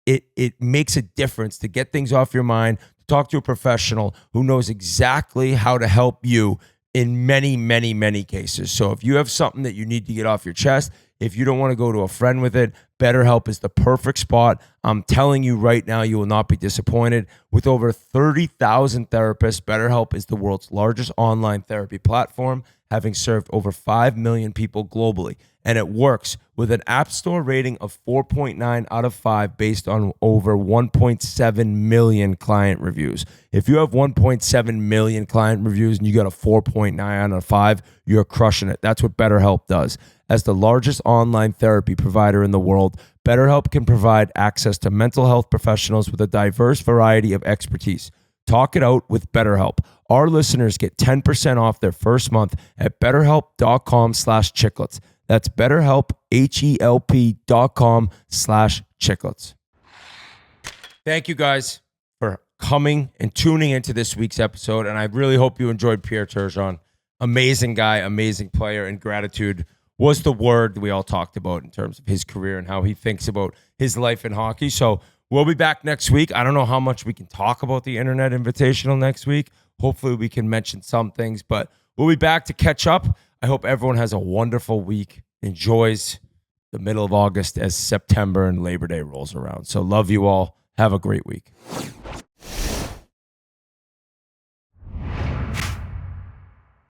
it makes a difference to get things off your mind, to talk to a professional who knows exactly how to help you in many, many, many cases. So if you have something that you need to get off your chest, if you don't want to go to a friend with it, BetterHelp is the perfect spot. I'm telling you right now, you will not be disappointed. With over 30,000 therapists, BetterHelp is the world's largest online therapy platform, having served over 5 million people globally. And it works with an App Store rating of 4.9 out of 5 based on over 1.7 million client reviews. If you have 1.7 million client reviews and you got a 4.9 out of 5, you're crushing it. That's what BetterHelp does. As the largest online therapy provider in the world, BetterHelp can provide access to mental health professionals with a diverse variety of expertise. Talk it out with BetterHelp. Our listeners get 10% off their first month at betterhelp.com/chiclets. That's BetterHelp, HELP.com/chiclets. Thank you guys for coming and tuning into this week's episode. And I really hope you enjoyed Pierre Turgeon. Amazing guy, amazing player, and gratitude was the word we all talked about in terms of his career and how he thinks about his life in hockey. So we'll be back next week. I don't know how much we can talk about the Internet Invitational next week. Hopefully we can mention some things, but we'll be back to catch up. I hope everyone has a wonderful week, enjoys the middle of August as September and Labor Day rolls around. So love you all. Have a great week.